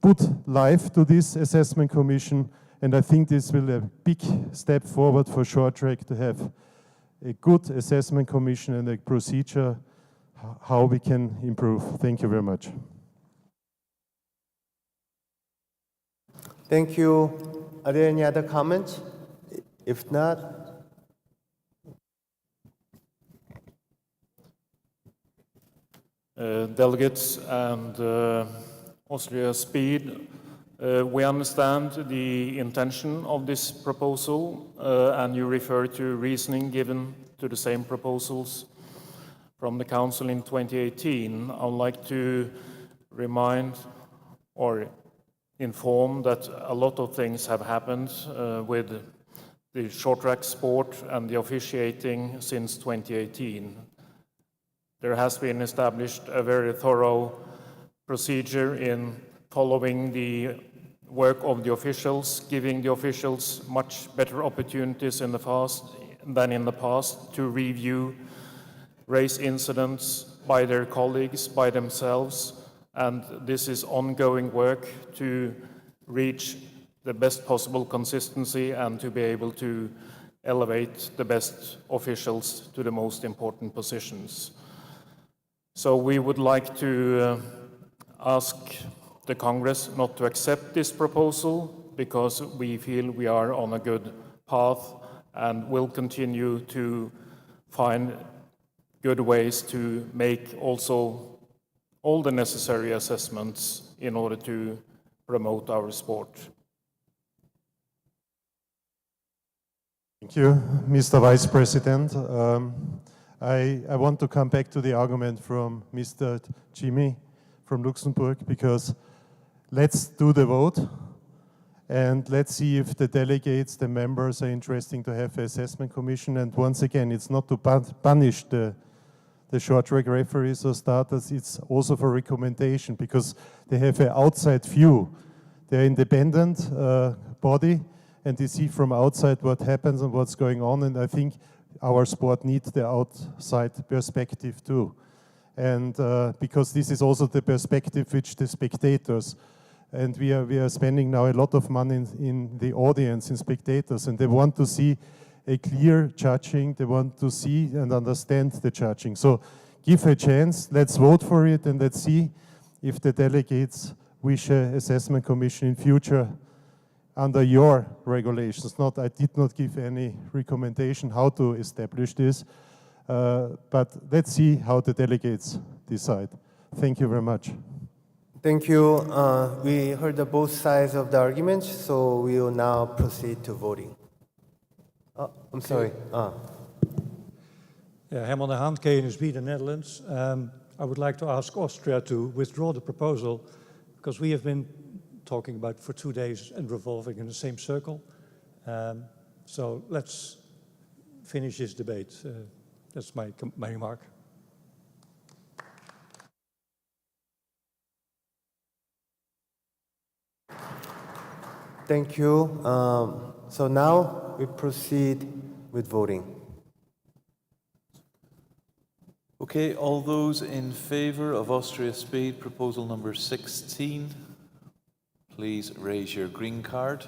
put life to this assessment commission, and I think this will be a big step forward for short track to have a good assessment commission and a procedure how we can improve. Thank you very much. Thank you. Are there any other comments? If not, delegates and Austria Speed, we understand the intention of this proposal, and you refer to reasoning given to the same proposals from the Council in 2018. I would like to remind or inform that a lot of things have happened with the short track sport and the officiating since 2018. There has been established a very thorough procedure in following the work of the officials, giving the officials much better opportunities than in the past to review race incidents by their colleagues, by themselves, and this is ongoing work to reach the best possible consistency and to be able to elevate the best officials to the most important positions. So we would like to ask the Congress not to accept this proposal because we feel we are on a good path and will continue to find good ways to make also all the necessary assessments in order to promote our sport. Thank you, Mr. Vice President. I want to come back to the argument from Mr. Jimmy from Luxembourg, because let's do the vote and let's see if the delegates, the members are interested to have an assessment commission. And once again, it's not to punish the short track referees or starters, it's also for recommendation, because they have an outside view. They're an independent body, and they see from outside what happens and what's going on, and I think our sport needs the outside perspective too. And because this is also the perspective which the spectators, and we are spending now a lot of money in the audience, in spectators, and they want to see a clear judging, they want to see and understand the judging. So give a chance, let's vote for it, and let's see if the delegates wish an assessment commission in future under your regulations. I did not give any recommendation how to establish this, but let's see how the delegates decide. Thank you very much. Thank you. We heard both sides of the argument, so we will now proceed to voting. Oh, I'm sorry. Herman de Haan, KNSB, the Netherlands. I would like to ask Austria to withdraw the proposal, because we have been talking about for 2 days and revolving in the same circle. So let's finish this debate. That's my remark. Thank you. So now we proceed with voting. Okay, all those in favor of Austria Speed proposal number 16, please raise your green card.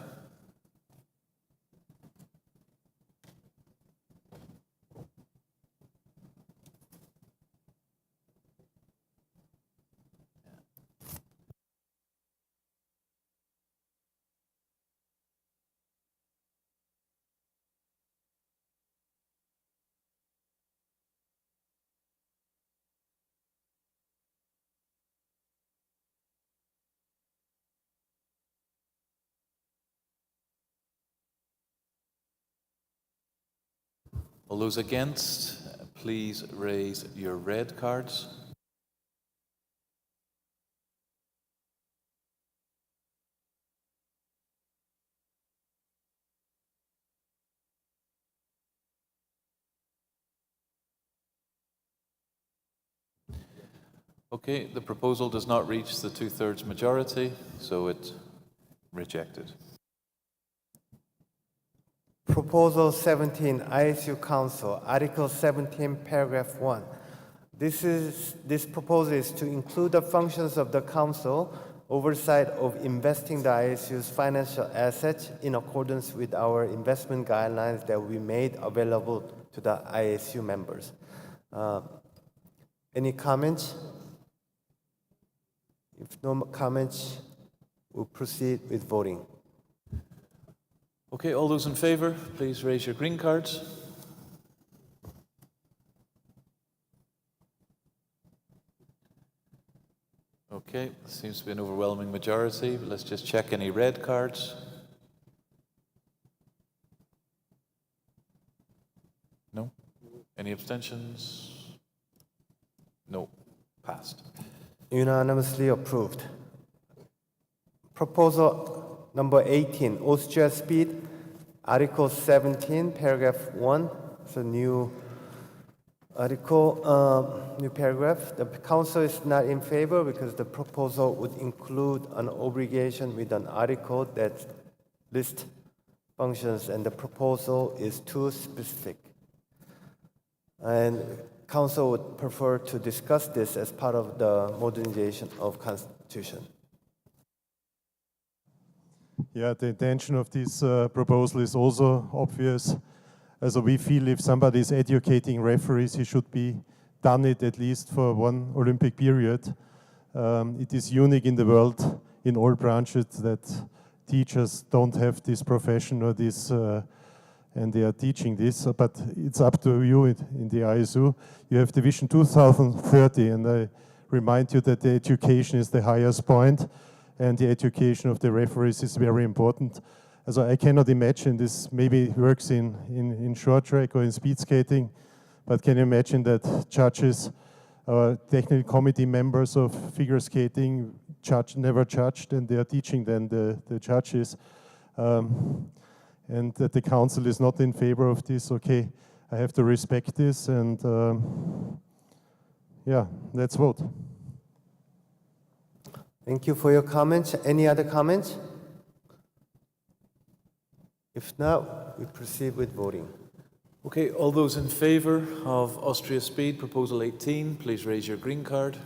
All those against, please raise your red cards. Okay, the proposal does not reach the 2/3 majority, so it's rejected. Proposal 17, ISU Council, Article 17, Paragraph 1. This proposal is to include the functions of the Council, oversight of investing the ISU's financial assets in accordance with our investment guidelines that we made available to the ISU members. Any comments? If no comments, we'll proceed with voting. Okay, all those in favor, please raise your green cards. Okay, seems to be an overwhelming majority, but let's just check any red cards. No? Any abstentions? No. Passed. Unanimously approved. Proposal number 18, Austria Speed, Article 17, Paragraph 1. It's a new article, new paragraph. The Council is not in favor because the proposal would include an obligation with an article that lists functions, and the proposal is too specific. And Council would prefer to discuss this as part of the modernization of Constitution. Yeah, the intention of this proposal is also obvious. So we feel if somebody is educating referees, he should be done it at least for one Olympic period. It is unique in the world in all branches that teachers don't have this profession or this, and they are teaching this. But it's up to you in the ISU. You have the Vision 2030, and I remind you that the education is the highest point, and the education of the referees is very important. So I cannot imagine this maybe works in short track or in speed skating, but can you imagine that judges or technical committee members of figure skating never judged, and they are teaching then the judges, and that the council is not in favor of this? Okay, I have to respect this, and yeah, let's vote. Thank you for your comments. Any other comments? If not, we proceed with voting. Okay, all those in favor of Austria Speed Proposal 18, please raise your green card.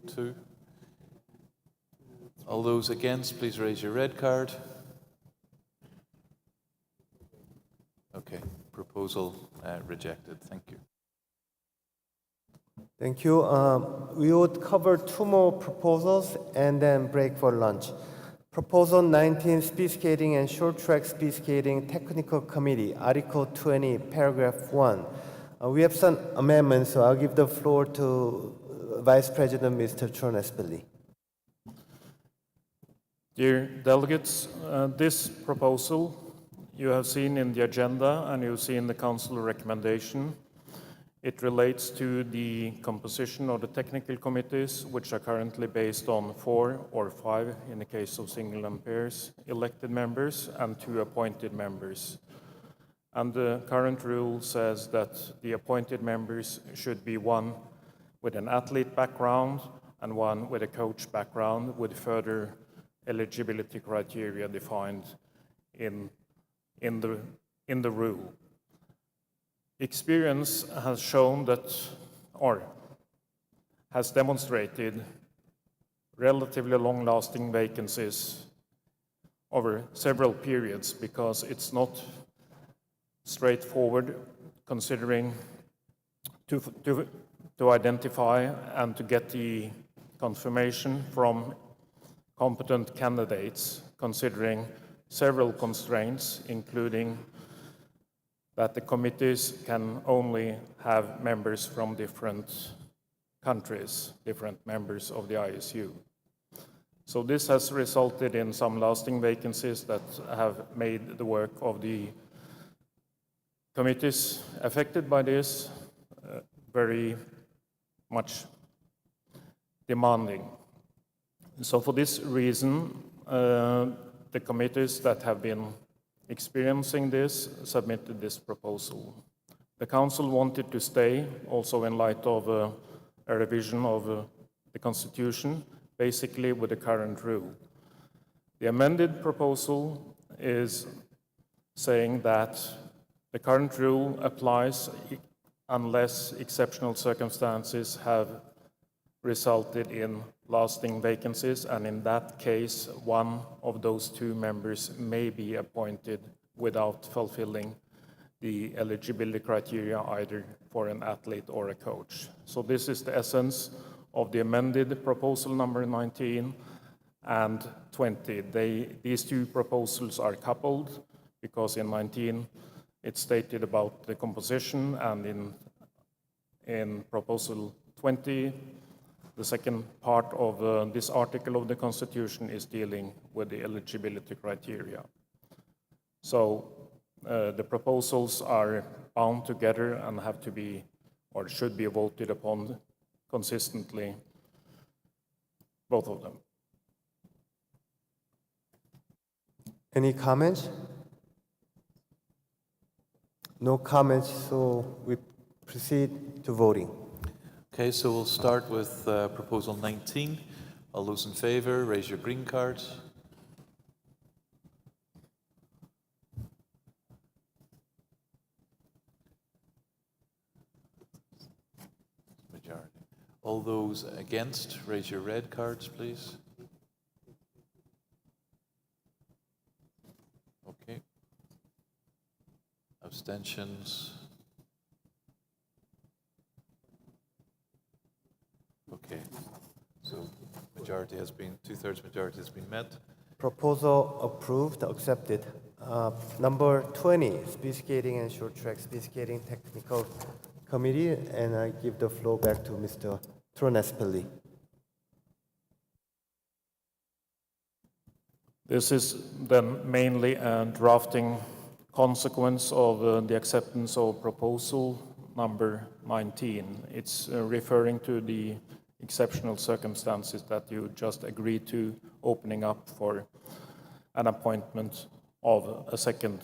Two. All those against, please raise your red card. Okay, proposal rejected. Thank you. Thank you. We would cover two more proposals and then break for lunch. Proposal 19, Speed Skating and Short Track Speed Skating Technical Committee, Article 20, Paragraph 1. We have some amendments, so I'll give the floor to Vice President Mr. Chornespelli. Dear delegates, this proposal you have seen in the agenda and you see in the council recommendation. It relates to the composition of the technical committees, which are currently based on 4 or 5, in the case of single and pairs, elected members and 2 appointed members. And the current rule says that the appointed members should be 1 with an athlete background and 1 with a coach background, with further eligibility criteria defined in the rule. Experience has shown that, or has demonstrated, relatively long-lasting vacancies over several periods, because it's not straightforward considering to identify and to get the confirmation from competent candidates, considering several constraints, including that the committees can only have members from different countries, different members of the ISU. So this has resulted in some lasting vacancies that have made the work of the committees affected by this very much demanding. So for this reason, the committees that have been experiencing this submitted this proposal. The council wanted to stay, also in light of a revision of the constitution, basically with the current rule. The amended proposal is saying that the current rule applies unless exceptional circumstances have resulted in lasting vacancies, and in that case, 1 of those 2 members may be appointed without fulfilling the eligibility criteria either for an athlete or a coach. So this is the essence of the amended proposal number 19 and 20. These 2 proposals are coupled because in 19 it's stated about the composition, and in proposal 20 the second part of this article of the Constitution is dealing with the eligibility criteria. So the proposals are bound together and have to be, or should be, voted upon consistently, both of them. Any comments? No comments, so we proceed to voting. Okay, so we'll start with proposal 19. All those in favor, raise your green cards. All those against, raise your red cards, please. Okay. Abstentions? Okay. So majority has been, 2/3 majority has been met. Proposal approved, accepted. Number 20, speed skating and short track speed skating technical committee, and I give the floor back to Mr. Tronespelli. This is then mainly a drafting consequence of the acceptance of proposal number 19. It's referring to the exceptional circumstances that you just agreed to, opening up for an appointment of a second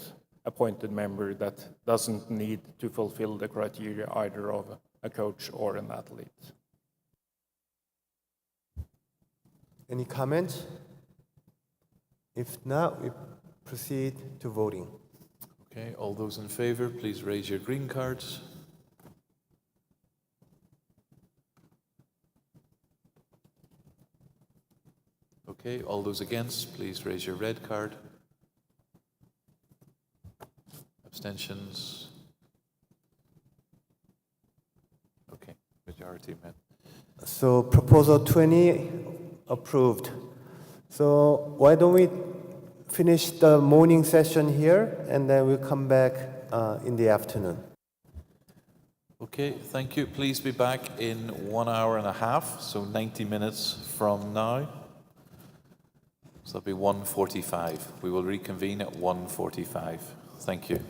appointed member that doesn't need to fulfill the criteria either of a coach or an athlete. Any comments? If not, we proceed to voting. Okay, all those in favor, please raise your green cards. Okay, all those against, please raise your red card. Abstentions? Okay, majority met. So proposal 20 approved. So why don't we finish the morning session here, and then we'll come back in the afternoon. Okay, thank you. Please be back in 1 hour and a half, so 90 minutes from now. So that'll be 1:45. We will reconvene at 1:45. Thank you.